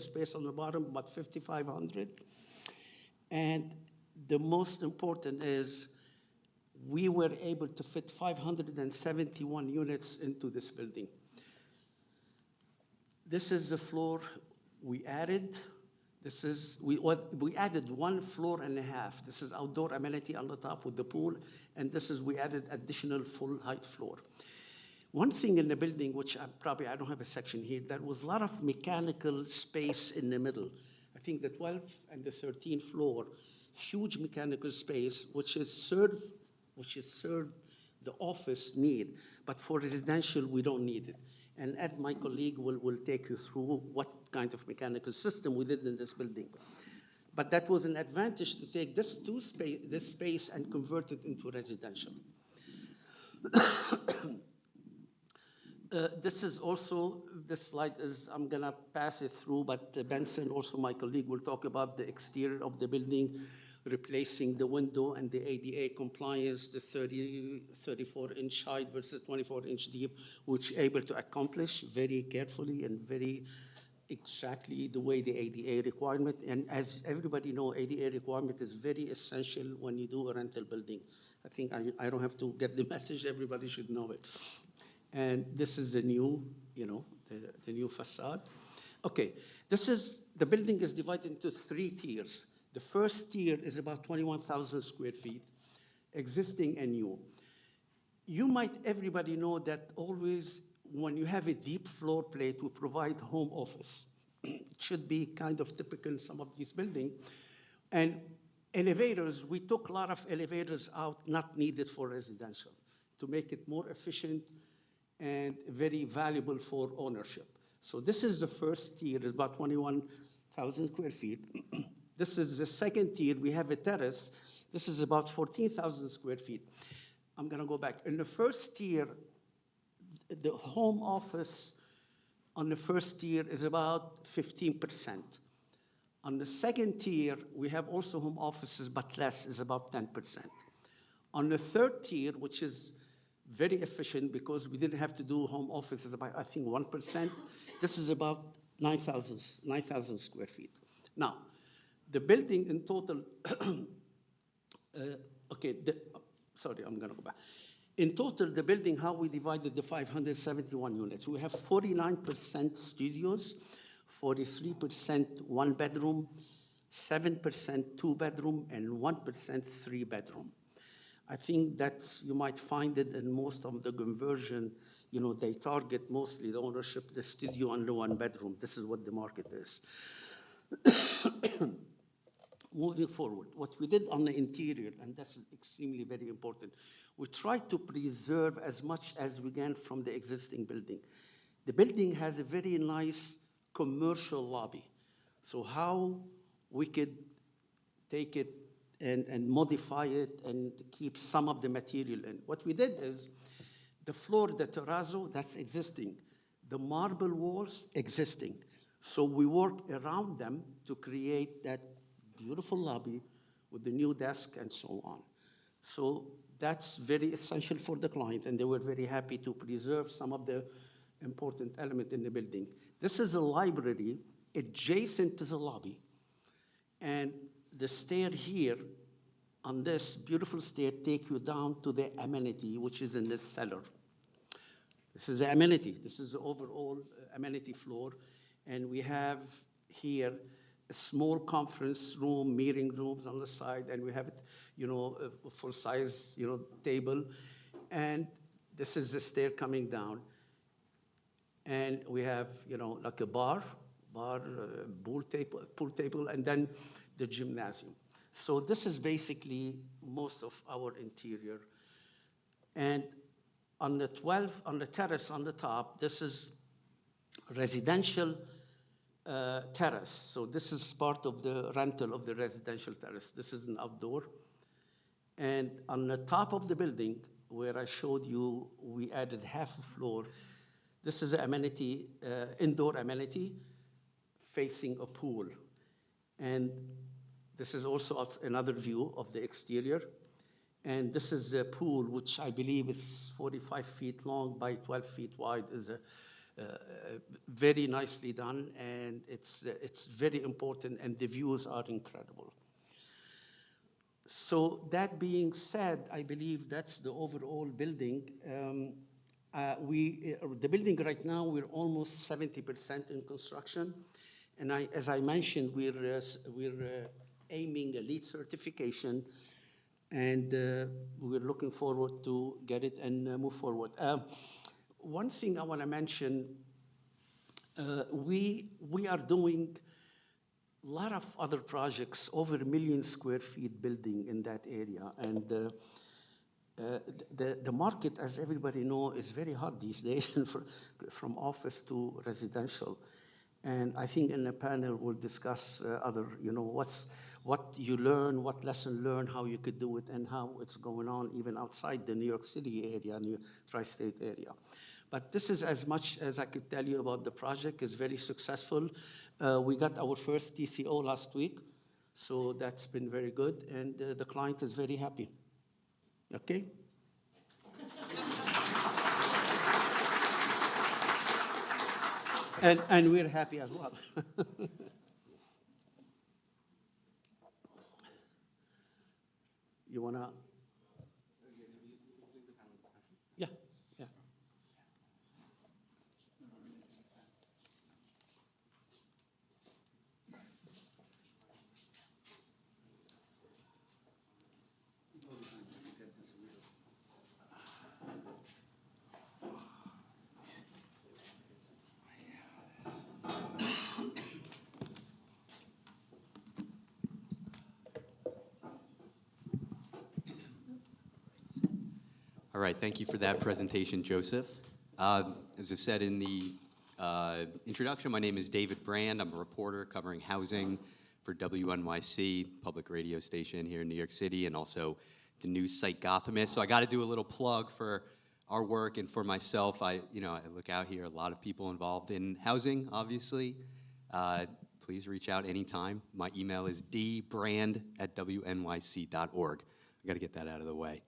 space on the bottom, about 5,500. And the most important is we were able to fit 571 units into this building. This is the floor we added. We added 1 floor and a half. This is outdoor amenity on the top with the pool, and we added additional full height floor. One thing in the building, which I don't have a section here, there was a lot of mechanical space in the middle. I think the 12th and the 13th floor, huge mechanical space, which is served the office need, but for residential, we don't need it. And Ed, my colleague, will take you through what kind of mechanical system we did in this building. But that was an advantage to take this space and convert it into residential. This slide is, I'm gonna pass it through, but Benson, also my colleague, will talk about the exterior of the building, replacing the window and the ADA compliance, the 34-inch height versus 24-inch deep, which able to accomplish very carefully and very exactly the way the ADA requirement. And as everybody know, ADA requirement is very essential when you do a rental building. I think I don't have to get the message, everybody should know it. And this is the new, the new facade. Okay, the building is divided into 3 tiers. The first tier is about 21,000 square feet, existing and new. You might, everybody know that always when you have a deep floor plate, we provide home office. It should be kind of typical in some of these buildings. And Elevators, we took a lot of elevators out not needed for residential to make it more efficient and very valuable for ownership. So this is the first tier, it's about 21,000 square feet. This is the second tier, we have a terrace. This is about 14,000 square feet. I'm gonna go back. In the first tier, the home office on the first tier is about 15%. On the second tier, we have also home offices, but less, is about 10%. On the third tier, which is very efficient because we didn't have to do home offices about, I think, 1%, this is about 9,000 square feet. Now, the building in total, sorry, I'm gonna go back. In total, the building, how we divided the 571 units, we have 49% studios, 43% one bedroom, 7% two bedroom, and 1% three bedroom. I think that's, you might find it in most of the conversion, you know, they target mostly the ownership, the studio and the one bedroom. This is what the market is. Moving forward, what we did on the interior, and that's extremely very important, we tried to preserve as much as we can from the existing building. The building has a very nice commercial lobby. So how we could take it and modify it and keep some of the material in. What we did is the floor, the terrazzo, that's existing. The marble walls, existing. So we worked around them to create that beautiful lobby with the new desk and so on. So that's very essential for the client, and they were very happy to preserve some of the important element in the building. This is a library adjacent to the lobby, and the stair here on this beautiful stair take you down to the amenity, which is in the cellar. This is the amenity. This is the overall amenity floor, and we have here a small conference room, meeting rooms on the side, and we have, you know, a full-size, you know, table. And this is the stair coming down. And we have, you know, like a bar, pool table, and then the gymnasium. So this is basically most of our interior. And on the terrace on the top, this is residential terrace. So this is part of the rental of the residential terrace. This is an outdoor. And on the top of the building, where I showed you, we added half a floor. This is an amenity, indoor amenity, facing a pool. And this is also another view of the exterior. And this is a pool, which I believe is 45 feet long by 12 feet wide, is very nicely done, and it's very important, and the views are incredible. So that being said, I believe that's the overall building. The building right now, we're almost 70% in construction, and as I mentioned, we're aiming a LEED certification, and we're looking forward to get it and move forward. One thing I want to mention, we are doing a lot of other projects, over 1 million square feet building in that area. And the market, as everybody knows, is very hot these days from office to residential. And I think in the panel we'll discuss other, you know, what you learn, what lesson learned, how you could do it, and how it's going on even outside the New York City area, New tri-state area. But this is as much as I could tell you about the project. It's very successful. We got our first TCO last week, so that's been very good, and the client is very happy. Okay? and we're happy as well. You wanna? Yeah, yeah. All right, thank you for that presentation, Joseph. As I said in the introduction, my name is David Brand. I'm a reporter covering housing for WNYC, public radio station here in New York City, and also the news site Gothamist. So I got to do a little plug for our work and for myself. I look out here, a lot of people involved in housing, obviously. Please reach out anytime. My email is dbrand@wnyc.org. I got to get that out of the way.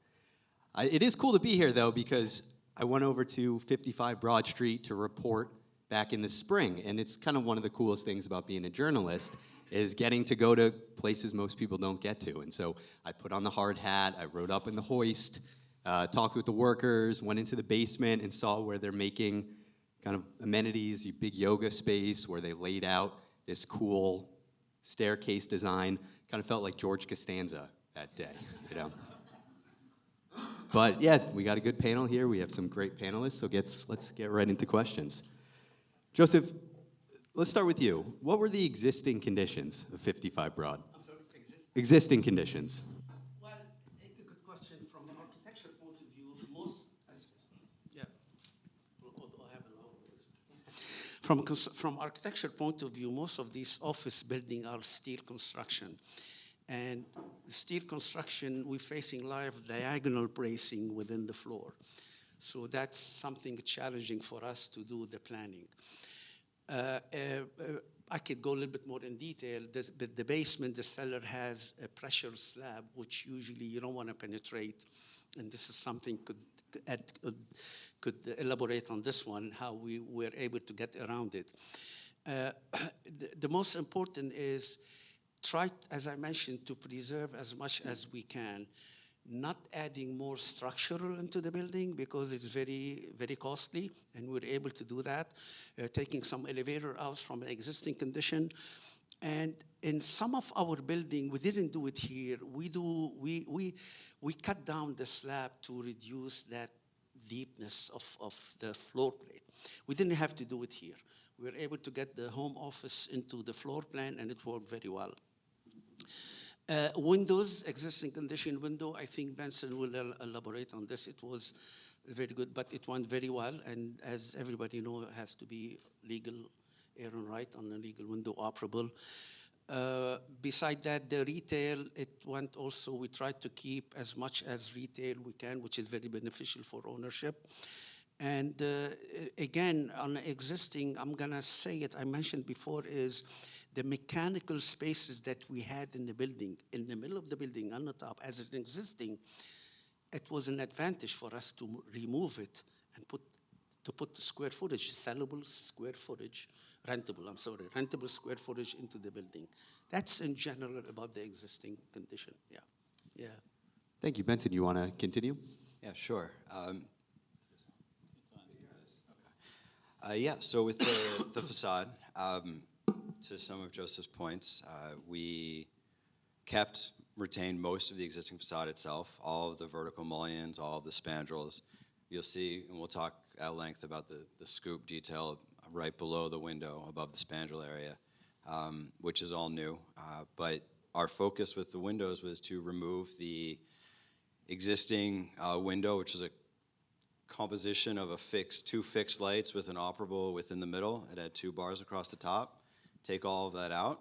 It is cool to be here, though, because I went over to 55 Broad Street to report back in the spring, and it's kind of one of the coolest things about being a journalist is getting to go to places most people don't get to. And so I put on the hard hat, I rode up in the hoist, talked with the workers, went into the basement and saw where they're making kind of amenities, a big yoga space where they laid out this cool staircase design. Kind of felt like George Costanza that day, you know. But yeah, we got a good panel here. We have some great panelists, so let's get right into questions. Joseph, let's start with you. What were the existing conditions of 55 Broad? I'm sorry, Existing conditions. Well, a good question. From an architecture point of view, although I have a logo. From architecture point of view, most of these office buildings are steel construction. And the steel construction, we're facing live diagonal bracing within the floor. So that's something challenging for us to do the planning. I could go a little bit more in detail. The basement, the cellar has a pressure slab, which usually you don't want to penetrate. And this is something could elaborate on this one, how we were able to get around it. The most important is try, as I mentioned, to preserve as much as we can, not adding more structural into the building because it's very, very costly, and we're able to do that, taking some elevator out from an existing condition. And in some of our building, we didn't do it here. We cut down the slab to reduce that deepness of the floor plate. We didn't have to do it here. We were able to get the home office into the floor plan, and it worked very well. Windows, existing condition window, I think Benson will elaborate on this. It was very good, but it went very well. And as everybody knows, it has to be legal, Aaron Wright on a legal window operable. Beside that, the retail, it went also, we tried to keep as much as retail we can, which is very beneficial for ownership. And again, on existing, I'm gonna say it, I mentioned before, is the mechanical spaces that we had in the building, in the middle of the building, on the top, as an existing, it was an advantage for us to remove it and put the square footage, sellable square footage, rentable square footage into the building. That's in general about the existing condition, yeah. Thank you. Benson, you want to continue? Yeah, sure. So with the facade, to some of Joseph's points, we retained most of the existing facade itself, all of the vertical mullions, all of the spandrels. You'll see, and we'll talk at length about the scoop detail right below the window above the spandrel area, which is all new. But our focus with the windows was to remove the existing window, which is a composition of two fixed lights with an operable within the middle. It had 2 bars across the top. Take all of that out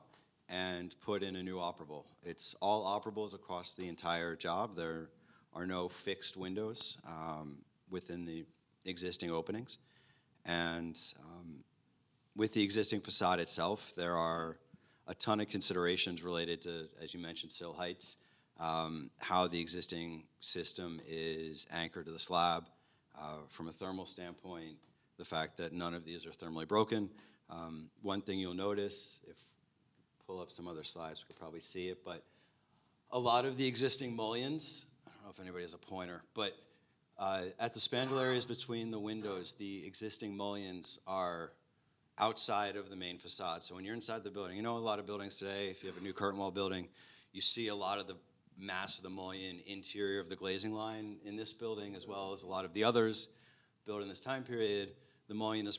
and put in a new operable. It's all operables across the entire job. There are no fixed windows within the existing openings. And with the existing facade itself, there are a ton of considerations related to, as you mentioned, sill heights, how the existing system is anchored to the slab. From a thermal standpoint, the fact that none of these are thermally broken. One thing you'll notice, if pull up some other slides, we could probably see it, but a lot of the existing mullions, I don't know if anybody has a pointer, but at the spandrel areas between the windows, the existing mullions are outside of the main facade. So when you're inside the building, you know a lot of buildings today, if you have a new curtain wall building, you see a lot of the mass of the mullion interior of the glazing line. In this building, as well as a lot of the others built in this time period, the mullion is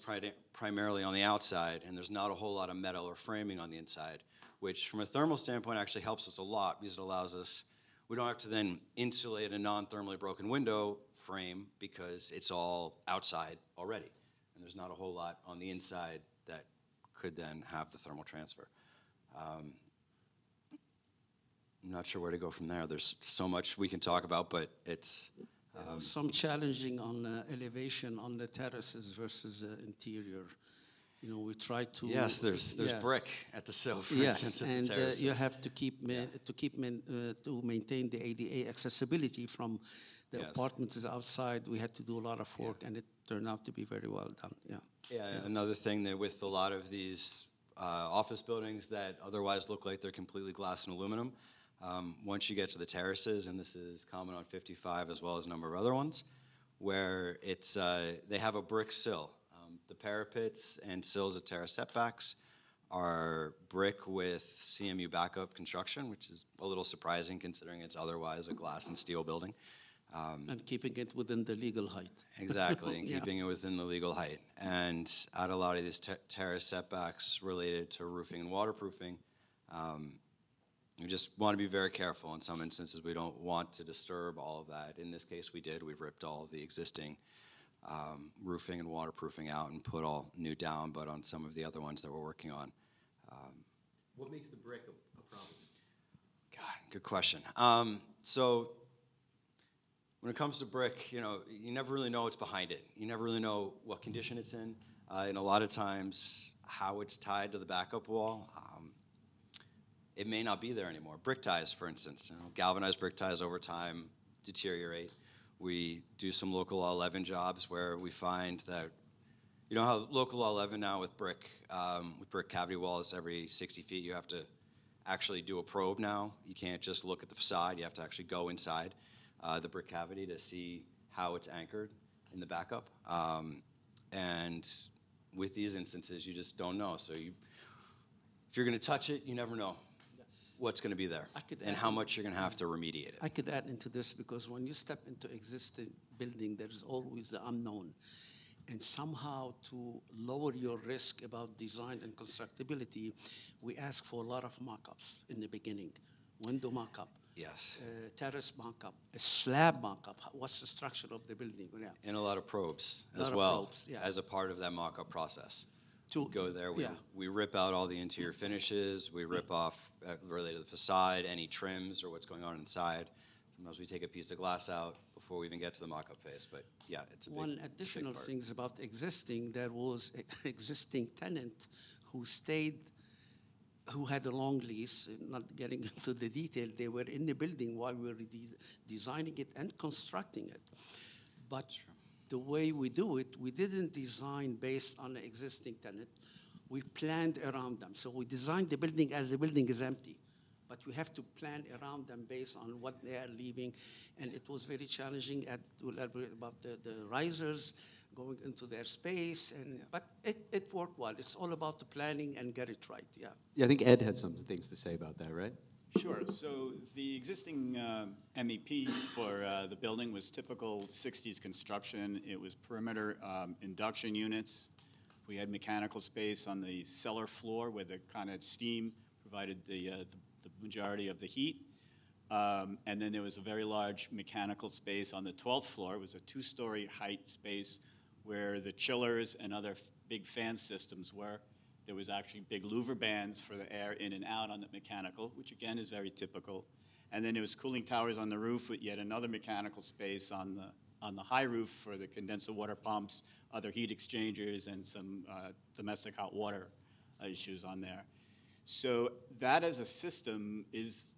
primarily on the outside, and there's not a whole lot of metal or framing on the inside, which from a thermal standpoint actually helps us a lot because it allows us, We don't have to then insulate a non-thermally broken window frame because it's all outside already. And there's not a whole lot on the inside that could then have the thermal transfer. I'm not sure where to go from there. There's so much we can talk about, but it's... Some challenging on elevation on the terraces versus interior. You know, we try to... Yes, there's brick at the sill, for yes, instance, at and the terraces. you have to to maintain the ADA accessibility from the Yes. apartments outside. We had to do a lot of work, and it turned out to be very well done. Yeah, another thing that with a lot of these office buildings that otherwise look like they're completely glass and aluminum, once you get to the terraces, and this is common on 55 as well as a number of other ones, where it's they have a brick sill. The parapets and sills of terrace setbacks are brick with CMU backup construction, which is a little surprising considering it's otherwise a glass and steel building. And keeping it within the legal height. Exactly, and keeping it within the legal height. And at a lot of these terrace setbacks related to roofing and waterproofing, we just want to be very careful. In some instances, we don't want to disturb all of that. In this case, we did. We ripped all of the existing roofing and waterproofing out and put all new down, but on some of the other ones that we're working on. What makes the brick a problem? God, good question. So when it comes to brick, you know, you never really know what's behind it. You never really know what condition it's in, and a lot of times how it's tied to the backup wall. It may not be there anymore. Brick ties, for instance, galvanized brick ties over time deteriorate. We do some local law 11 jobs where we find that, you know how local law 11 now with brick cavity walls every 60 feet, you have to actually do a probe now. You can't just look at the facade. You have to actually go inside the brick cavity to see how it's anchored in the backup. And with these instances, you just don't know. So if you're going to touch it, you never know what's going to be there and how much you're going to have to remediate it. I could add into this because when you step into existing building, there's always the unknown. And somehow to lower your risk about design and constructability, we ask for a lot of mock-ups in the beginning. Window mock-up. Yes. Terrace mock-up, a slab mock-up. What's the structure of the building? Yeah. And a lot of probes A lot as of well probes, yeah. as a part of that mock-up process. To go there, yeah. we rip out all the interior finishes, we rip off related to the facade, any trims or what's going on inside. Sometimes we take a piece of glass out before we even get to the mock-up phase, but yeah, it's a big One additional things about existing, there was an existing tenant who who had a long lease, not getting into the detail. They were in the building while we were designing it and constructing it. But the way we do it, we didn't design based on the existing tenant. We planned around them. So we designed the building as the building is empty. But we have to plan around them based on what they are leaving. And it was very challenging to elaborate about the risers going into their space. But it worked well. It's all about the planning and get it right, yeah. Yeah, I think Ed had some things to say about that, right? Sure. So the existing MEP for the building was typical 60s construction. It was perimeter induction units. We had mechanical space on the cellar floor where the kind of steam provided the majority of the heat. And then there was a very large mechanical space on the 12th floor. It was a 2-story height space where the chillers and other big fan systems were. There was actually big louver bands for the air in and out on the mechanical, which again is very typical. And then there was cooling towers on the roof with yet another mechanical space on the high roof for the condenser water pumps, other heat exchangers, and some domestic hot water issues on there. So that as a system is,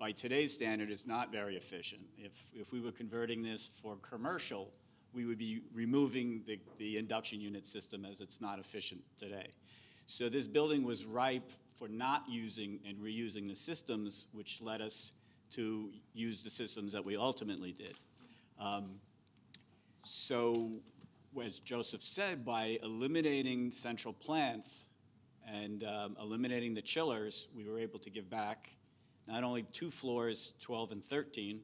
by today's standard, is not very efficient. If we were converting this for commercial, we would be removing the induction unit system as it's not efficient today. So this building was ripe for not using and reusing the systems, which led us to use the systems that we ultimately did. So as Joseph said, by eliminating central plants and eliminating the chillers, we were able to give back not only 2 floors, 12 and 13,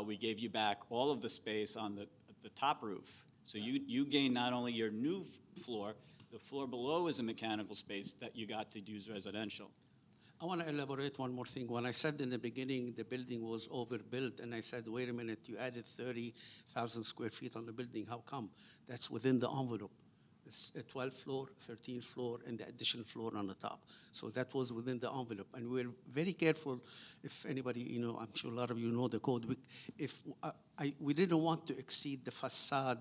we gave you back all of the space on the top roof. So you gain not only your new floor, the floor below is a mechanical space that you got to use residential. I want to elaborate one more thing. When I said in the beginning the building was overbuilt, and I said, wait a minute, you added 30,000 square feet on the building. How come? That's within the envelope. It's a 12th floor, 13th floor, and the additional floor on the top. So that was within the envelope. And we're very careful. If anybody, I'm sure a lot of you know the code. We didn't want to exceed the facade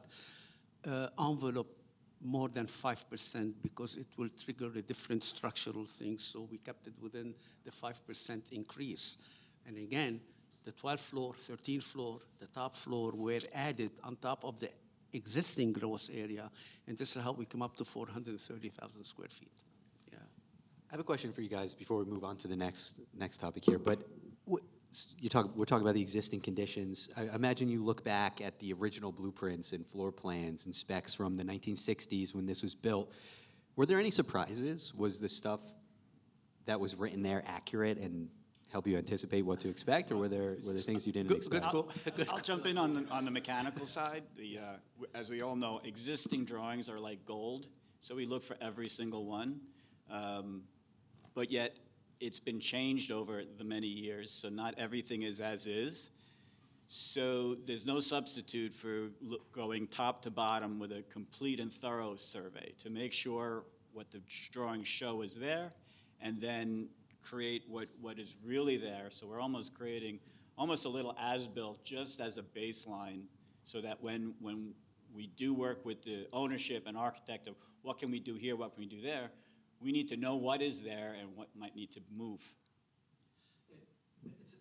envelope more than 5% because it will trigger a different structural things. So we kept it within the 5% increase. And again, the 12th floor, 13th floor, the top floor were added on top of the existing gross area. And this is how we come up to 430,000 square feet. Yeah. I have a question for you guys before we move on to the next topic here. But we're talking about the existing conditions. I imagine you look back at the original blueprints and floor plans and specs from the 1960s when this was built. Were there any surprises? Was the stuff that was written there accurate and help you anticipate what to expect, or were there things you didn't expect? I'll jump in on the mechanical side. As we all know, existing drawings are like gold, so we look for every single one. But yet, it's been changed over the many years, so not everything is as is. So there's no substitute for going top to bottom with a complete and thorough survey to make sure what the drawings show is there, and then create what is really there. So we're almost creating almost a little as-built just as a baseline, so that when we do work with the ownership and architect of what can we do here, what can we do there, we need to know what is there and what might need to move.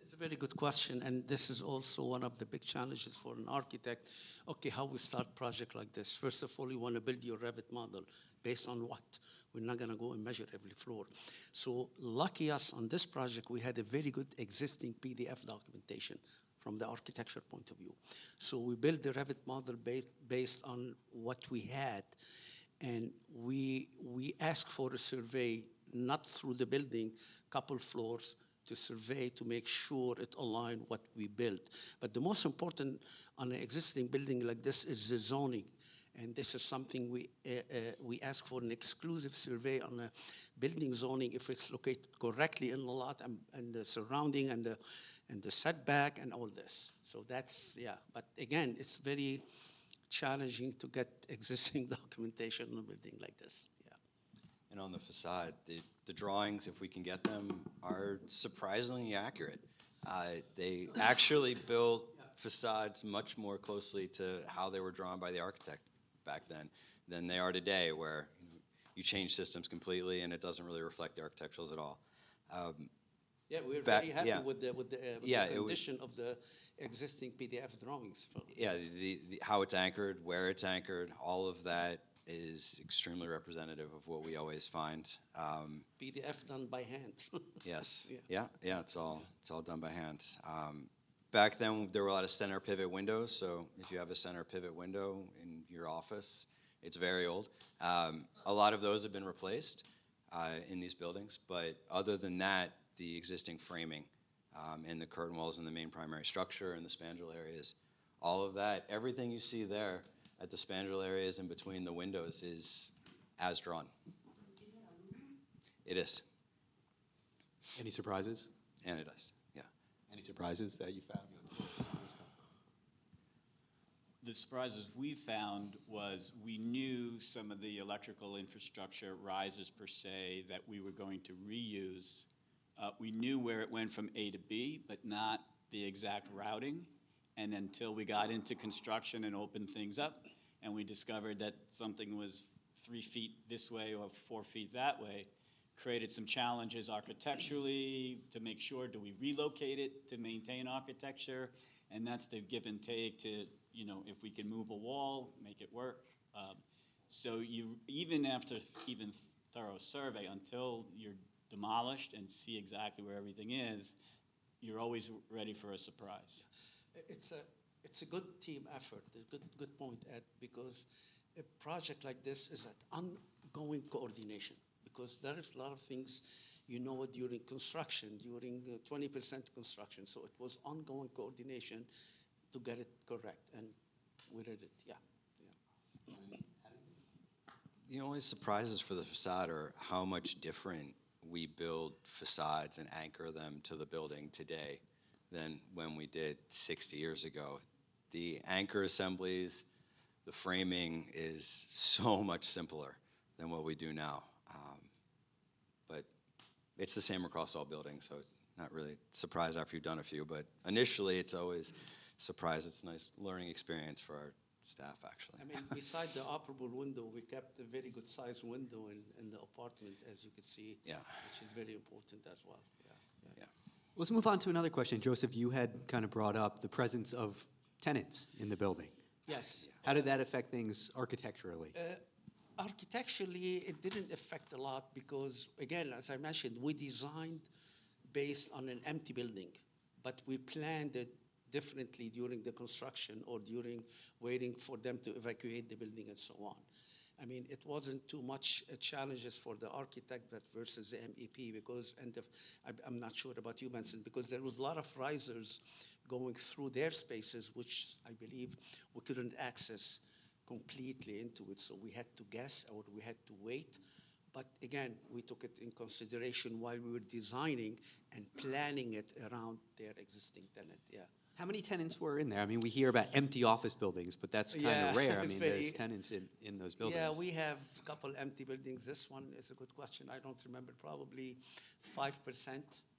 It's a very good question, and this is also one of the big challenges for an architect. Okay, how we start a project like this? First of all, you want to build your Revit model. Based on what? We're not going to go and measure every floor. So lucky us, on this project, we had a very good existing PDF documentation from the architecture point of view. So we built the Revit model based on what we had. And we asked for a survey, not through the building, couple floors, to survey to make sure it aligned what we built. But the most important on an existing building like this is the zoning. And this is something we ask for an exclusive survey on a building zoning if it's located correctly in the lot and the surrounding and the setback and all this. So that's, yeah. But again, it's very challenging to get existing documentation on a building like this. Yeah. And on the facade, the drawings, if we can get them, are surprisingly accurate. They actually built facades much more closely to how they were drawn by the architect back then than they are today, where you change systems completely and it doesn't really reflect the architecturals at all. Yeah, we're very happy with the condition of the existing PDF drawings. Yeah, how it's anchored, where it's anchored, all of that is extremely representative of what we always find. PDF done by hand. Yes. Yeah. It's all done by hand. Back then, there were a lot of center pivot windows. So if you have a center pivot window in your office, it's very old. A lot of those have been replaced in these buildings. But other than that, the existing framing and the curtain walls in the main primary structure and the spandrel areas, all of that, everything you see there at the spandrel areas in between the windows is as drawn. It is. Any surprises? Anodized, yeah. Any surprises that you found? The surprises we found was we knew some of the electrical infrastructure risers per se that we were going to reuse. We knew where it went from A to B, but not the exact routing. And until we got into construction and opened things up, and we discovered that something was 3 feet this way or 4 feet that way, created some challenges architecturally to make sure, do we relocate it to maintain architecture? And that's the give and take to, if we can move a wall, make it work. So even after thorough survey, until you're demolished and see exactly where everything is, you're always ready for a surprise. It's a good team effort. A good point, Ed, because a project like this is an ongoing coordination, because there is a lot of things during construction, during 20% construction. So it was ongoing coordination to get it correct, and we did it. Yeah. The only surprises for the facade are how much different we build facades and anchor them to the building today than when we did 60 years ago. The anchor assemblies, the framing is so much simpler than what we do now. But it's the same across all buildings, so not really surprised after you've done a few, but initially it's always surprise. It's a nice learning experience for our staff, actually. I mean, beside the operable window, we kept a very good sized window in the apartment, as you can see, Yeah. which is very important as well. Yeah. Let's move on to another question. Joseph, you had kind of brought up the presence of tenants in the building. Yes. How did that affect things architecturally? Architecturally, it didn't affect a lot because, again, as I mentioned, we designed based on an empty building, but we planned it differently during the construction or during waiting for them to evacuate the building and so on. I mean, it wasn't too much challenges for the architect but versus the MEP because, I'm not sure about you, Benson, because there was a lot of risers going through their spaces, which I believe we couldn't access completely into it. So we had to guess or we had to wait. But again, we took it in consideration while we were designing and planning it around their existing tenant, yeah. How many tenants were in there? I mean, we hear about empty office buildings, but that's kind of rare. I mean, there's tenants in those buildings. Yeah, we have a couple empty buildings. This one is a good question. I don't remember, probably 5%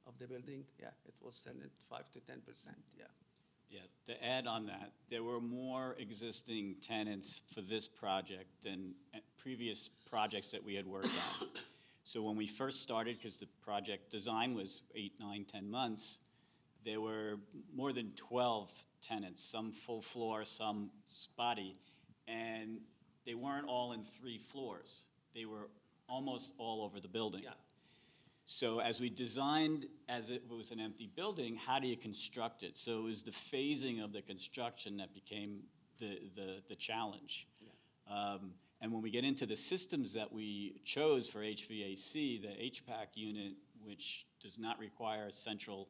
of the building. Yeah, it was tenant, 5 to 10%, yeah. Yeah, to add on that, there were more existing tenants for this project than previous projects that we had worked on. So when we first started, because the project design was 8, 9, 10 months, there were more than 12 tenants, some full floor, some spotty, and they weren't all in 3 floors. They were almost all over the building. Yeah. So as we designed, as it was an empty building, how do you construct it? So it was the phasing of the construction that became the challenge. Yeah. And when we get into the systems that we chose for HVAC, the HVAC unit, which does not require a central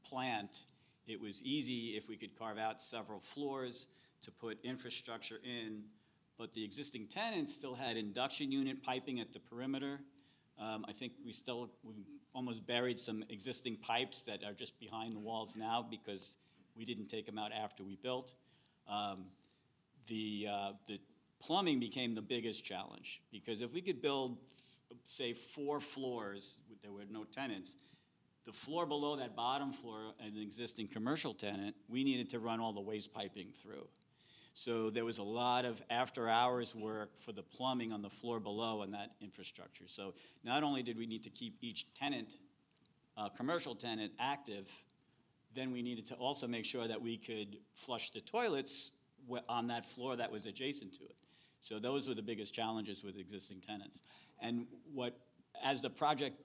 plant, it was easy if we could carve out several floors to put infrastructure in, but the existing tenants still had induction unit piping at the perimeter. I think we almost buried some existing pipes that are just behind the walls now because we didn't take them out after we built. The plumbing became the biggest challenge because if we could build, say, 4 floors, there were no tenants, the floor below that bottom floor as an existing commercial tenant, we needed to run all the waste piping through. So there was a lot of after-hours work for the plumbing on the floor below and that infrastructure. So not only did we need to keep each tenant, commercial tenant, active, then we needed to also make sure that we could flush the toilets on that floor that was adjacent to it. So those were the biggest challenges with existing tenants. And as the project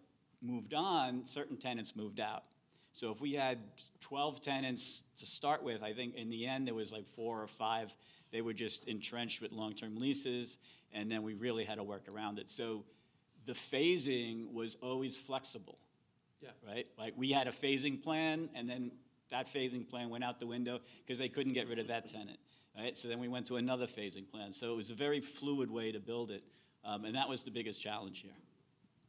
moved on, certain tenants moved out. So if we had 12 tenants to start with, I think in the end there was like 4 or 5. They were just entrenched with long-term leases, and then we really had to work around it. So the phasing was always flexible. Yeah. Right? Like we had a phasing plan, and then that phasing plan went out the window because they couldn't get rid of that tenant. Right? So then we went to another phasing plan. So it was a very fluid way to build it, and that was the biggest challenge here.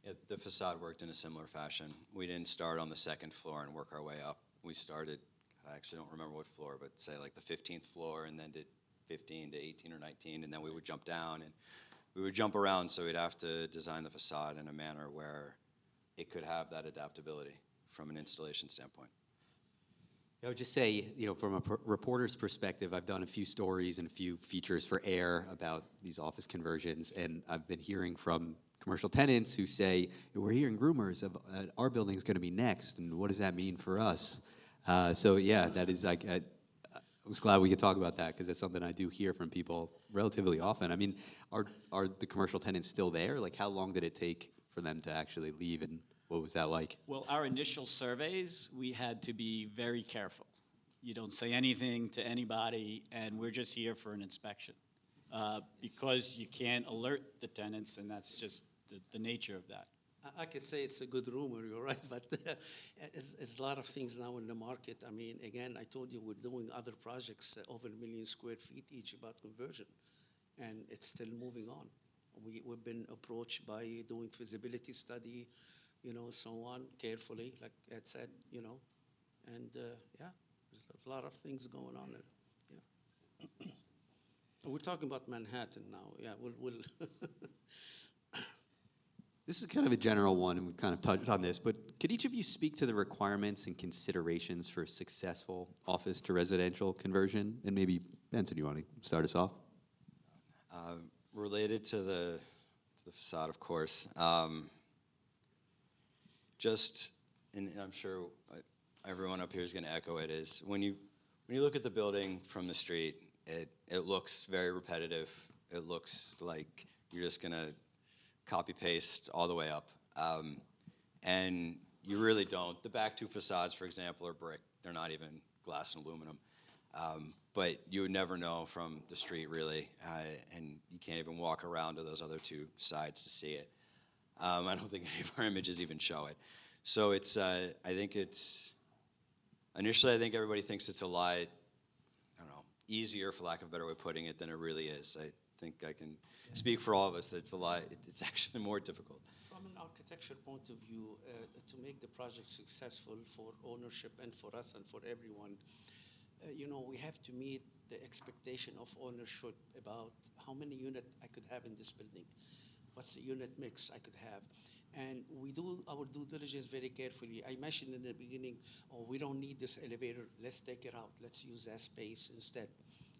Yeah, the facade worked in a similar fashion. We didn't start on the 2nd floor and work our way up. We started, I actually don't remember what floor, but say like the 15th floor, and then did 15 to 18 or 19, and then we would jump down and we would jump around, so we'd have to design the facade in a manner where it could have that adaptability from an installation standpoint. I would just say, from a reporter's perspective, I've done a few stories and a few features for AIR about these office conversions, and I've been hearing from commercial tenants who say, we're hearing rumors of our building is going to be next, and what does that mean for us? So yeah, that is like, I was glad we could talk about that because that's something I do hear from people relatively often. I mean, are the commercial tenants still there? Like, how long did it take for them to actually leave, and what was that like? Well, our initial surveys, we had to be very careful. You don't say anything to anybody, and we're just here for an inspection because you can't alert the tenants, and that's just the nature of that. I could say it's a good rumor, you're right, but it's a lot of things now in the market. I mean, again, I told you we're doing other projects over 1 million square feet each about conversion, and it's still moving on. We've been approached by doing feasibility study, so on, carefully, like Ed said, and yeah, there's a lot of things going on there. Yeah. We're talking about Manhattan now. Yeah, we'll This is kind of a general one, and we've kind of touched on this, but could each of you speak to the requirements and considerations for a successful office to residential conversion? And maybe, Benson, you want to start us off? Related to the facade, of course. And I'm sure everyone up here is going to echo it, is when you look at the building from the street, it looks very repetitive. It looks like you're just going to copy paste all the way up. And you really don't. The back two facades, for example, are brick. They're not even glass and aluminum. But you would never know from the street, really, and you can't even walk around to those other two sides to see it. I don't think any of our images even show it. So it's, initially I think everybody thinks it's a lot, I don't know, easier, for lack of a better way of putting it, than it really is. I think I can speak for all of us that it's a lot, it's actually more difficult. From an architecture point of view, to make the project successful for ownership and for us and for everyone, we have to meet the expectation of ownership about how many units I could have in this building, what's the unit mix I could have. And we do our due diligence very carefully. I mentioned in the beginning, we don't need this elevator, let's take it out, let's use that space instead.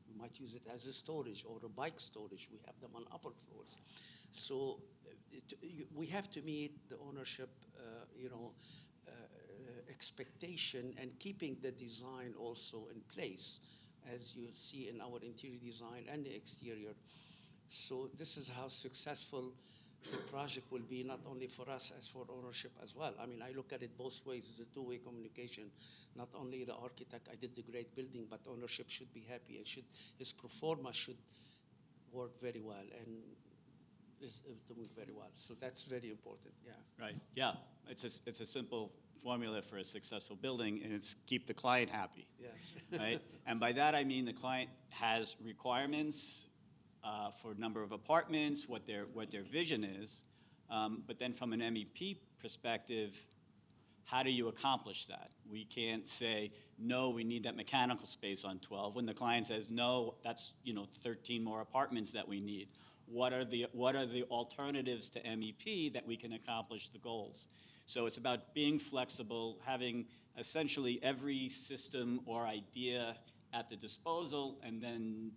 We might use it as a storage or a bike storage. We have them on upper floors. So we have to meet the ownership, expectation, and keeping the design also in place, as you see in our interior design and the exterior. So this is how successful the project will be, not only for us, as for ownership as well. I mean, I look at it both ways. It's a two-way communication. Not only the architect, I did the great building, but ownership should be happy, and his pro forma should work very well, and is doing very well. So that's very important, yeah. Right, yeah. It's a simple formula for a successful building, and it's keep the client happy. Yeah. Right? And by that I mean the client has requirements for number of apartments, what their vision is, but then from an MEP perspective, how do you accomplish that? We can't say, no, we need that mechanical space on 12, when the client says, no, that's 13 more apartments that we need. What are the alternatives to MEP that we can accomplish the goals? So it's about being flexible, having essentially every system or idea at the disposal, and then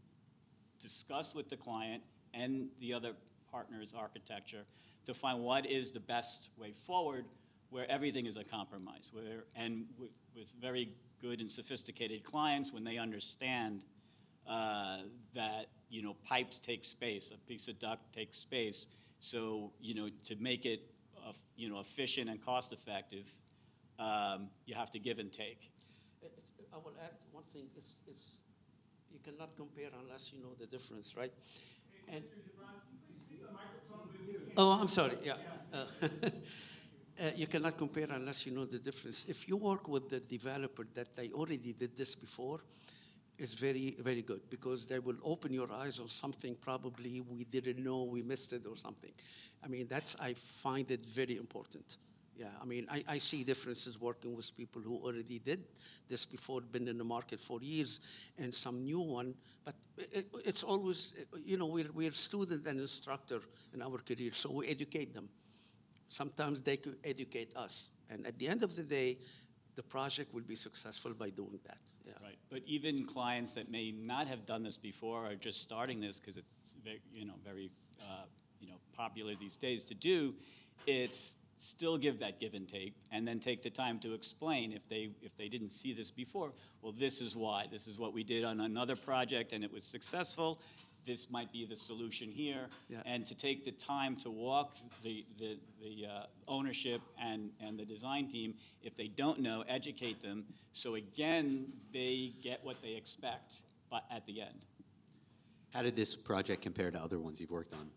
discuss with the client and the other partner's architecture to find what is the best way forward, where everything is a compromise, with very good and sophisticated clients, when they understand that pipes take space, a piece of duct takes space. So to make it efficient and cost effective, you have to give and take. I will add one thing: is you cannot compare unless you know the difference, right? And oh, I'm sorry. Yeah. You cannot compare unless you know the difference. If you work with the developer that they already did this before, it's very, very good, because they will open your eyes on something probably we didn't know, we missed it or something. I mean, I find it very important. Yeah, I mean, I see differences working with people who already did this before, been in the market for years, and some new one. But it's always, we're student and instructor in our career, so we educate them. Sometimes they could educate us. And at the end of the day, the project will be successful by doing that. Yeah. Right, but even clients that may not have done this before are just starting this because it's very, very popular these days to do. It's still give that give and take, and then take the time to explain if they didn't see this before. Well, this is why. This is what we did on another project, and it was successful. This might be the solution here, yeah. And to take the time to walk the ownership and the design team, if they don't know, educate them, so again, they get what they expect at the end. How did this project compare to other ones you've worked on?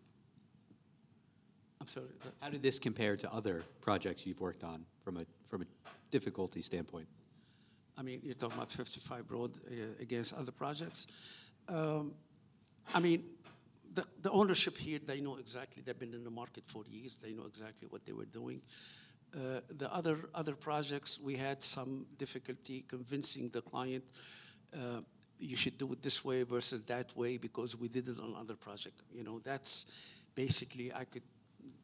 I'm sorry? How did this compare to other projects you've worked on from a difficulty standpoint? I mean, you're talking about 55 Broad against other projects. I mean, the ownership here, they know exactly, they've been in the market for years, they know exactly what they were doing. The other projects, we had some difficulty convincing the client, you should do it this way versus that way, because we did it on other project. You know, that's basically,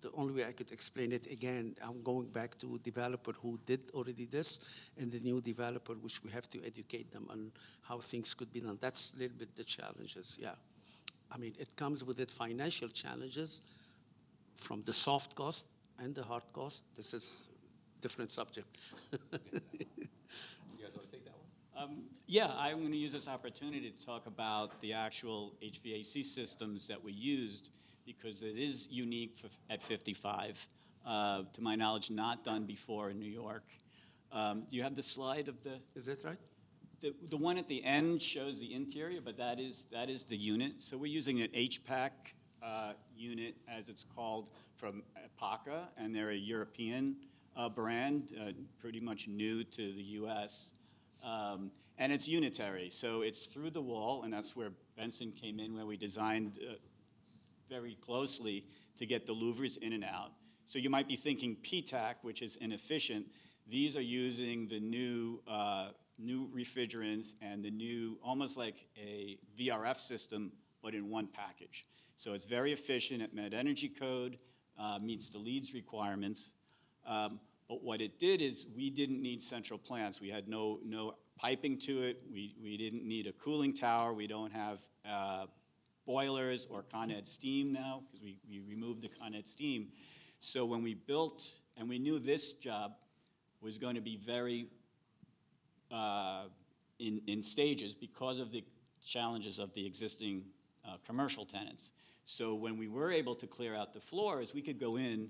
the only way I could explain it. Again, I'm going back to a developer who did already this, and the new developer, which we have to educate them on how things could be done. That's a little bit the challenges, yeah. I mean, it comes with it financial challenges from the soft cost and the hard cost. This is different subject. You guys want to take that one? Yeah, I'm going to use this opportunity to talk about the actual HVAC systems that we used, because it is unique at 55. To my knowledge, not done before in New York. Do you have the slide of the? Is that right? The one at the end shows the interior, but that is the unit. So we're using an HPAC unit, as it's called, from Paca, and they're a European brand, pretty much new to the U.S. And it's unitary, so it's through the wall, and that's where Benson came in, where we designed very closely to get the louvers in and out. So you might be thinking PTAC, which is inefficient. These are using the new refrigerants and the new, almost like a VRF system, but in one package. So it's very efficient. It met energy code, meets the LEEDs requirements. But what it did is we didn't need central plants. We had no piping to it. We didn't need a cooling tower. We don't have boilers or Con Ed steam now, because we removed the Con Ed steam. So when we built, and we knew this job was going to be very in stages because of the challenges of the existing commercial tenants. So when we were able to clear out the floors, we could go in.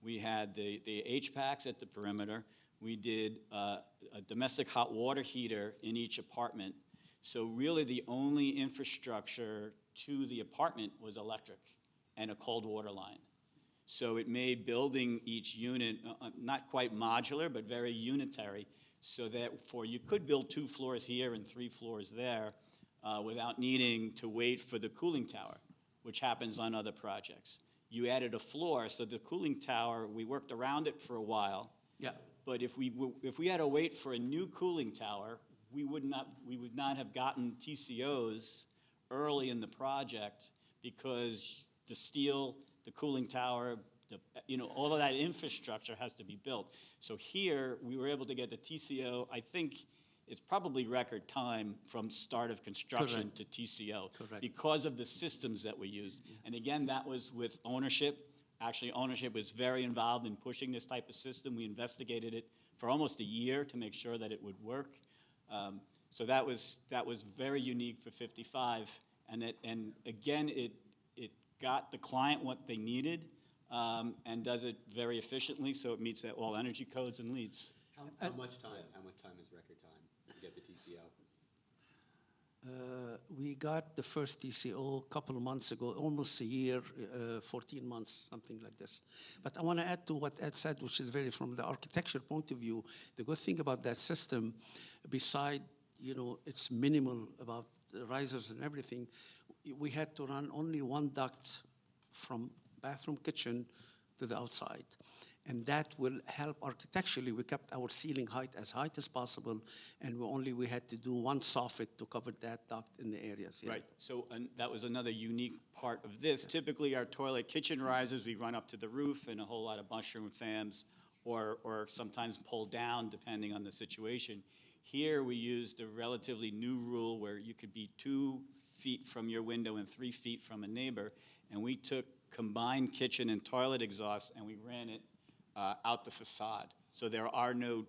We had the HPACs at the perimeter. We did a domestic hot water heater in each apartment. So really the only infrastructure to the apartment was electric and a cold water line. So it made building each unit not quite modular, but very unitary, so that you could build 2 floors here and 3 floors there without needing to wait for the cooling tower, which happens on other projects. You added a floor, so the cooling tower, we worked around it for a while. Yeah. But if we had to wait for a new cooling tower, we would not have gotten TCOs early in the project, because the steel, the cooling tower, all of that infrastructure has to be built. So here, we were able to get the TCO, I think it's probably record time from start of construction Correct. to TCO. Correct. Because of the systems that we used. And again, that was with ownership. Actually, ownership was very involved in pushing this type of system. We investigated it for almost a year to make sure that it would work. So that was very unique for 55. And again, it got the client what they needed, and does it very efficiently, so it meets all energy codes and LEEDs. How much time? How much time is record time to get the TCO? We got the first TCO a couple of months ago, almost a year, 14 months, something like this. But I want to add to what Ed said, which is very, from the architecture point of view, the good thing about that system, beside, it's minimal about the risers and everything, we had to run only one duct from bathroom, kitchen to the outside. And that will help architecturally. We kept our ceiling height as high as possible, and we had to do one soffit to cover that duct in the areas. Yeah. Right. So that was another unique part of this. Typically, our toilet kitchen risers, we run up to the roof and a whole lot of mushroom fans, or sometimes pull down depending on the situation. Here, we used a relatively new rule where you could be 2 feet from your window and 3 feet from a neighbor, and we took combined kitchen and toilet exhaust and we ran it out the facade. So there are no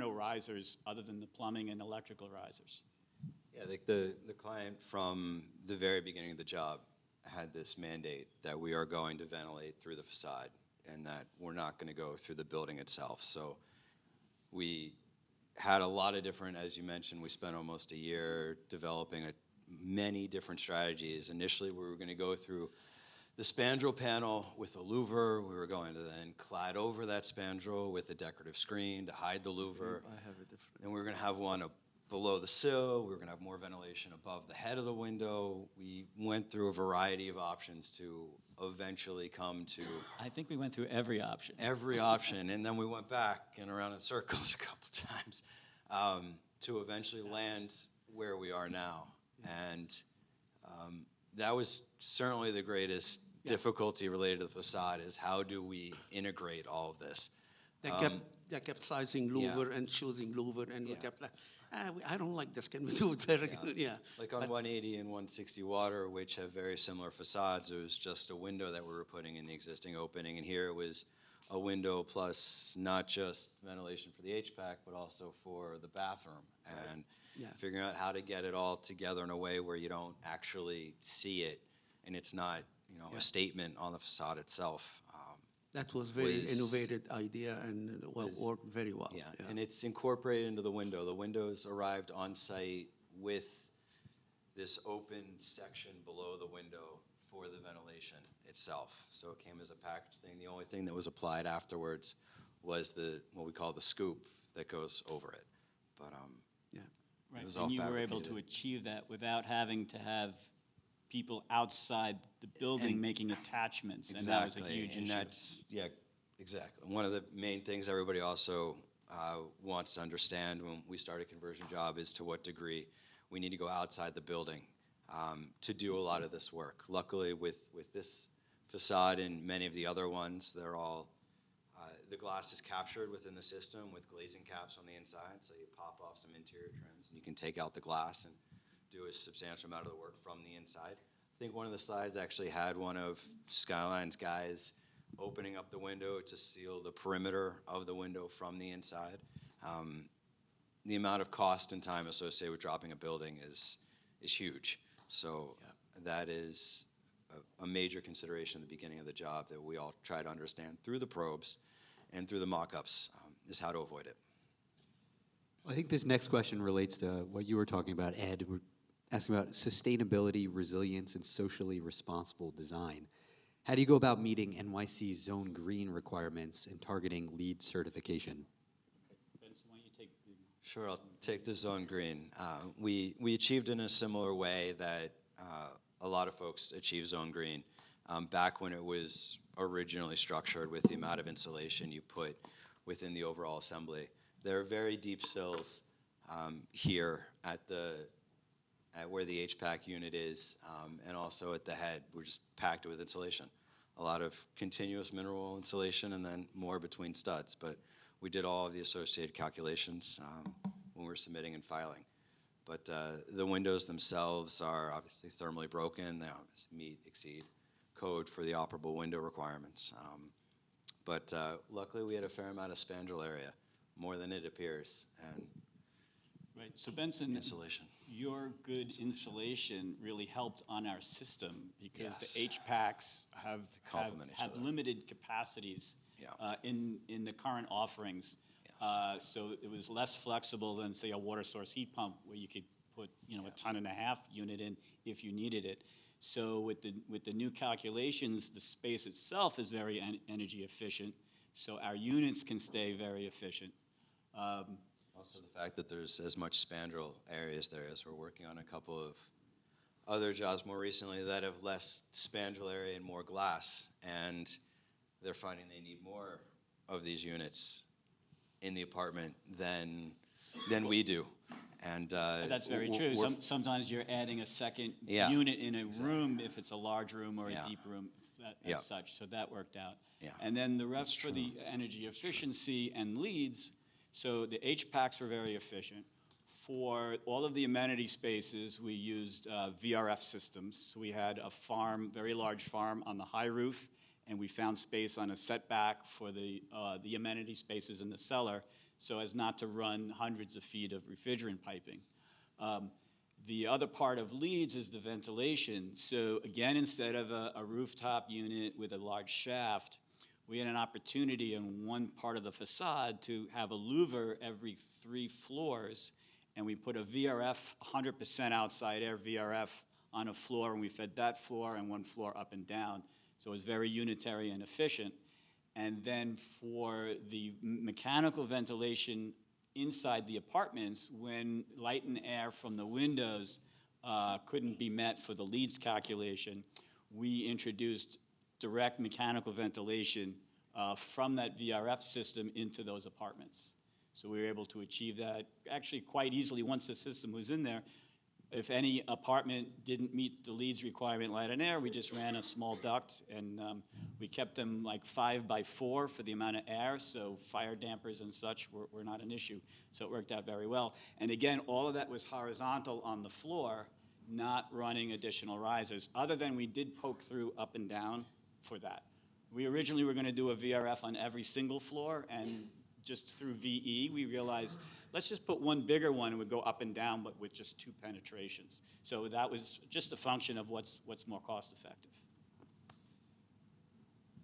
risers other than the plumbing and electrical risers. Yeah, the client from the very beginning of the job had this mandate that we are going to ventilate through the facade and that we're not going to go through the building itself. So we had a lot of different, as you mentioned, we spent almost a year developing many different strategies. Initially, we were going to go through the spandrel panel with a louver. We were going to then clad over that spandrel with a decorative screen to hide the louver. I have a different. And we were going to have one below the sill. We were going to have more ventilation above the head of the window. We went through a variety of options to eventually come to I think we went through every option. every option, and then we went back and around in circles a couple times to eventually land where we are now. And that was certainly the greatest difficulty related to the facade, is how do we integrate all of this? They kept sizing louver and choosing louver, and we kept like, I don't like this. Can we do it better? Yeah. Like on 180 and 160 Water, which have very similar facades, it was just a window that we were putting in the existing opening, and here it was a window plus not just ventilation for the HVAC, but also for the bathroom, and figuring out how to get it all together in a way where you don't actually see it, and it's not, you know, a statement on the facade itself. That was very innovative idea and worked very well. Yeah, and it's incorporated into the window. The windows arrived on site with this open section below the window for the ventilation itself. So it came as a package thing. The only thing that was applied afterwards was what we call the scoop that goes over it. But Right, it was and all you were able fabricated. to achieve that without having to have people outside the building making attachments, and that was a huge and issue. that's, exactly. One of the main things everybody also wants to understand when we start a conversion job is to what degree we need to go outside the building to do a lot of this work. Luckily, with this facade and many of the other ones, they're all, the glass is captured within the system with glazing caps on the inside, so you pop off some interior trims and you can take out the glass and do a substantial amount of the work from the inside. I think one of the slides actually had one of Skyline's guys opening up the window to seal the perimeter of the window from the inside. The amount of cost and time associated with dropping a building is huge. So that is a major consideration at the beginning of the job that we all try to understand through the probes and through the mock-ups, is how to avoid it. I think this next question relates to what you were talking about, Ed. We're asking about sustainability, resilience, and socially responsible design. How do you go about meeting NYC's Zone Green requirements and targeting LEED certification? Benson, why don't you take the... Sure, I'll take the Zone Green. We achieved in a similar way that a lot of folks achieve Zone Green back when it was originally structured with the amount of insulation you put within the overall assembly. There are very deep sills here at where the HPAC unit is, and also at the head. We're just packed with insulation. A lot of continuous mineral insulation and then more between studs. But we did all of the associated calculations when we were submitting and filing. But the windows themselves are obviously thermally broken. They obviously exceed code for the operable window requirements. But luckily we had a fair amount of spandrel area, more than it appears. And right, so Benson, insulation. Your good insulation really helped on our system because the HPACs have limited capacities in the current offerings. So it was less flexible than, say, a water source heat pump where you could put, a 1.5 ton unit in if you needed it. So with the new calculations, the space itself is very energy efficient. So our units can stay very efficient. Also the fact that there's as much spandrel areas there, as we're working on a couple of other jobs more recently that have less spandrel area and more glass, and they're finding they need more of these units in the apartment than we do. And that's very true. Sometimes you're adding a second unit in a room if it's a large room or a deep room as such. So that worked out. And then the rest for the energy efficiency and leads. So the HPACs were very efficient. For all of the amenity spaces, we used VRF systems. So we had a farm, very large farm on the high roof, and we found space on a setback for the amenity spaces in the cellar so as not to run hundreds of feet of refrigerant piping. The other part of leads is the ventilation. So again, instead of a rooftop unit with a large shaft, we had an opportunity in one part of the facade to have a louver every 3 floors, and we put a VRF, 100% outside air VRF on a floor, and we fed that floor and 1 floor up and down. So it was very unitary and efficient. And then for the mechanical ventilation inside the apartments when light and air from the windows couldn't be met for the leads calculation. We introduced direct mechanical ventilation from that VRF system into those apartments. So we were able to achieve that actually quite easily once the system was in there. If any apartment didn't meet the leads requirement, light and air, we just ran a small duct, and we kept them like 5 by 4 for the amount of air, so fire dampers and such were not an issue. So it worked out very well. And again, all of that was horizontal on the floor, not running additional risers, other than we did poke through up and down for that. We originally were going to do a VRF on every single floor, and just through VE, we realized, let's just put one bigger one and would go up and down, but with just 2 penetrations. So that was just a function of what's more cost effective.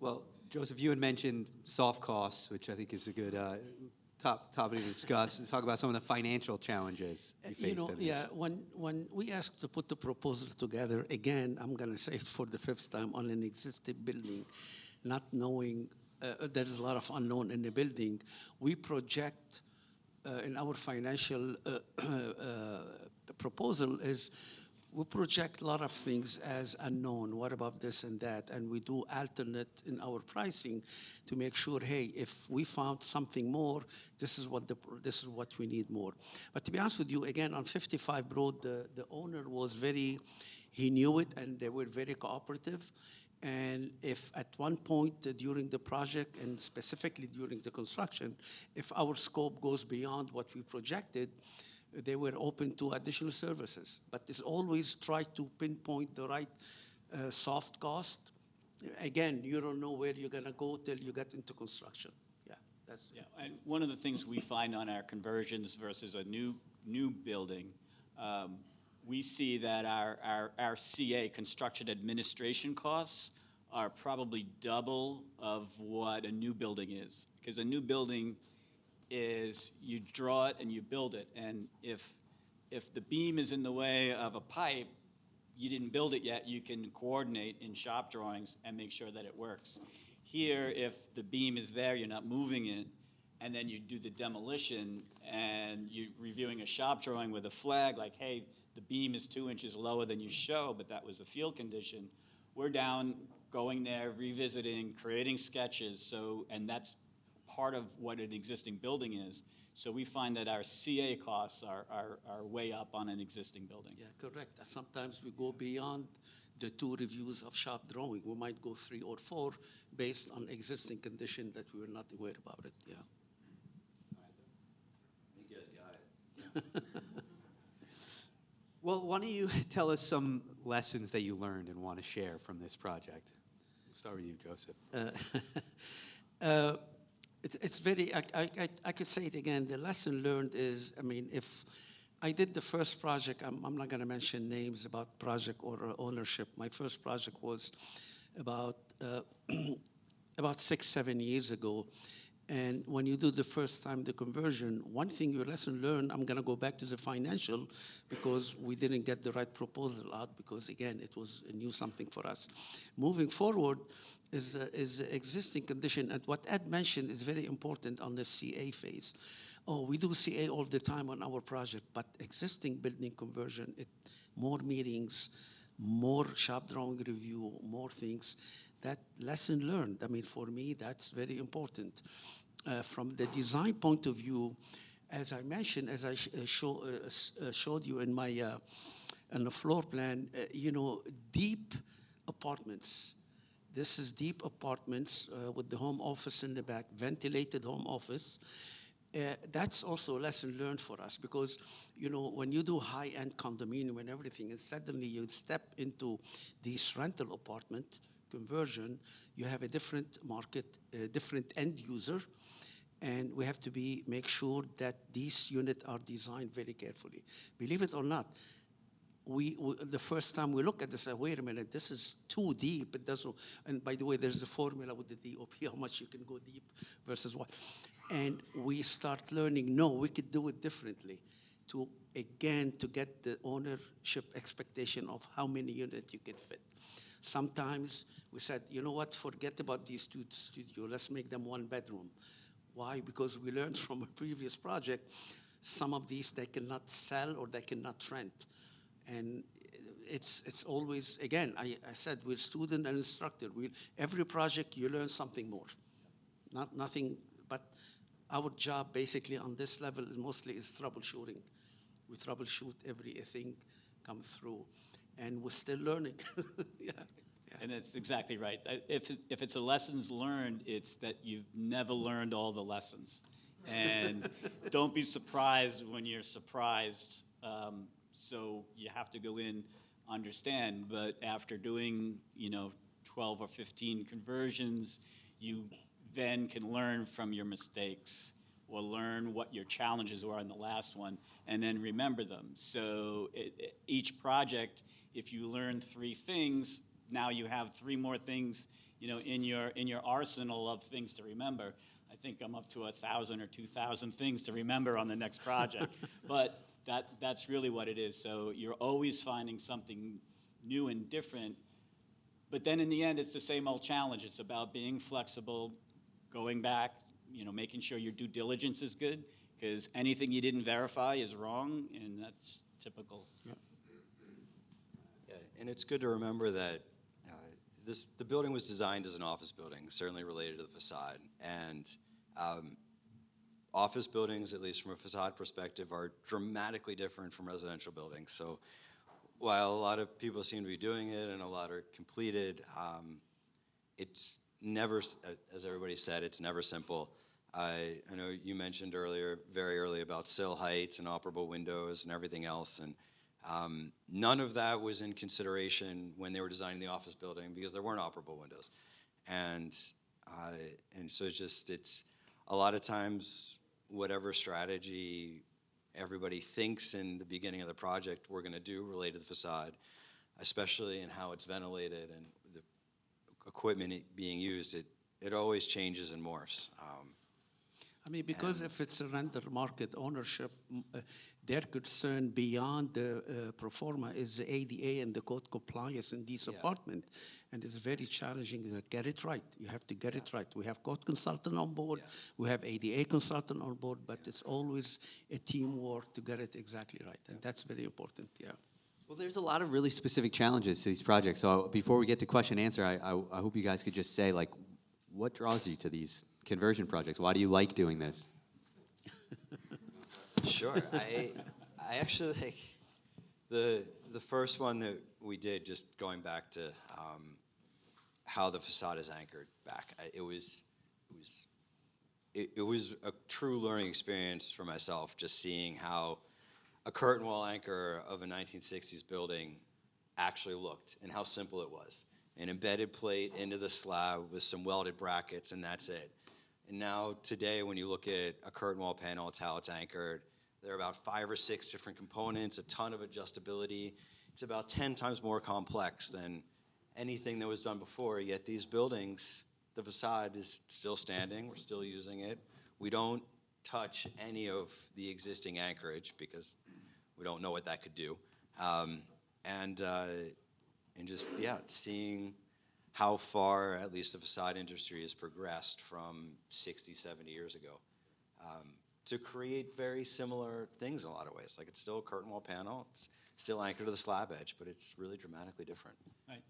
Well, Joseph, you had mentioned soft costs, which I think is a good topic to discuss, and talk about some of the financial challenges you faced in this. Yeah, when we asked to put the proposal together, again, I'm going to say it for the 5th time, on an existing building, not knowing there's a lot of unknown in the building, we project in our financial proposal is we project a lot of things as unknown. What about this and that? And we do alternate in our pricing to make sure, hey, if we found something more, this is what we need more. But to be honest with you, again, on 55 Broad, the owner was he knew it, and they were very cooperative. And if at one point during the project, and specifically during the construction, if our scope goes beyond what we projected, they were open to additional services. But it's always try to pinpoint the right soft cost. Again, you don't know where you're going to go till you get into construction. Yeah, and one of the things we find on our conversions versus a new building, we see that our CA, construction administration costs, are probably double of what a new building is. Because a new building is you draw it and you build it. And if the beam is in the way of a pipe, you didn't build it yet, you can coordinate in shop drawings and make sure that it works. Here, if the beam is there, you're not moving it, and then you do the demolition and you're reviewing a shop drawing with a flag like, hey, the beam is 2 inches lower than you show, but that was a field condition. We're down, going there, revisiting, creating sketches, and that's part of what an existing building is. So we find that our CA costs are way up on an existing building. Yeah, correct. Sometimes we go beyond the 2 reviews of shop drawing. We might go 3 or 4 based on existing condition that we were not aware about it. Yeah. You guys got it. Well, why don't you tell us some lessons that you learned and want to share from this project? We'll start with you, Joseph. It's very, I could say it again, the lesson learned is, I mean, if I did the first project, I'm not going to mention names about project or ownership. My first project was about 6-7 years ago. And when you do the first time the conversion, one thing your lesson learned, I'm going to go back to the financial because we didn't get the right proposal out because, again, it was a new something for us. Moving forward is existing condition. And what Ed mentioned is very important on the CA phase. Oh, we do CA all the time on our project, but existing building conversion, more meetings, more shop drawing review, more things. That lesson learned, I mean, for me, that's very important. From the design point of view, as I mentioned, as I showed you in my on the floor plan, deep apartments. This is deep apartments with the home office in the back, ventilated home office. That's also a lesson learned for us because, when you do high-end condominium and everything, and suddenly you step into this rental apartment conversion, you have a different market, a different end user, and we have to make sure that these units are designed very carefully. Believe it or not, the first time we look at this, wait a minute, this is too deep. It doesn't. And by the way, there's a formula with the DOP, how much you can go deep versus what. And we start learning, no, we could do it differently to get the ownership expectation of how many units you can fit. Sometimes we said, you know what, forget about these 2 studios, let's make them 1 bedroom. Why? Because we learned from a previous project, some of these they cannot sell or they cannot rent. And it's always, again, I said we're student and instructor. Every project you learn something more. Nothing, but our job basically on this level is mostly troubleshooting. We troubleshoot everything come through, and we're still learning. Yeah. And that's exactly right. If it's a lessons learned, it's that you've never learned all the lessons. And don't be surprised when you're surprised. So you have to go in, understand, but after doing, 12 or 15 conversions, you then can learn from your mistakes or learn what your challenges were in the last one and then remember them. So each project, if you learn 3 things, now you have 3 more things, in your arsenal of things to remember. I think I'm up to 1,000 or 2,000 things to remember on the next project. But that's really what it is. So you're always finding something new and different. But then in the end, it's the same old challenge. It's about being flexible, going back, making sure your due diligence is good, because anything you didn't verify is wrong, and that's typical. Yeah, and it's good to remember that the building was designed as an office building, certainly related to the facade. And office buildings, at least from a facade perspective, are dramatically different from residential buildings. So while a lot of people seem to be doing it and a lot are completed, it's never, as everybody said, it's never simple. I know you mentioned very early about sill heights and operable windows and everything else, and none of that was in consideration when they were designing the office building because there weren't operable windows. And so it's a lot of times whatever strategy everybody thinks in the beginning of the project we're going to do related to the facade, especially in how it's ventilated and the equipment being used, it always changes and morphs. I mean, because if it's a rental market ownership, their concern beyond the pro forma is the ADA and the code compliance in these apartments. And it's very challenging to get it right. You have to get it right. We have code consultant on board. We have ADA consultant on board, but it's always a teamwork to get it exactly right. And that's very important, yeah. Well, there's a lot of really specific challenges to these projects. So before we get to question and answer, I hope you guys could just say, like, what draws you to these conversion projects? Why do you like doing this? Sure. I actually think the first one that we did, just going back to how the facade is anchored back, it was a true learning experience for myself, just seeing how a curtain wall anchor of a 1960s building actually looked and how simple it was. An embedded plate into the slab with some welded brackets, and that's it. And now today, when you look at a curtain wall panel, it's how it's anchored. There are about 5 or 6 different components, a ton of adjustability. It's about 10 times more complex than anything that was done before, yet these buildings, the facade is still standing, we're still using it. We don't touch any of the existing anchorage because we don't know what that could do. And just, seeing how far at least the facade industry has progressed from 60, 70 years ago to create very similar things in a lot of ways. Like, it's still a curtain wall panel, it's still anchored to the slab edge, but it's really dramatically different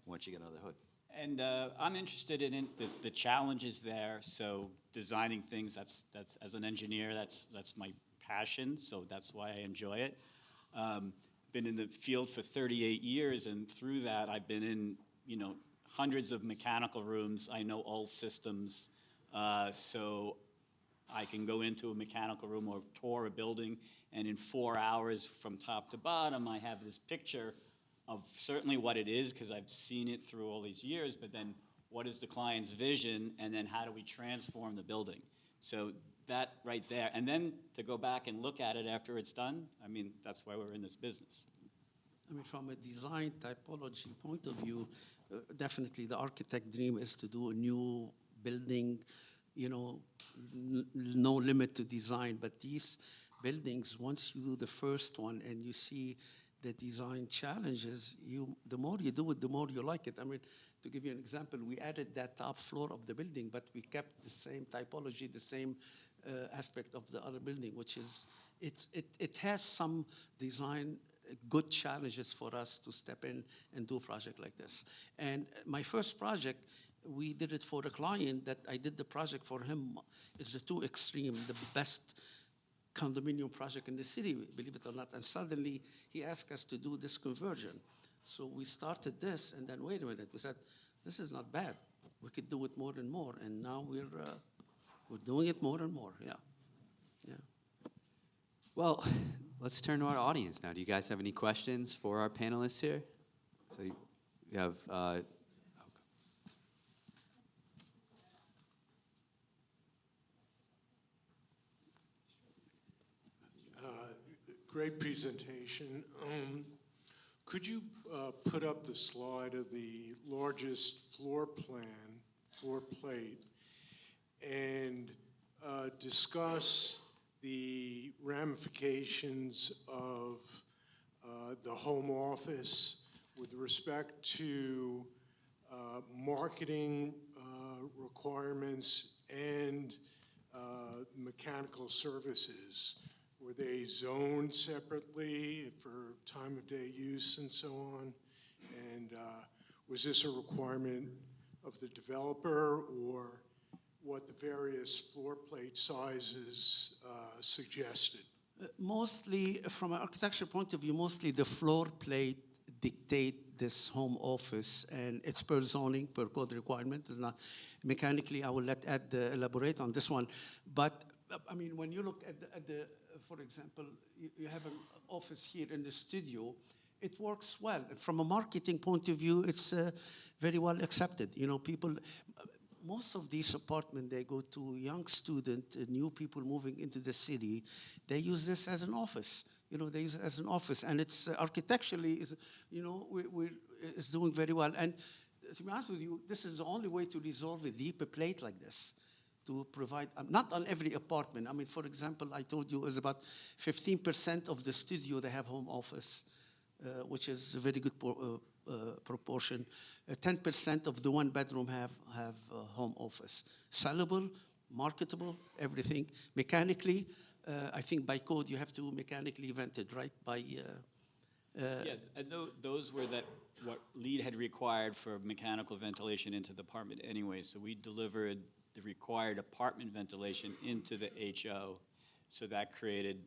once you get under the hood. And I'm interested in the challenges there. So designing things, that's as an engineer, that's my passion. So that's why I enjoy it. Been in the field for 38 years, and through that, I've been in hundreds of mechanical rooms. I know all systems, so I can go into a mechanical room or tour a building, and in 4 hours from top to bottom, I have this picture of certainly what it is, because I've seen it through all these years, but then what is the client's vision, and then how do we transform the building? So that right there, and then to go back and look at it after it's done, I mean, that's why we're in this business. I mean, from a design typology point of view, definitely the architect dream is to do a new building, no limit to design. But these buildings, once you do the first one and you see the design challenges, the more you do it, the more you like it. I mean, to give you an example, we added that top floor of the building, but we kept the same typology, the same aspect of the other building, which is it has some design good challenges for us to step in and do a project like this. And my first project, we did it for a client that I did the project for him. It's the two extreme, the best condominium project in the city, believe it or not. And suddenly he asked us to do this conversion. So we started this, and then wait a minute, we said, this is not bad. We could do it more and more. And now we're doing it more and more, yeah. Yeah. Well, let's turn to our audience now. Do you guys have any questions for our panelists here? So you have, Great presentation. Could you put up the slide of the largest floor plate, and discuss the ramifications of the home office with respect to marketing requirements and mechanical services? Were they zoned separately for time of day use and so on? And was this a requirement of the developer, or what the various floor plate sizes suggested? Mostly, from an architecture point of view, mostly the floor plate dictate this home office, and it's per zoning, per code requirement. It's not mechanically. I will let Ed elaborate on this one. But I mean, when you look at the for example, you have an office here in the studio, it works well. From a marketing point of view, it's very well accepted. You know, people, most of these apartments, they go to young students, new people moving into the city. They use this as an office. You know, they use it as an office, and it's architecturally, is, you know, it's doing very well. And to be honest with you, this is the only way to resolve a deeper plate like this, to provide, not on every apartment. I mean, for example, I told you it's about 15% of the studio, they have home office, which is a very good proportion. 10% of the one bedroom have home office. Sellable, marketable, everything. Mechanically, I think by code you have to mechanically vent it, right? Yeah, and those were what LEED had required for mechanical ventilation into the apartment anyway. So we delivered the required apartment ventilation into the HO. So that created,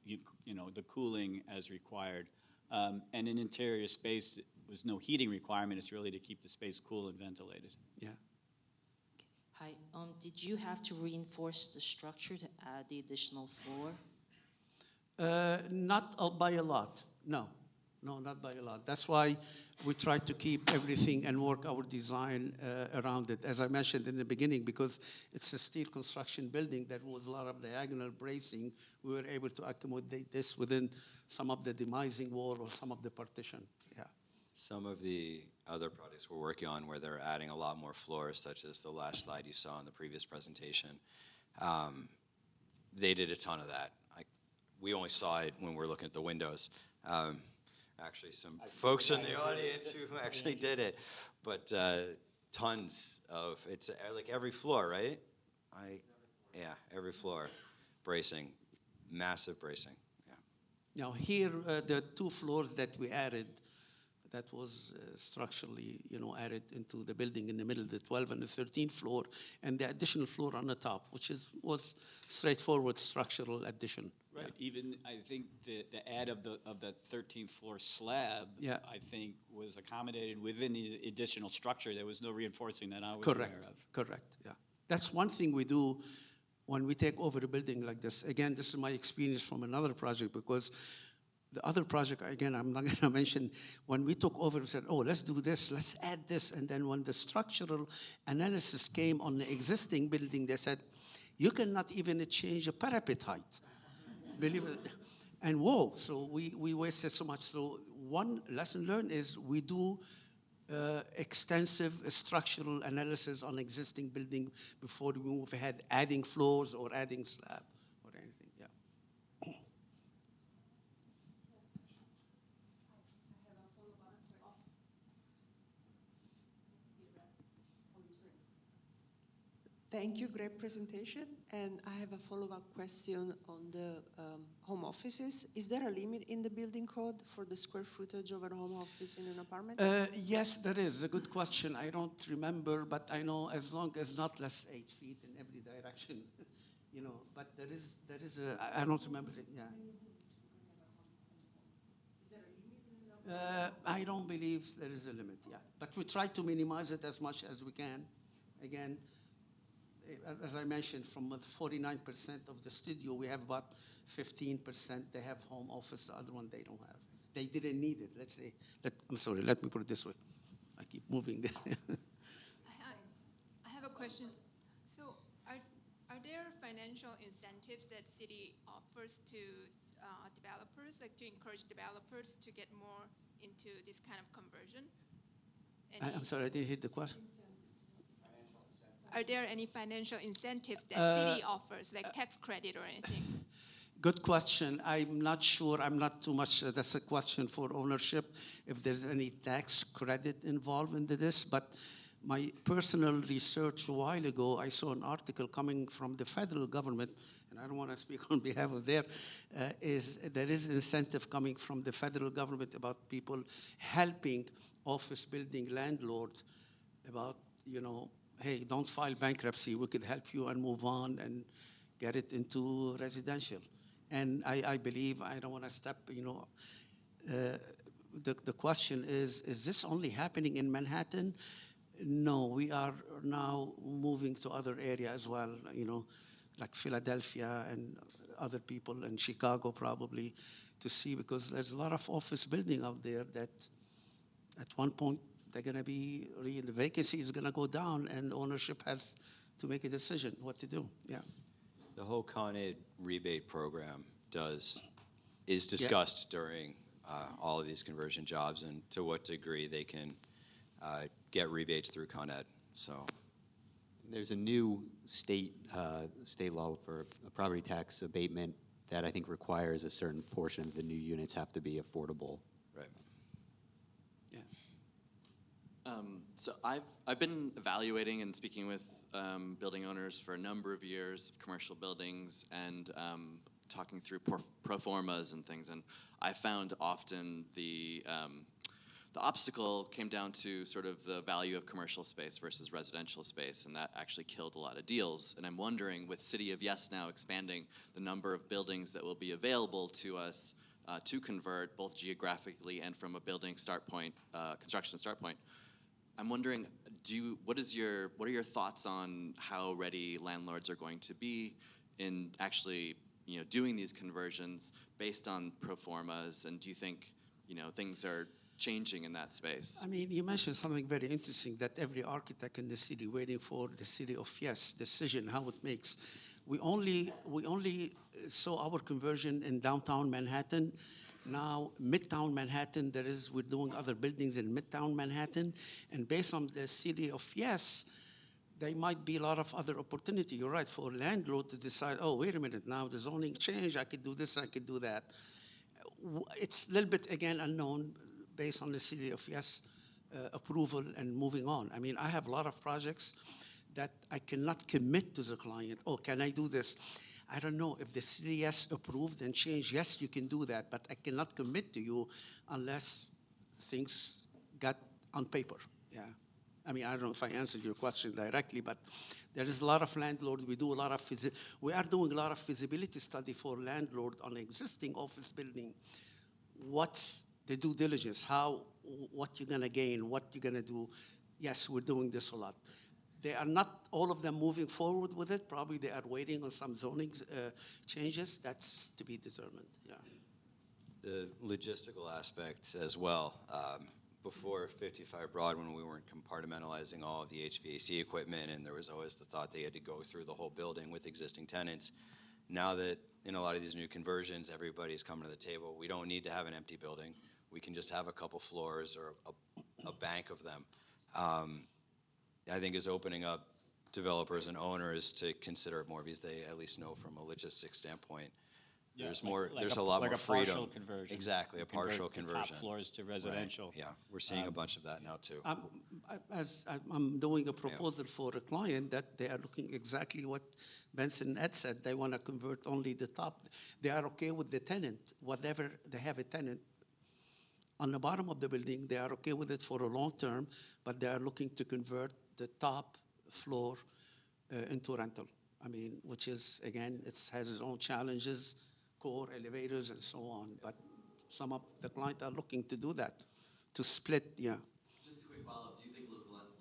you know, the cooling as required. And in interior space, there was no heating requirement. It's really to keep the space cool and ventilated. Yeah. Hi, did you have to reinforce the structure to add the additional floor? Not by a lot, no. No, not by a lot. That's why we try to keep everything and work our design around it. As I mentioned in the beginning, because it's a steel construction building, there was a lot of diagonal bracing. We were able to accommodate this within some of the demising wall or some of the partition, yeah. Some of the other projects we're working on where they're adding a lot more floors, such as the last slide you saw in the previous presentation, they did a ton of that. We only saw it when we were looking at the windows. Actually, some folks in the audience who actually did it, but tons of, it's like every floor, right? Yeah, every floor, bracing, massive bracing, yeah. Now here, the 2 floors that we added, that was structurally, you know, added into the building in the middle, the 12th and the 13th floor, and the additional floor on the top, which was straightforward structural addition. Right. Yeah. Even I think the add of the 13th floor slab, yeah, I think was accommodated within the additional structure. There was no reinforcing that I was correct, aware of. Correct. Yeah. That's one thing we do when we take over a building like this. Again, this is my experience from another project, because the other project, again, I'm not going to mention, when we took over, we said, oh, let's do this, let's add this. And then when the structural analysis came on the existing building, they said, you cannot even change a parapet height. Believe it. And whoa, so we wasted so much. So one lesson learned is we do extensive structural analysis on existing building before we move ahead, adding floors or adding slab or anything, yeah. Thank you, great presentation. And I have a follow-up question on the home offices. Is there a limit in the building code for the square footage of a home office in an apartment? Yes, there is. A good question. I don't remember, but I know as long as not less 8 feet in every direction, you know, but there is a, I don't remember it, yeah. I don't believe there is a limit, yeah. But we try to minimize it as much as we can. Again, as I mentioned, from the 49% of the studio, we have about 15%, they have home office, the other one they don't have. They didn't need it, let's say. I'm sorry, let me put it this way. I keep moving. I have a question. So are there financial incentives that city offers to developers, like to encourage developers to get more into this kind of conversion? I'm sorry, I didn't hear the question. Are there any financial incentives that city offers, like tax credit or anything? Good question. I'm not sure. I'm not too much. That's a question for ownership, if there's any tax credit involved in this. But my personal research a while ago, I saw an article coming from the federal government, and I don't want to speak on behalf of there is incentive coming from the federal government about people helping office building landlords about, you know, hey, don't file bankruptcy. We could help you and move on and get it into residential. And I believe, I don't want to step, you know, the question is this only happening in Manhattan? No, we are now moving to other areas as well, you know, like Philadelphia and other people, and Chicago probably, to see, because there's a lot of office building out there that at one point they're going to be, the vacancy is going to go down, and ownership has to make a decision what to do. Yeah. The whole Con Ed rebate program is discussed during all of these conversion jobs, and to what degree they can get rebates through Con Ed. So there's a new state law for a property tax abatement that I think requires a certain portion of the new units have to be affordable. Right. So I've been evaluating and speaking with building owners for a number of years of commercial buildings, and talking through pro formas and things, and I found often the obstacle came down to sort of the value of commercial space versus residential space, and that actually killed a lot of deals. And I'm wondering, with City of Yes now expanding the number of buildings that will be available to us to convert, both geographically and from a building start point, construction start point, I'm wondering, what are your thoughts on how ready landlords are going to be in actually, you know, doing these conversions based on pro formas, and do you think, you know, things are changing in that space? I mean, you mentioned something very interesting, that every architect in the city waiting for the City of Yes decision, how it makes. We only saw our conversion in downtown Manhattan. Now, Midtown Manhattan, we're doing other buildings in Midtown Manhattan, and based on the City of Yes, there might be a lot of other opportunity. You're right, for a landlord to decide, oh, wait a minute, now the zoning changed, I could do this, I could do that. It's a little bit, again, unknown based on the City of Yes approval and moving on. I mean, I have a lot of projects that I cannot commit to the client. Oh, can I do this? I don't know. If the City Yes approved and changed, yes, you can do that, but I cannot commit to you unless things got on paper. Yeah. I mean, I don't know if I answered your question directly, but there is a lot of landlords. We are doing a lot of feasibility study for landlord on existing office building. What's the due diligence? What you're gonna gain? What you're gonna do? Yes, we're doing this a lot. They are not all of them moving forward with it. Probably they are waiting on some zoning changes. That's to be determined. Yeah. The logistical aspect as well. Before 55 Broad, when we weren't compartmentalizing all of the HVAC equipment, and there was always the thought they had to go through the whole building with existing tenants. Now that in a lot of these new conversions, everybody's coming to the table, we don't need to have an empty building. We can just have a couple floors or a bank of them. I think is opening up developers and owners to consider it more, because they at least know from a logistics standpoint Yeah, There's like- more. like There's a- a lot like more a partial freedom. conversion. Exactly, a Convert partial the top conversion. floors to Right, residential. Yeah, we're seeing a Um, bunch of that now too. I'm doing a proposal for a client that they are looking exactly what Benson Ed said. They want to convert only the top. They are okay with the tenant, whatever they have a tenant on the bottom of the building. They are okay with it for a long term, but they are looking to convert the top floor into rental. I mean, which is again, it has its own challenges, core elevators and so on. But some of the clients are looking to do that, to split. Yeah. Just a quick follow-up. Do you think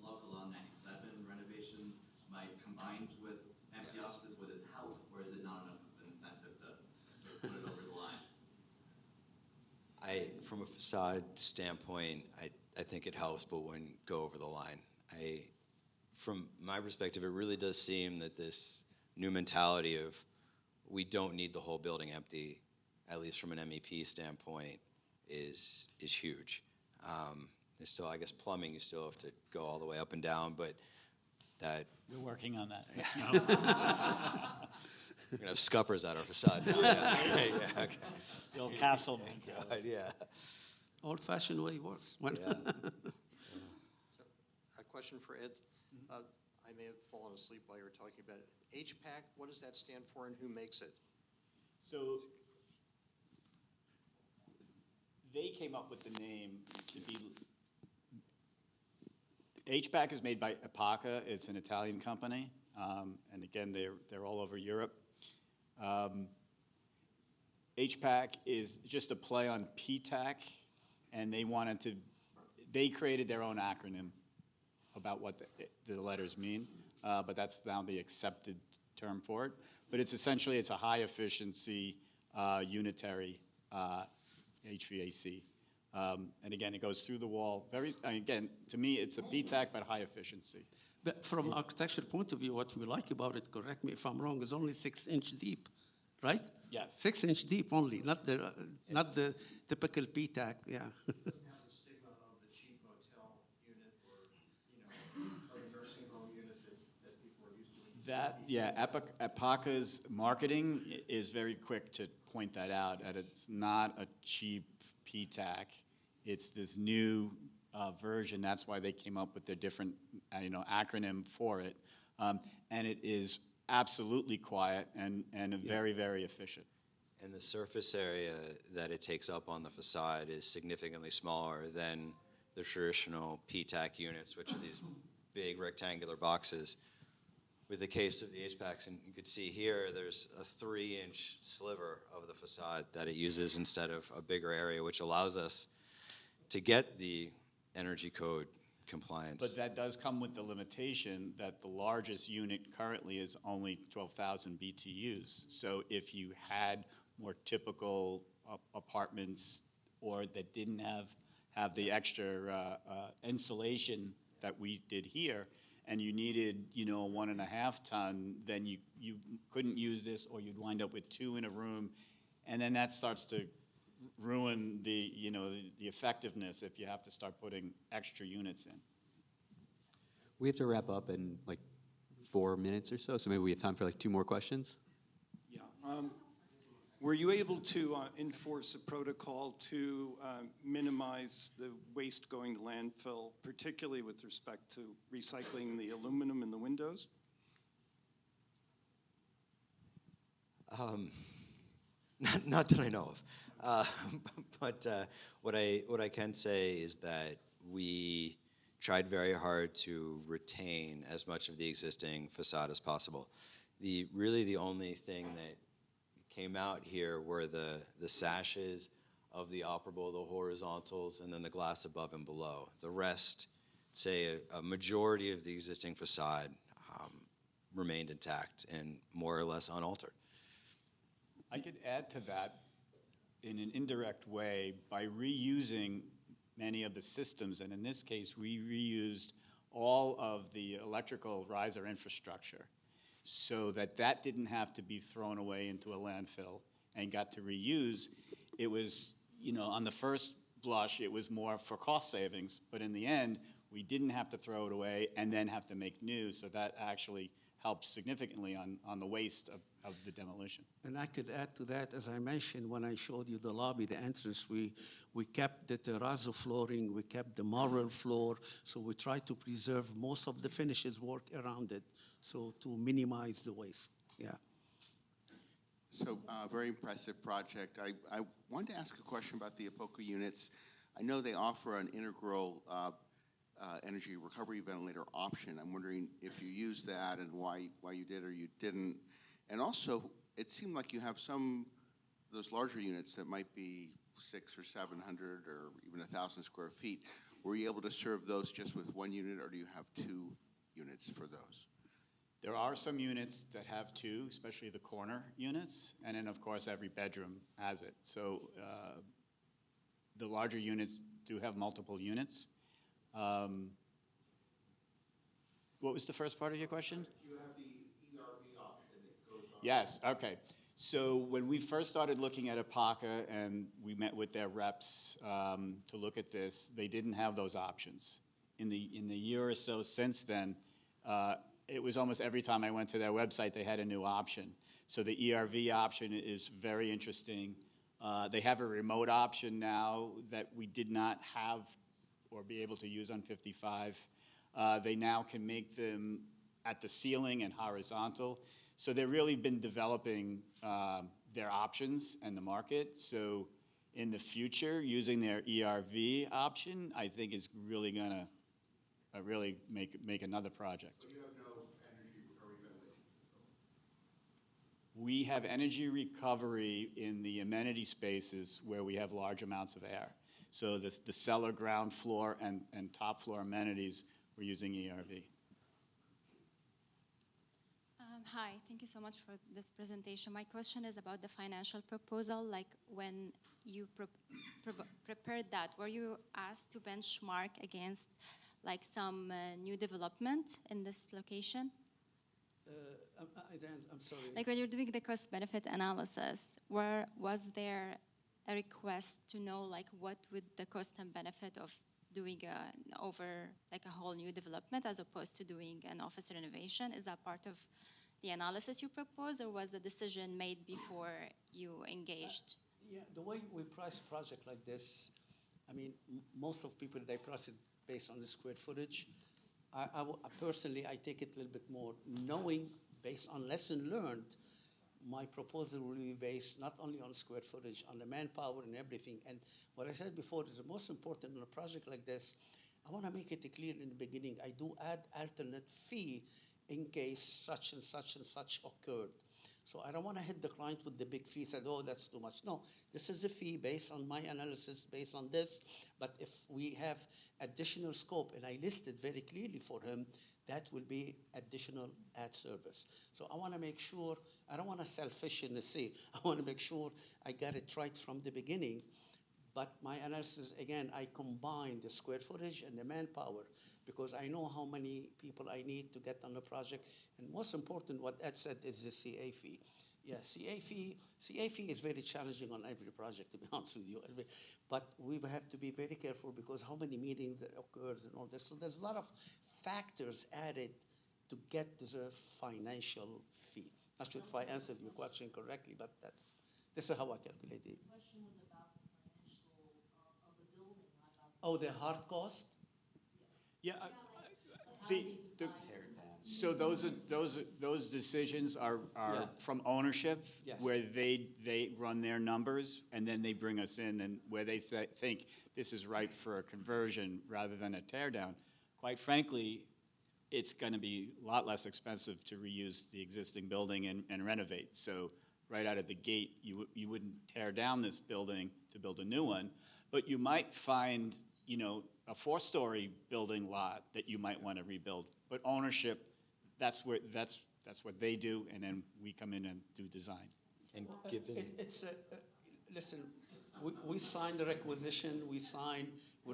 local law 97 renovations might, combined with empty offices, would it help, or is it not enough of an incentive to sort of put it over the line? From a facade standpoint, I think it helps, but wouldn't go over the line. From my perspective, it really does seem that this new mentality of we don't need the whole building empty, at least from an MEP standpoint, is huge. There's still, I guess, plumbing, you still have to go all the way up and down, but that... We're working on that. We're going to have scuppers at our facade now. Yeah, okay. The old castle. God, yeah. Old-fashioned way works. Yeah. So, a question for Ed. I may have fallen asleep while you were talking about it. HPAC, what does that stand for and who makes it? So they came up with the name to be. HPAC is made by Apaca. It's an Italian company, and again, they're all over Europe. HPAC is just a play on PTAC, and they created their own acronym about what the letters mean, but that's now the accepted term for it. But it's essentially, it's a high efficiency unitary HVAC. And again, it goes through the wall. Again, to me, it's a PTAC, but high efficiency. But from architecture point of view, what we like about it, correct me if I'm wrong, is only 6-inch deep, right? Yes. 6-inch deep only, not the typical PTAC, yeah. Apaca's marketing is very quick to point that out, that it's not a cheap PTAC. It's this new version. That's why they came up with their different, acronym for it. And it is absolutely quiet and very, very efficient. And the surface area that it takes up on the facade is significantly smaller than the traditional PTAC units, which are these big rectangular boxes. With the case of the HPACs, and you could see here, there's a 3-inch sliver of the facade that it uses instead of a bigger area, which allows us to get the energy code compliance. But that does come with the limitation that the largest unit currently is only 12,000 BTUs. So if you had more typical apartments or that didn't have the extra insulation that we did here, and you needed, a 1.5 ton, then you couldn't use this, or you'd wind up with 2 in a room, and then that starts to ruin the effectiveness if you have to start putting extra units in. We have to wrap up in like 4 minutes or so maybe we have time for like 2 more questions. Yeah. Were you able to enforce a protocol to minimize the waste going to landfill, particularly with respect to recycling the aluminum in the windows? Not that I know of. But what I can say is that we tried very hard to retain as much of the existing facade as possible. Really the only thing that came out here were the sashes of the operable, the horizontals, and then the glass above and below. The rest, say a majority of the existing facade remained intact and more or less unaltered. I could add to that in an indirect way by reusing many of the systems, and in this case, we reused all of the electrical riser infrastructure so that didn't have to be thrown away into a landfill and got to reuse. It was, on the first blush, it was more for cost savings, but in the end, we didn't have to throw it away and then have to make new, so that actually helps significantly on the waste of the demolition. And I could add to that, as I mentioned when I showed you the lobby, the entrance, we kept the terrazzo flooring, we kept the marble floor, so we tried to preserve most of the finishes work around it, so to minimize the waste, yeah. So, very impressive project. I wanted to ask a question about the APOCA units. I know they offer an integral energy recovery ventilator option. I'm wondering if you used that and why you did or you didn't. And also, it seemed like you have some those larger units that might be 600 or 700 or even 1,000 square feet. Were you able to serve those just with one unit, or do you have 2 units for those? There are some units that have 2, especially the corner units, and then of course every bedroom has it. So the larger units do have multiple units. What was the first part of your question? You have the ERV option that goes on. Yes, okay. So when we first started looking at APOCA and we met with their reps to look at this, they didn't have those options. In the year or so since then, it was almost every time I went to their website, they had a new option. So the ERV option is very interesting. They have a remote option now that we did not have or be able to use on 55. They now can make them at the ceiling and horizontal. So they've really been developing their options and the market. So in the future, using their ERV option, I think is really gonna really make another project. So you have no energy recovery ventilation? We have energy recovery in the amenity spaces where we have large amounts of air. So the cellar, ground floor, and top floor amenities, we're using ERV. Hi, thank you so much for this presentation. My question is about the financial proposal. Like when you prepared that, were you asked to benchmark against like some new development in this location? I'm sorry. Like when you're doing the cost-benefit analysis, was there a request to know like what would the cost and benefit of doing over like a whole new development as opposed to doing an office renovation? Is that part of the analysis you proposed, or was the decision made before you engaged? Yeah, the way we price a project like this, I mean, most of people, they price it based on the square footage. Personally, I take it a little bit more, knowing based on lesson learned, my proposal will be based not only on square footage, on the manpower and everything. And what I said before is the most important in a project like this, I want to make it clear in the beginning, I do add alternate fee in case such and such and such occurred. So I don't want to hit the client with the big fee, said, oh, that's too much. No, this is a fee based on my analysis, based on this. But if we have additional scope, and I listed very clearly for him, that will be additional ad service. So I want to make sure, I don't want to sell fish in the sea. I want to make sure I got it right from the beginning. But my analysis, again, I combine the square footage and the manpower because I know how many people I need to get on the project. And most important, what Ed said is the CA fee. Yeah, CA fee is very challenging on every project, to be honest with you. But we have to be very careful because how many meetings that occurs and all this. So there's a lot of factors added to get the financial fee. Not sure if I answered your question correctly, but this is how I calculate it. The question was about the financial of the building, not about. Oh, the hard cost? Yeah. So So those decisions are Yeah. from ownership, Yes. where they run their numbers and then they bring us in, and where they think this is right for a conversion rather than a tear down. Quite frankly, it's going to be a lot less expensive to reuse the existing building and renovate. So right out of the gate, you wouldn't tear down this building to build a new one, but you might find, you know, a 4-story building lot that you might want to rebuild. But ownership, that's what they do, and then we come in and do design. And given Listen, we sign the requisition, we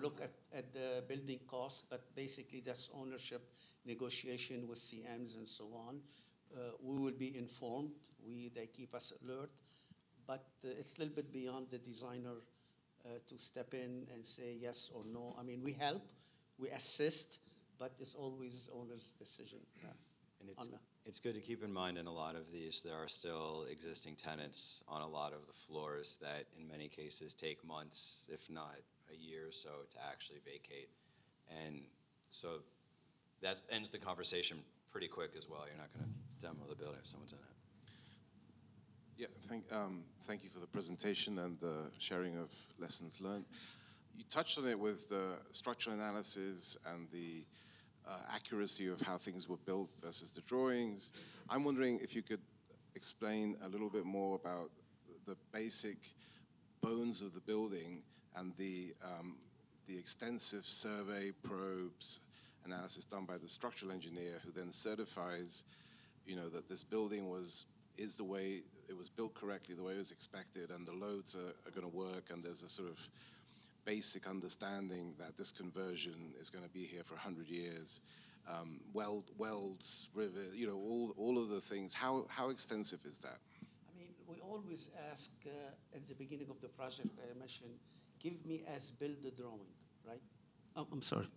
look at the building cost, but basically that's ownership negotiation with CMs and so on. We will be informed, they keep us alert, but it's a little bit beyond the designer to step in and say yes or no. I mean, we help, we assist, but it's always owner's decision. Yeah. And it's good to keep in mind in a lot of these, there are still existing tenants on a lot of the floors that in many cases take months, if not a year or so, to actually vacate. And so that ends the conversation pretty quick as well. You're not going to demo the building if someone's in it. Yeah, thank you for the presentation and the sharing of lessons learned. You touched on it with the structural analysis and the accuracy of how things were built versus the drawings. I'm wondering if you could explain a little bit more about the basic bones of the building and the extensive survey, probes, analysis done by the structural engineer who then certifies, that this building is the way it was built correctly, the way it was expected, and the loads are going to work, and there's a sort of basic understanding that this conversion is going to be here for 100 years. Welds, river, all of the things. How extensive is that? I mean, we always ask at the beginning of the project, I mentioned, give me as-built the drawing, right? Oh, I'm sorry.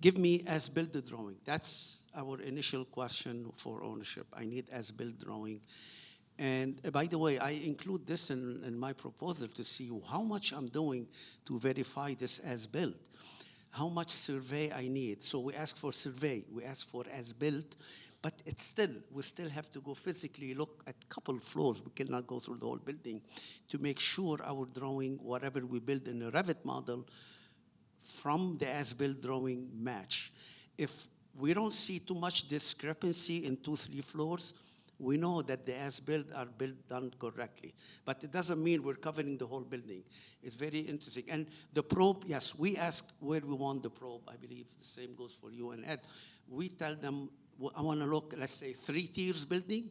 Give me as-built the drawing. That's our initial question for ownership. I need as-built drawing. And by the way, I include this in my proposal to see how much I'm doing to verify this as-built, how much survey I need. So we ask for survey, we ask for as-built, but we still have to go physically look at a couple of floors. We cannot go through the whole building to make sure our drawing, whatever we build in a Revit model, from the as-built drawing match. If we don't see too much discrepancy in 2-3 floors, we know that the as-built are done correctly. But it doesn't mean we're covering the whole building. It's very interesting. And the probe, yes, we ask where we want the probe. I believe the same goes for you and Ed. We tell them, I want to look, let's say, 3 tiers building.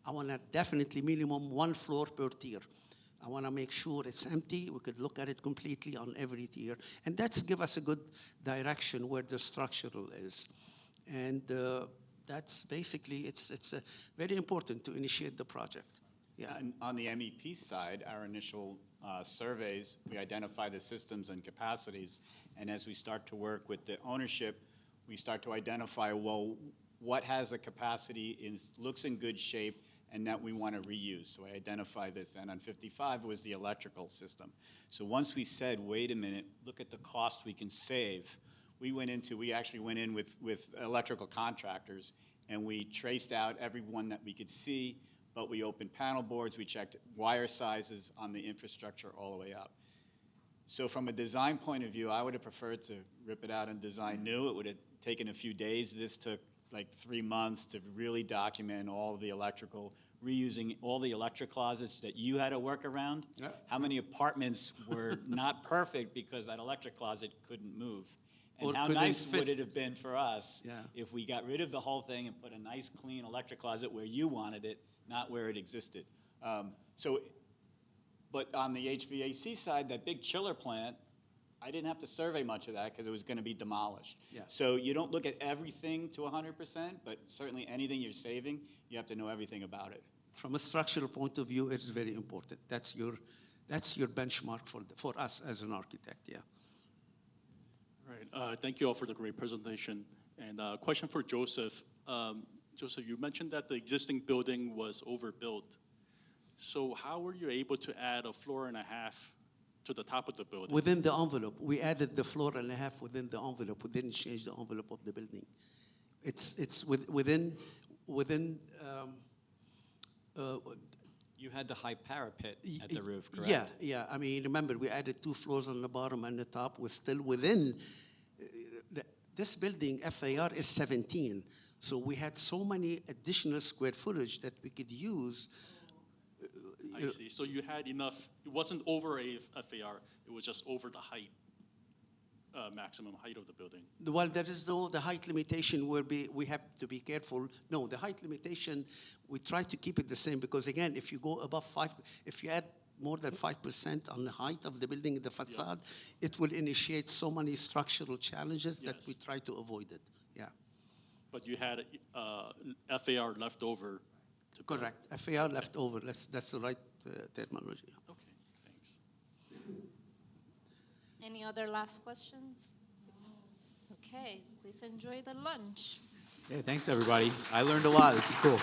I want to definitely minimum 1 floor per tier. I want to make sure it's empty. We could look at it completely on every tier. And that's give us a good direction where the structural is. And that's basically, it's very important to initiate the project. Yeah. And on the MEP side, our initial surveys, we identify the systems and capacities. And as we start to work with the ownership, we start to identify, well, what has a capacity, looks in good shape, and that we want to reuse. So I identify this. And on 55 was the electrical system. So once we said, wait a minute, look at the cost we can save, we actually went in with electrical contractors, and we traced out everyone that we could see, but we opened panel boards, we checked wire sizes on the infrastructure all the way up. So from a design point of view, I would have preferred to rip it out and design new. It would have taken a few days. This took like 3 months to really document all of the electrical, reusing all the electric closets that you had to work around. Yeah. How many apartments were not perfect because that electric closet couldn't move? And how nice would it have been for us if we got rid of the whole thing and put a nice, clean electric closet where you wanted it, not where it existed. But on the HVAC side, that big chiller plant, I didn't have to survey much of that because it was going to be demolished. Yeah. So you don't look at everything to 100%, but certainly anything you're saving, you have to know everything about it. From a structural point of view, it's very important. That's your benchmark for us as an architect, yeah. Right. Thank you all for the great presentation. And question for Joseph. Joseph, you mentioned that the existing building was overbuilt. So how were you able to add 1.5 floors to the top of the building? Within the envelope. We added the 1.5 floors within the envelope. We didn't change the envelope of the building. It's within you had the high parapet at the roof, correct? Yeah. I mean, remember, we added 2 floors on the bottom and the top was still within. This building, FAR, is 17. So we had so many additional square footage that we could use. I see. So you had enough. It wasn't over a FAR. It was just over the height, maximum height of the building. Well, there is the height limitation where we have to be careful. No, the height limitation, we try to keep it the same because, again, if you go above 5, if you add more than 5% on the height of the building, the facade, it will initiate so many structural challenges that we try to avoid it. Yeah. But you had FAR left over. Correct. FAR left over. That's the right terminology. Okay, thanks. Any other last questions? Okay, please enjoy the lunch. Yeah, thanks everybody. I learned a lot. This is cool.